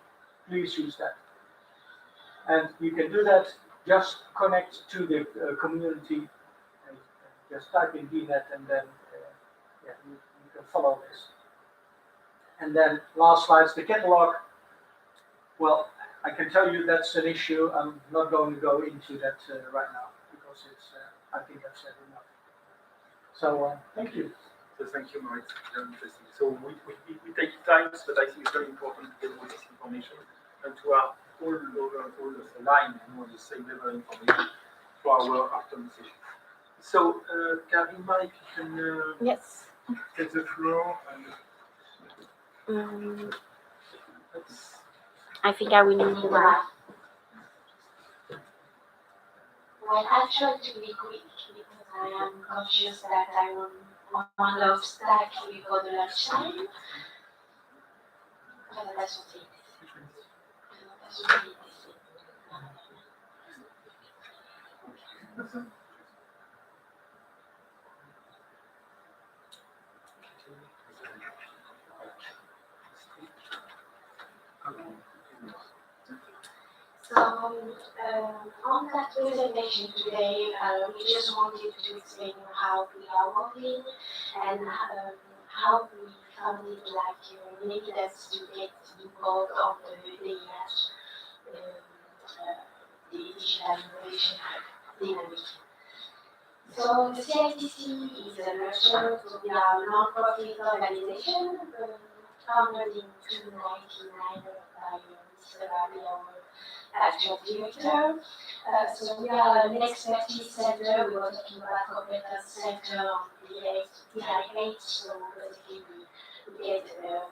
please use that. And you can do that, just connect to the community and just type in DNet, and then yeah, you can follow this. And then last slides, the catalog. Well, I can tell you that's an issue. I'm not going to go into that right now because it's, I think I've said enough. So thank you. So thank you, Maurice. Very interesting. So we take time, but I think it's very important to get all this information and to have all the line and all the same level of information for our afternoon session. So Karima, if you can yes. take the floor. I think I will need that. Well, I'll try to be quick because I am conscious that I want to stack before the lunchtime. So, on that presentation today, we just wanted to explain how we are working and how we found it needed us to get involved on the DIH, the Digital Innovation Dynamic. So, the CITC is a merchant, so we are a non-profit organization founded in 1999 by Mr. Rabi, our actual director. So we are an expertise center. We were talking about competence center on the DIH. So basically we get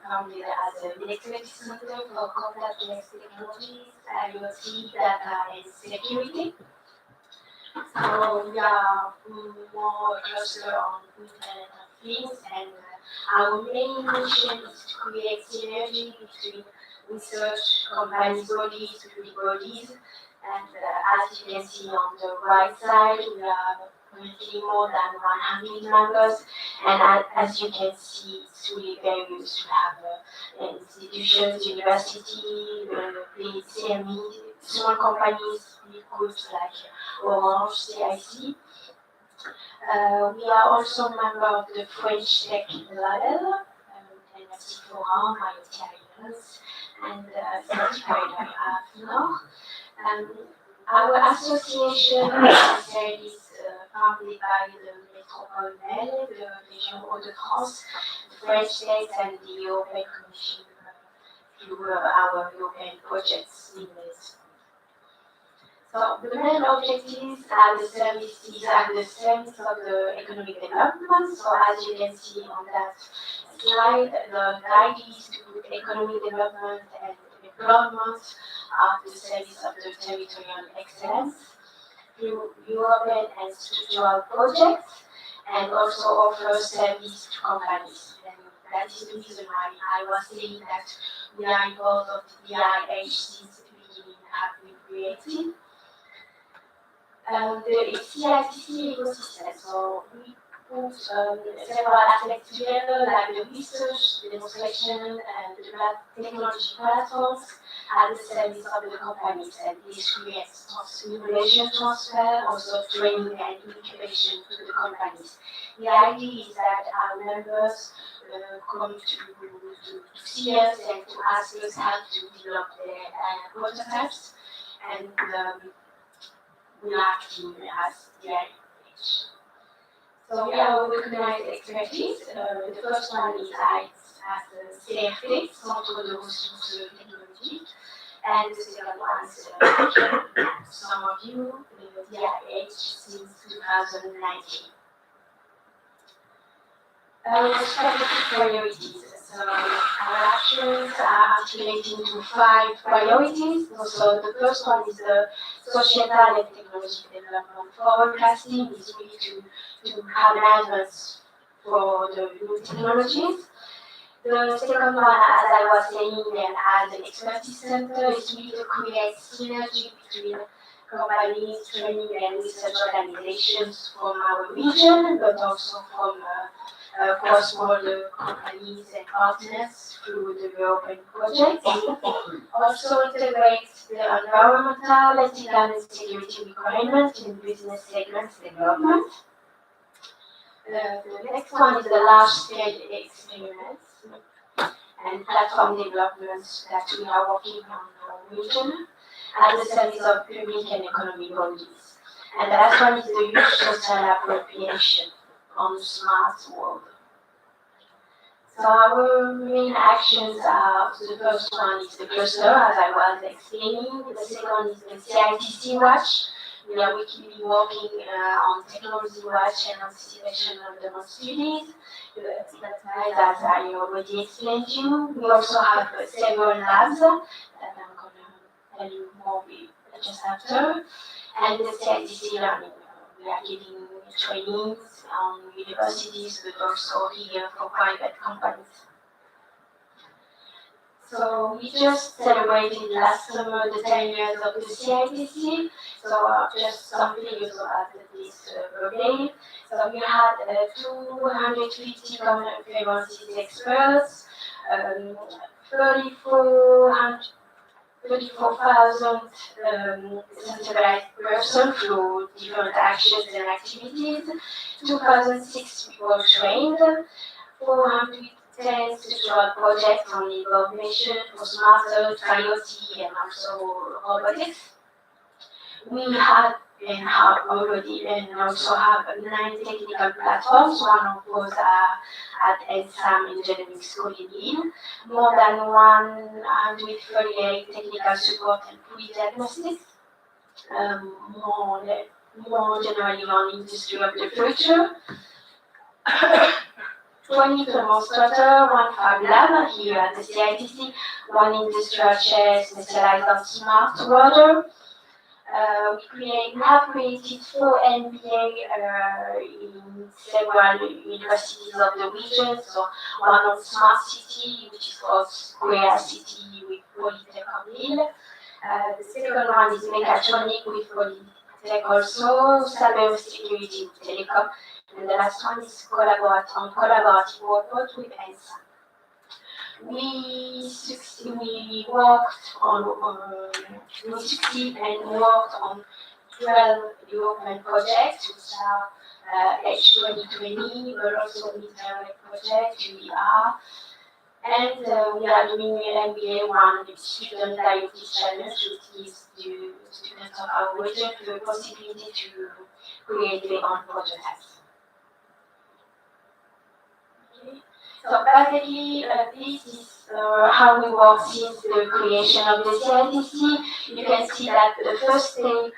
founded as an expertise center for contactless technologies, IoT, data, and security. So we are more cluster on Internet of Things, and our main mission is to create synergy between research companies, bodies, public bodies, and as you can see on the right side, we are currently more than 100 members, and as you can see, it's really very good to have institutions, university, CME, small companies, big groups like Orange, CIC. We are also member of the French Tech Label, NFC Forum, IoT Alliance, and certified by AFNOR. Our association is founded by the Métropole Lille, the Région Hauts-de-France, the French State, and the European Commission through our European projects in this. So the main objectives are the services of the economic development. So as you can see on that slide, the idea is to put economic development and employment at the service of the territorial excellence through European and structural projects, and also offer service to companies. And that is the reason why I was saying that we are involved with the DIH since the beginning, have created. The CITC ecosystem, so we put several aspects together, like the research, the demonstration, and the technology platforms at the service of the companies, and this creates innovation transfer, also training and incubation to the companies. The idea is that our members come to see us and to ask us how to develop their prototypes, and we are acting as DIH. So we are recognized expertise. The first one is as a CRT, Centre de Ressources Technologiques, and the second one is some of you, the DIH since 2019. Strategic priorities. So our actions are articulated into 5 priorities. So the first one is the societal and technology development. Forecasting is really to have an advance for the new technologies. The second one, as I was saying, as an expertise center, is really to create synergy between companies, training and research organizations from our region, but also from cross-border companies and partners through the European project. Also integrate the environmental, ethical and security requirements in business segments development. The next one is the large-scale experiments and platform developments that we are working on our region at the service of public and economic bodies. And the last one is the huge social appropriation on smart world. So our main actions are, the first one is the cluster, as I was explaining. The second is the CITC watch. We are weekly working on technology watch and anticipation of the most studies. As I already explained to you, we also have several labs that I'm going to tell you more just after. And the CITC learning. We are giving trainings on universities, but also here for private companies. So we just celebrated last summer the 10 years of the CITC. So just some figures about this birthday. So we had 250 conferences experts, 34,000 centralized persons through different actions and activities, 2,006 people trained, 410 structural projects on information for smarter, IoT, and also robotics. We have and have already and also have 9 technical platforms. One of those are at ENSAM Engineering School in Lille. More than 138 technical support and pre-diagnostics. More generally on industry of the future. 20 demonstrators, 1 fab lab here at the CITC, 1 industrial chair specialized on smart water. We have created 4 MBA in several universities of the region. So one on smart city, which is called Square City with Polytech of Lille. The second one is mechatronic with Polytech also, cyber security with Telecom. And the last one is collaborative work with ENSA. We worked on, we succeeded and worked on 12 European projects, which are H2020, but also Interreg project, UER. And we are doing an MBA one with student IoT challenge, which gives the students of our region the possibility to create their own prototypes. So basically, this is how we work since the creation of the CITC. You can see that the first step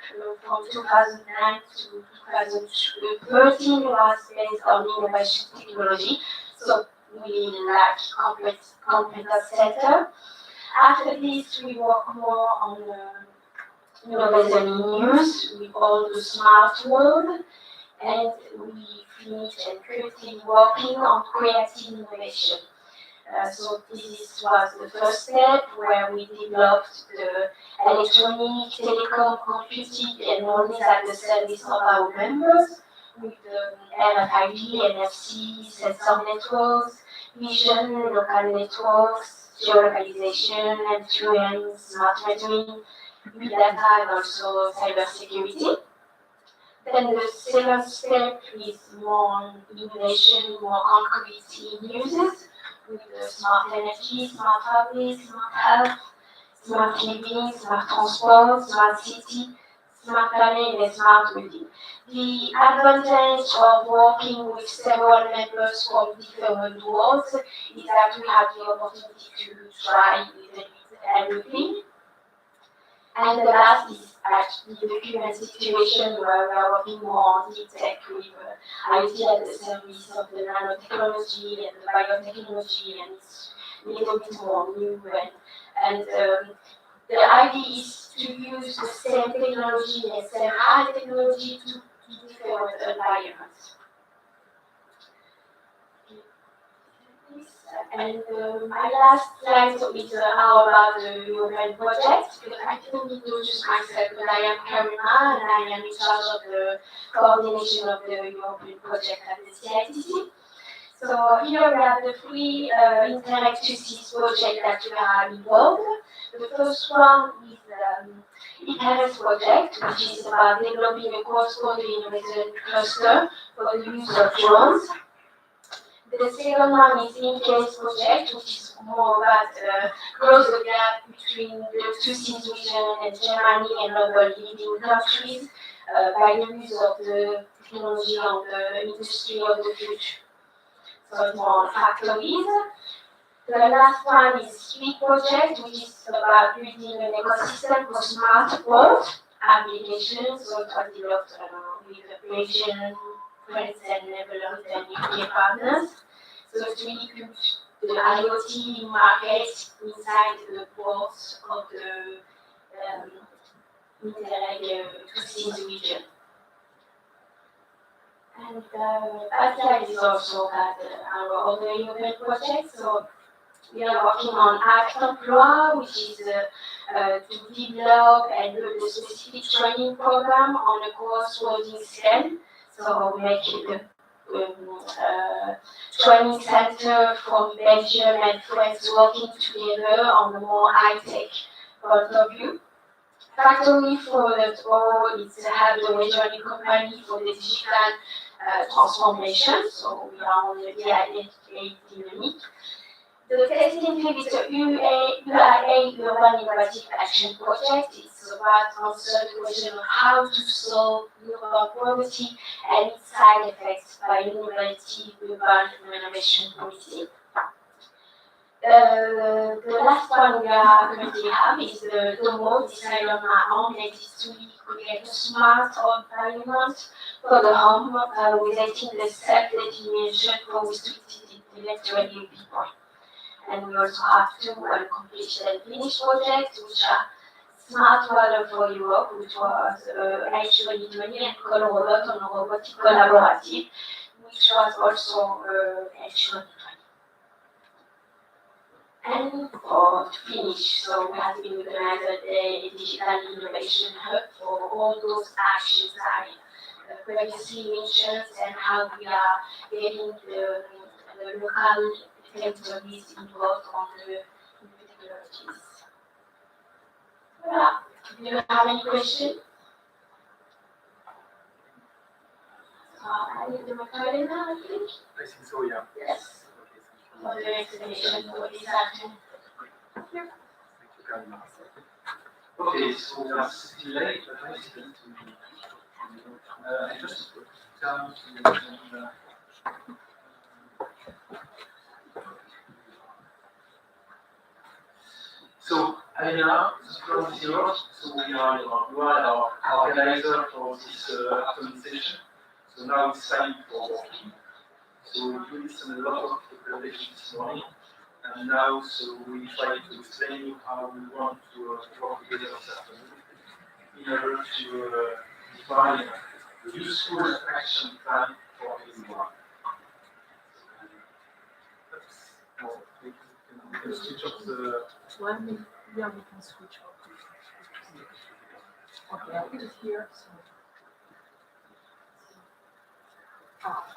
from 2009 to 2013 was based on innovation technology. So we like competence center. After this, we work more on innovation in use with all the smart world, and we finished and currently working on creative innovation. So this was the first step where we developed the electronic, telecom, computing, and knowledge at the service of our members with the RFID, NFC, sensor networks, vision, local networks, geolocalization, and smart metering, big data, and also cybersecurity. Then the second step is more innovation, more concrete in uses, with the smart energy, smart fabric, smart health, smart living, smart transport, smart city, smart planning, and smart building. The advantage of working with several members from different worlds is that we have the opportunity to try a little bit everything. And the last is actually the current situation where we are working more on deep tech with IoT at the service of the nanotechnology and the biotechnology, and it's a little bit more new. And the idea is to use the same technology and same high technology to different environments. And my last slide is how about the European project, because I didn't introduce myself, but I am Karima, and I am in charge of the coordination of the European project at the CITC. So here we have the three Internet to Cities projects that we are involved. The first one is the e-health project, which is about developing a cross-border innovation cluster for the use of drones. The second one is in-case project, which is more about close the gap between the two cities region and Germany and other leading countries by the use of the technology of the industry of the future. So it's more on factories. The last one is Speed project, which is about building an ecosystem for smart port applications. So it was developed with the Belgian friends and Netherlands and UK partners. So to really put the IoT market inside the ports of the Interreg two cities region. And that slide is also about our other European project. So we are working on Act Emploi, which is to develop and build a specific training program on a cross-border scale. So we make it a training center from Belgium and France working together on a more high-tech point of view. Factory for that all is to have the regional company for the digital transformation. So we are on the DIH dynamic. The testing field is a UIA Urban Innovative Action Project. It's about answering the question of how to solve urban poverty and its side effects by innovative urban renovation policy. The last one we are currently have is the DOMO, Design on My Home, and it is to create a smart environment for the home within the self-determination for restricted intellectually people. And we also have two uncompleted and finished projects, which are Smart Water for Europe, which was H2020, and Call Robot on Robotic Collaborative, which was also H2020. And for to finish, so we have been organized a digital innovation hub for all those actions I previously mentioned, and how we are getting the local territories involved on the new technologies. Voilà. Do you have any questions? I need the microphone now, I think. I think so, yeah. Yes. For the explanation for this action. Thank you very much. Okay, so we are still late, but I still I just come to so Alina, from Zero, so we are our organizer for this afternoon session. So now it's time for working. So you listened a lot of the presentation this morning, and now so we try to explain you how we want to work together this afternoon in order to define a useful action plan for everyone. That's all. Thank you. can switch off the. Yeah, we can switch off. Okay, I'll put it here.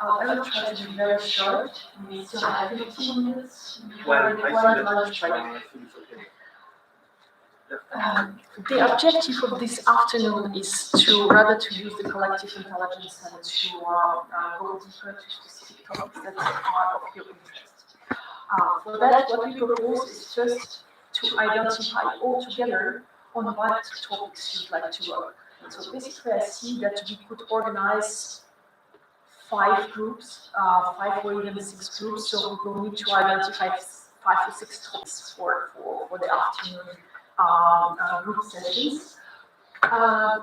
I will try to be very short. We still have 15 minutes before the one lunch break. The objective of this afternoon is to rather to use the collective intelligence and to go deeper to specific topics that are of your interest. For that, what we propose is first to identify all together on what topics you'd like to work. So basically, I see that we could organize 5 groups, 5 or even 6 groups. So we will need to identify 5 or 6 topics for the afternoon group sessions.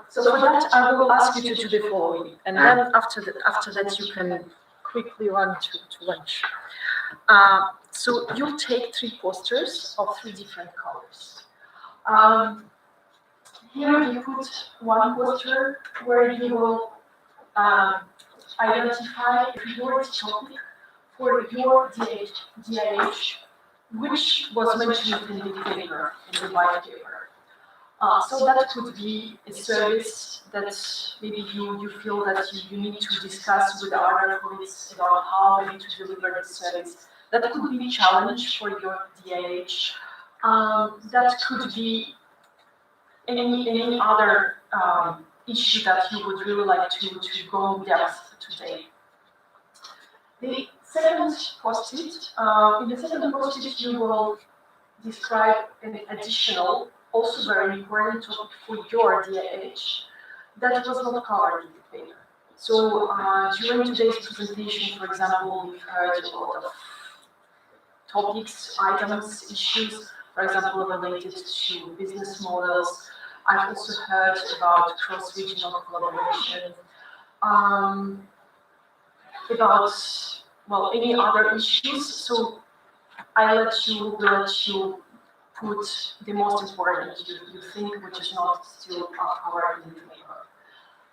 So for that, I will ask you to do the following, and then after that, you can quickly run to lunch. So you'll take 3 posters of 3 different colors. Here you put one poster where you will identify a priority topic for your DIH, which was mentioned in the paper, in the white paper. So that could be a service that maybe you feel that you need to discuss with other colleagues about how maybe to deliver this service. That could be a challenge for your DIH. That could be any other issue that you would really like to go in depth today. The second post-it, in the second post-it you will describe an additional, also very important topic for your DIH that was not covered in the paper. So during today's presentation, for example, we've heard a lot of topics, items, issues, for example, related to business models. I've also heard about cross-regional collaboration, about, well, any other issues. So will let you put the most important you think, which is not still covered in the paper.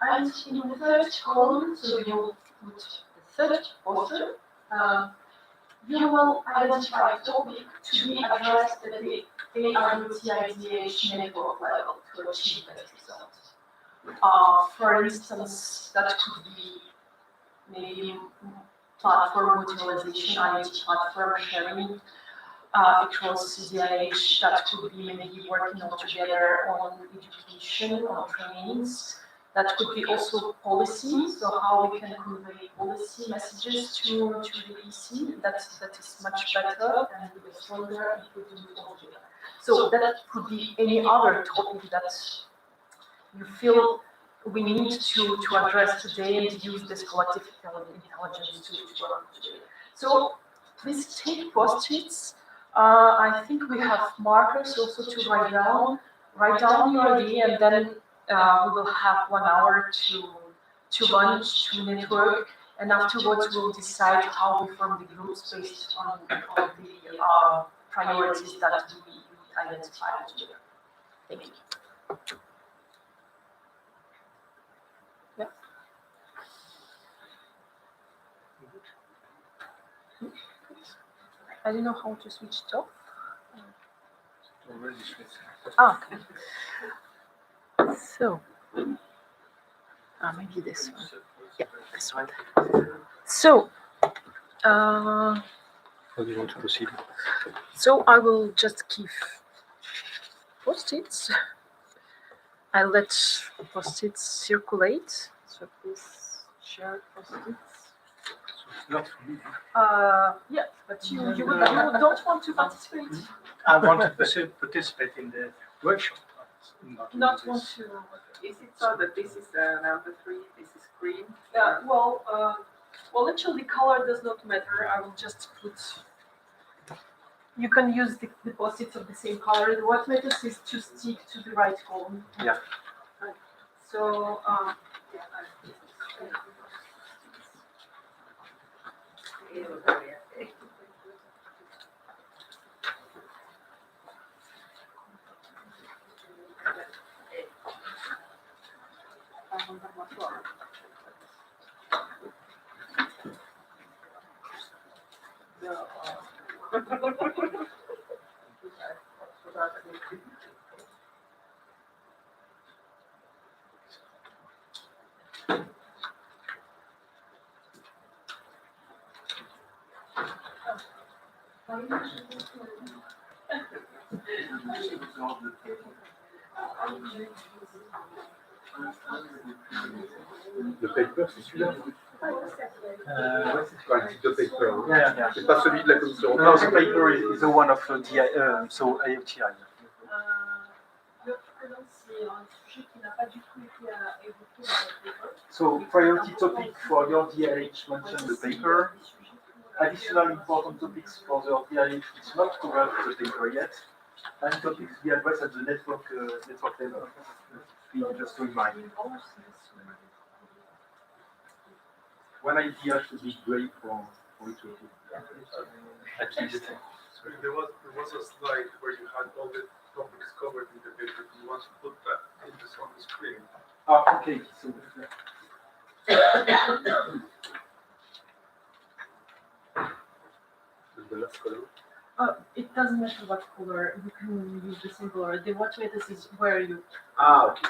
And in the third column, so you'll put the third poster, you will identify a topic to be addressed at the IoT IDH network level to achieve that result. For instance, that could be maybe platform utilization, IoT platform sharing across DIH. That could be maybe working all together on education, on trainings. That could be also policy, so how we can convey policy messages to the EC. That is much better and stronger if we do it all together. So that could be any other topic that you feel we need to address today and use this collective intelligence to work today. So please take post-its. I think we have markers also to write down your idea, and then we will have 1 hour to lunch, to network, and afterwards we'll decide how we form the groups based on the priorities that we identified together. Thank you. Yeah. I don't know how to switch it off. Already switched. Okay. So, maybe this one. Yeah, this one. So, How do you want to proceed? so I will just give post-its. I'll let post-its circulate. So please share post-its. Not for me. Yeah, but you don't want to participate. I want to participate in the workshop. Not want to. Is it so that this is number 3, this is green? Well, actually, the color does not matter. I will just put. You can use the post-its of the same color. What matters is to stick to the right column. Yeah. So. Le paper, c'est celui-là? Ouais, Enfin, le type de paper. Hein. yeah. C'est pas celui de la commission. No, the paper is the one of so IoT. So priority topic for your DIH mentioned the paper. Additional important topics for the DIH is not covered in the paper yet, and topics to be addressed at the network level. Please just to remind. One idea should be great for each of you. At least. There was a slide where you had all the topics covered in the paper. Do you want to put that on the screen? Ah, okay. So, The last column. It doesn't matter what color, you can use the same color. The watch latest is where you. Ah, okay.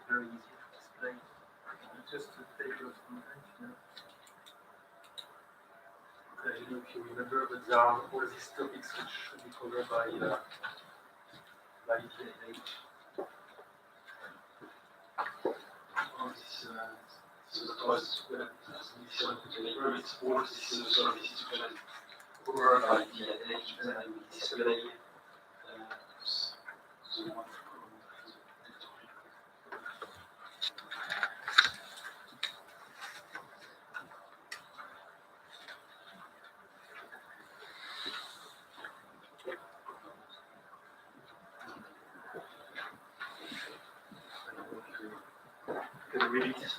very easy to explain. Just to take those convention. I don't know if you remember, but there are all these topics which should be covered by DIH. All this, so that was as initial paper, it's all these services covered by DIH, and I will display the one. Can you read it?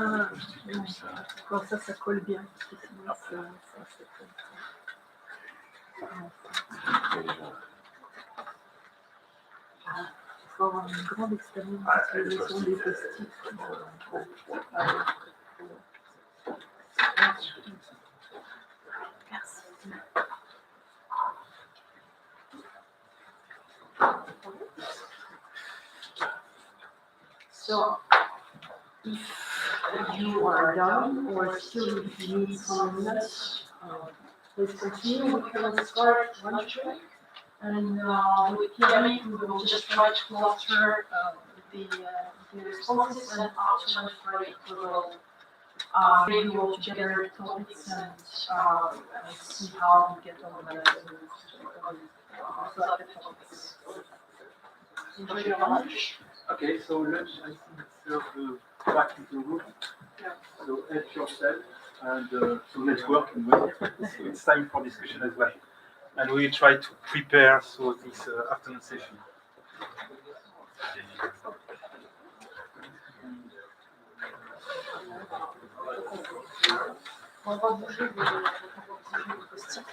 Ah, bon, ça colle bien, parce que sinon, c'est comme ça. Il faut avoir une grande expérience d'utilisation des post-it. Merci. So, if you are done or still if you need some minutes, please continue. We can start lunch break. And with Pierre, we will just try to cluster the responses, and after lunch break, we will review all together the topics and see how we get on the selected topics. Enjoy your lunch. Okay, so lunch, I think it's back into the room. Yeah. So help yourself, and so let's work and wait. So it's time for discussion as well. And we try to prepare so this afternoon session. On va bouger des post-it.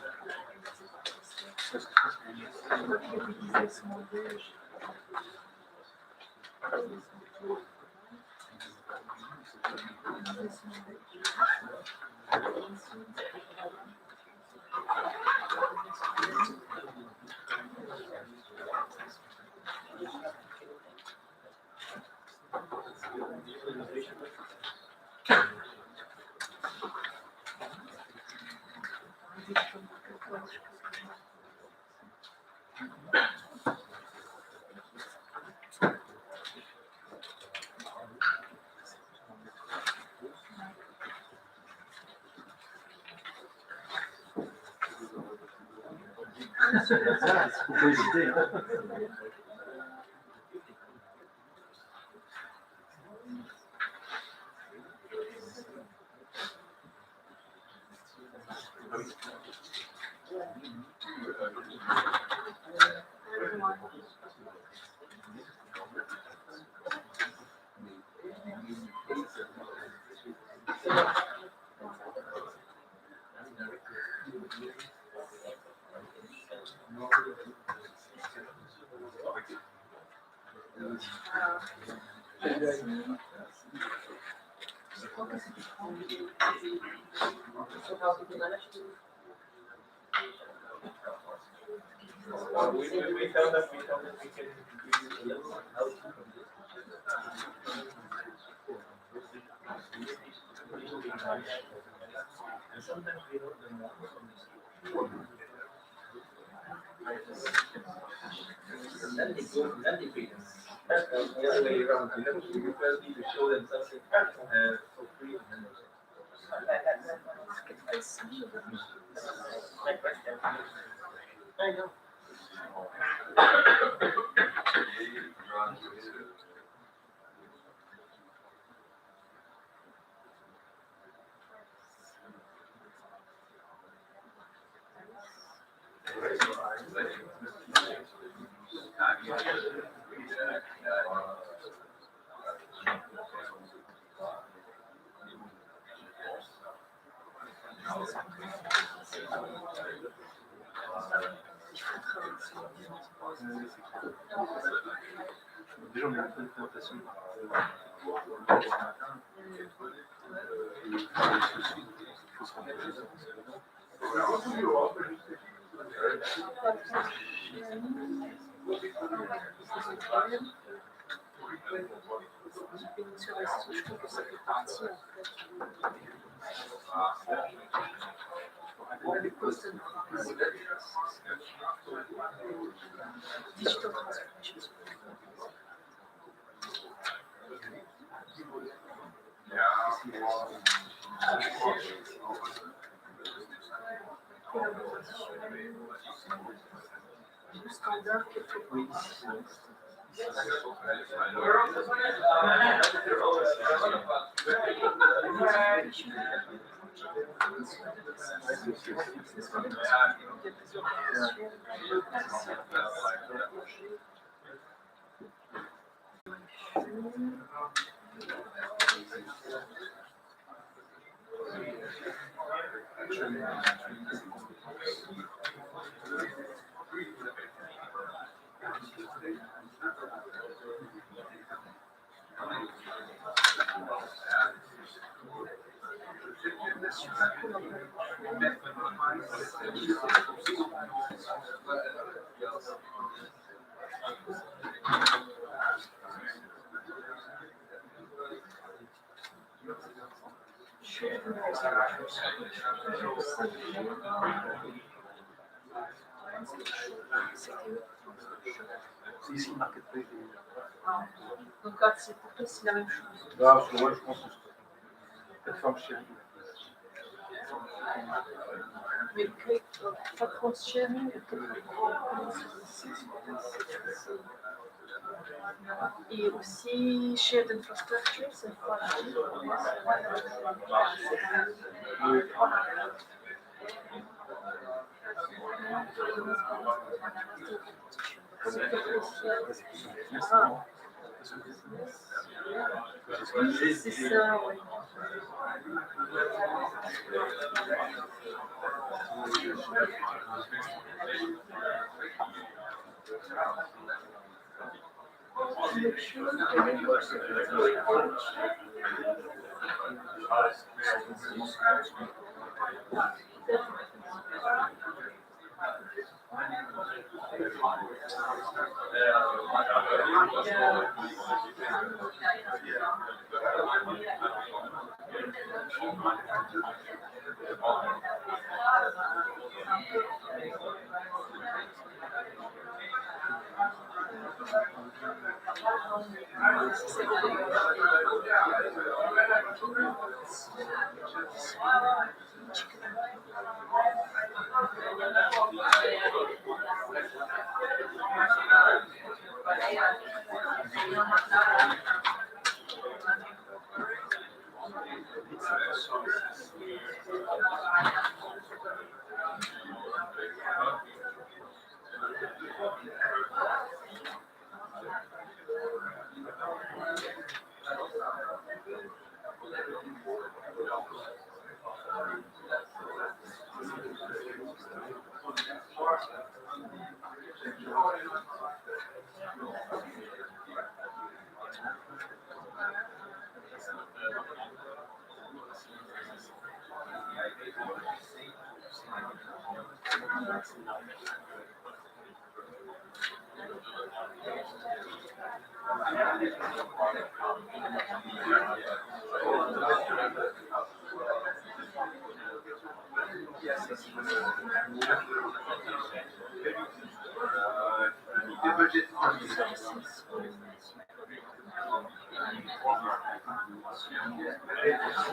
Faut pas hésiter. We tell them we can give you help. And sometimes we don't know then they pay us. That's the other way around. You first need to show them something for free. I know. Déjà, on a une présentation. Digital transformation. Le standard C'est ici le marketplace. Donc, c'est pour toi, c'est la même chose. Là, je pense que c'est plateforme sharing. Mais plateforme sharing, et aussi shared infrastructure, c'est quoi? C'est ça, oui.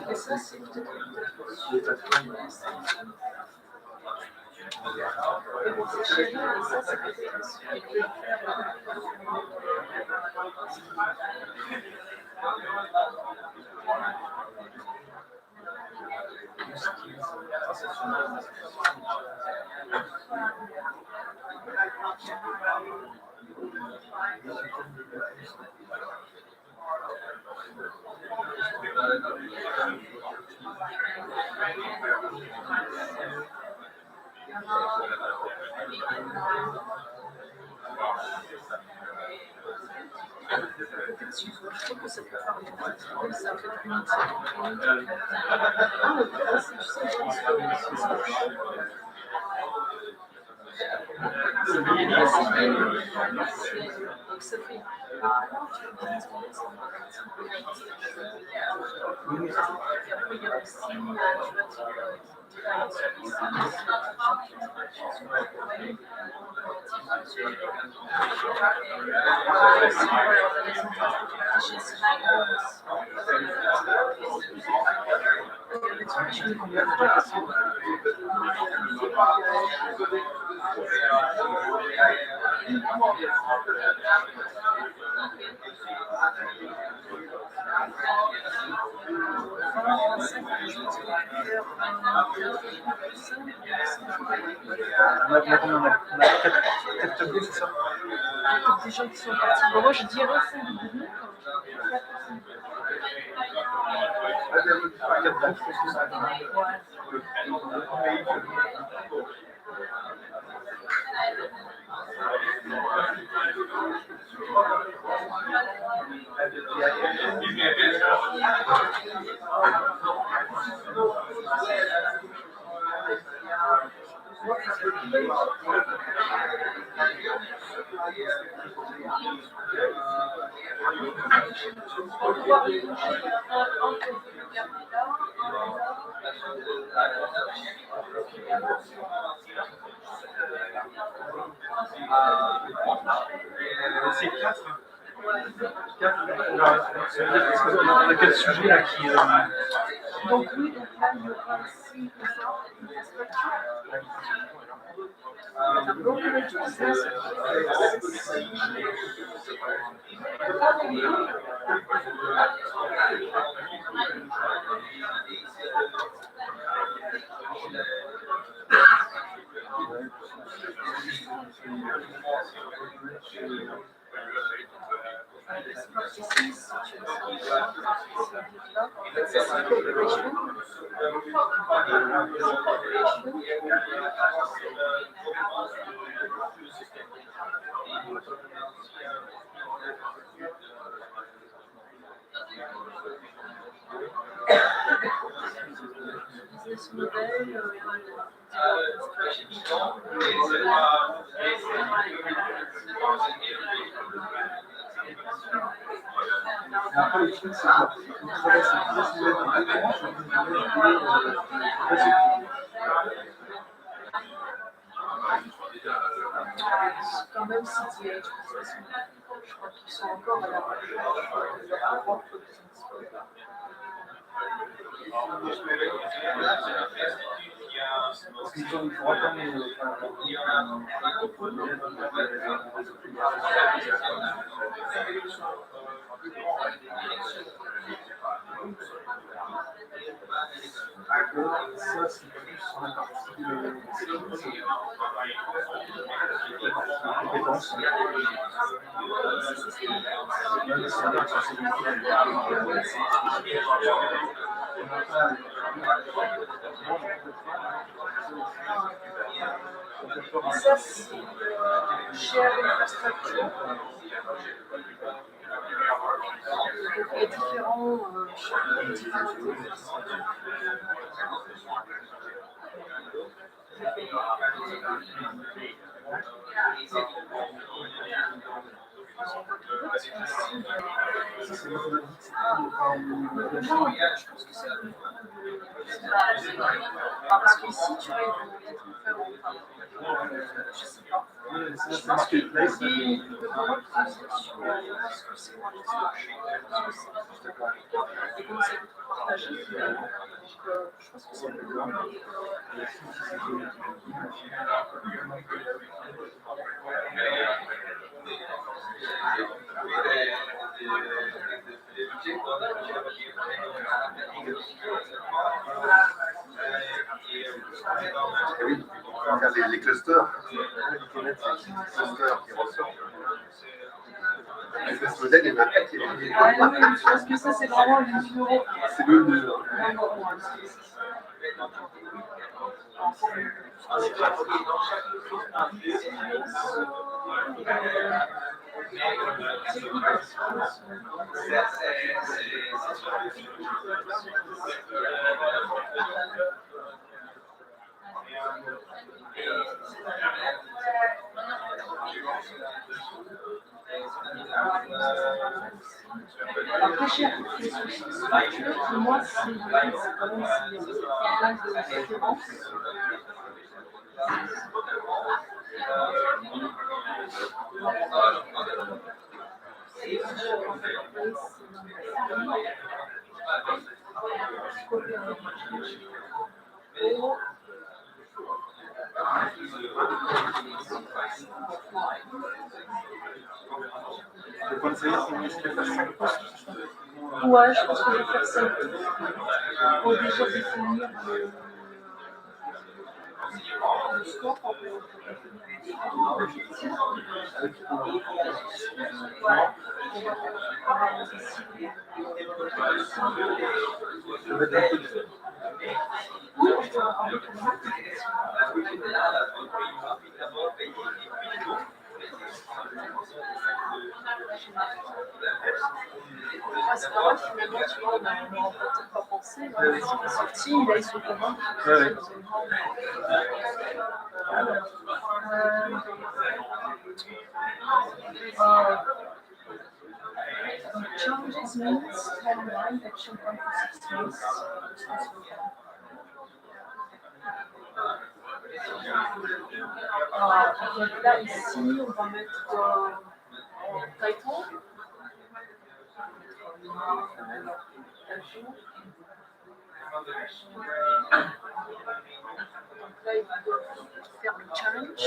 Et ça, c'est peut-être les plateformes. Et ça, c'est peut-être je trouve que ça peut faire des ça fait plus donc ça fait On a 4 tableaux, c'est ça? des gens qui sont partis. Bon, moi, je dirais 5 groupes. C'est quatre. On a quel sujet là qui. Donc oui, donc là, il y aura aussi infrastructure. Brokerage business. Business model, Après, le truc, c'est que vous travaillez sur business model différents, sur business model quand même, CITC, je crois qu'ils sont encore à la recherche de leur propre business model. Parce qu'il faut attendre ça, c'est plus sur la partie compétences. Ça, c'est share infrastructure. Donc, il y a différents parce qu'ici, tu vas peut-être me faire je sais pas. Je pense que le moment que tu faisais sur ce que c'est moi les et comment c'est partagé finalement. Donc, je pense que c'est le moment. Les clusters, qui ressortent. Le business model, il y en a un qui est. Ah oui, je pense que ça, c'est vraiment le numéro. C'est le nœud. Après, chez structure, pour moi, c'est quand même plein de références. Ouais, je pense que je vais faire ça. Pour déjà définir le scope en fait. C'est vrai, finalement, tu vois, on n'aurait peut-être pas pensé, mais c'est sorti, il a eu son commande. Challenges means timeline, action plan for 6 months. Donc là, ici, on va mettre title. Là, il va faire le challenge.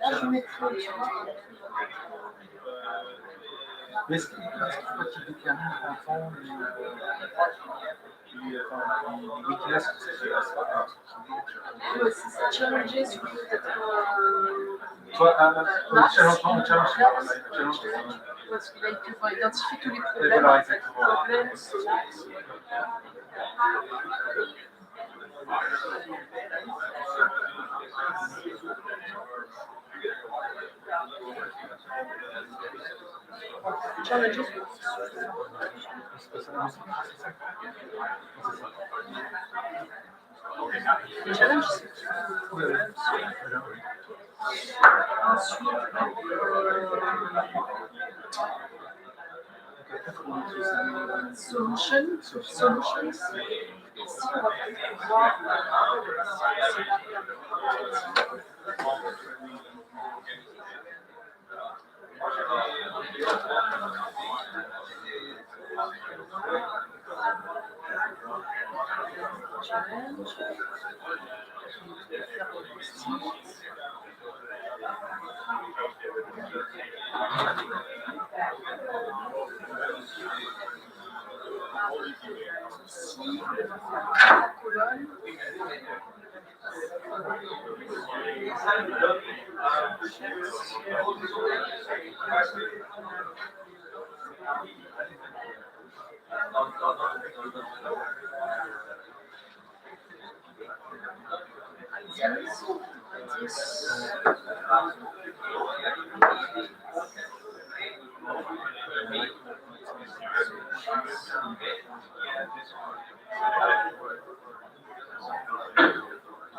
Là, je mettrai, tu vois. Mais ce qu'il faut qu'il détermine avant les wikiless, Ouais, c'est ça, challenger sur peut-être. Toi, challenge. Parce qu'il va identifier tous les Et problèmes. voilà, exactement. Problèmes, c'est là. Challenges. Challenge, c'est ensuite, solutions. Ici, on va peut-être voir challenge. Ici, on va faire la colonne.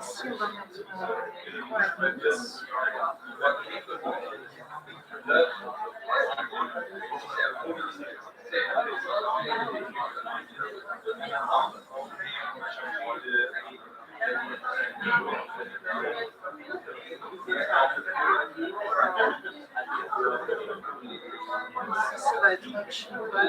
Ici, on va mettre ça va être action plan.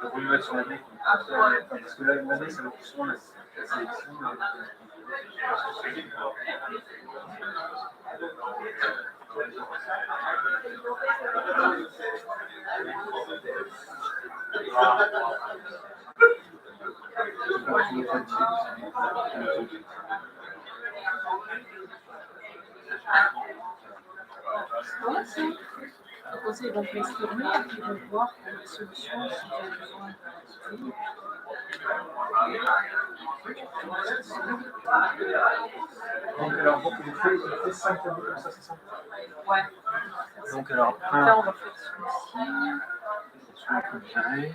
Vous le mettre sur l'année. Parce que là, l'année, ça va plus souvent la sélection. Ils vont brainstormer et puis ils vont voir les solutions s'ils ont besoin de. Donc, alors, vous faites 5 tableaux comme ça, c'est ça? Ouais. Donc, alors, Là, on va faire celui-ci. Celui que vous avez.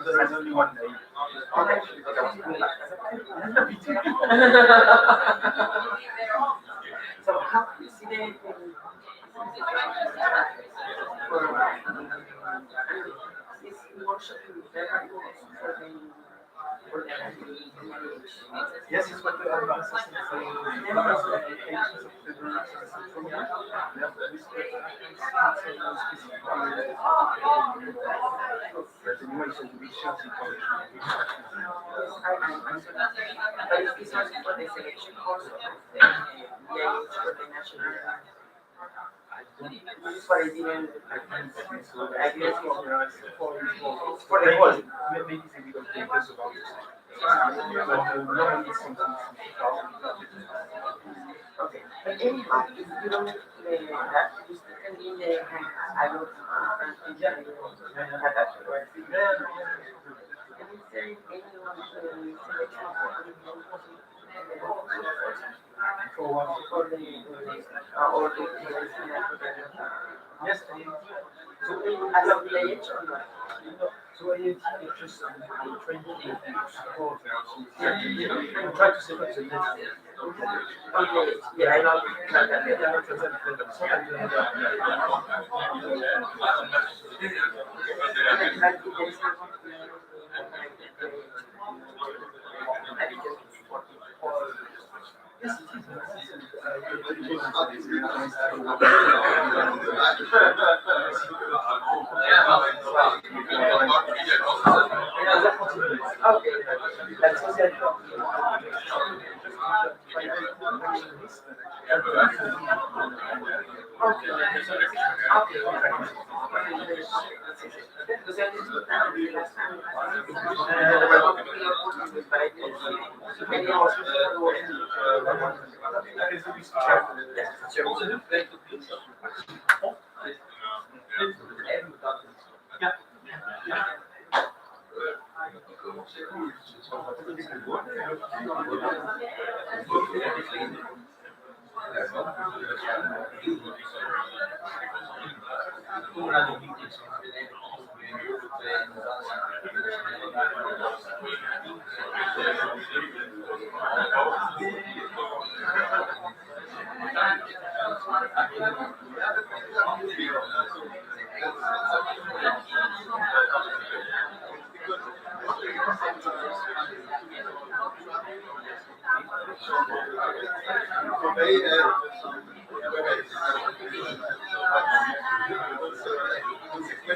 There's only one day. So how do you see the this workshop in February for Yes, it's what the this is what I didn't. I guess for the whole. maybe we don't take this about this. But normally it's something. Okay. But anyhow, if you don't have you still can be in the I will Yes, so as of DIH or not? so I just trying to support and try to set up the network. Okay, yeah, I know.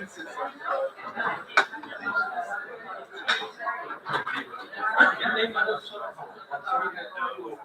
Yes, it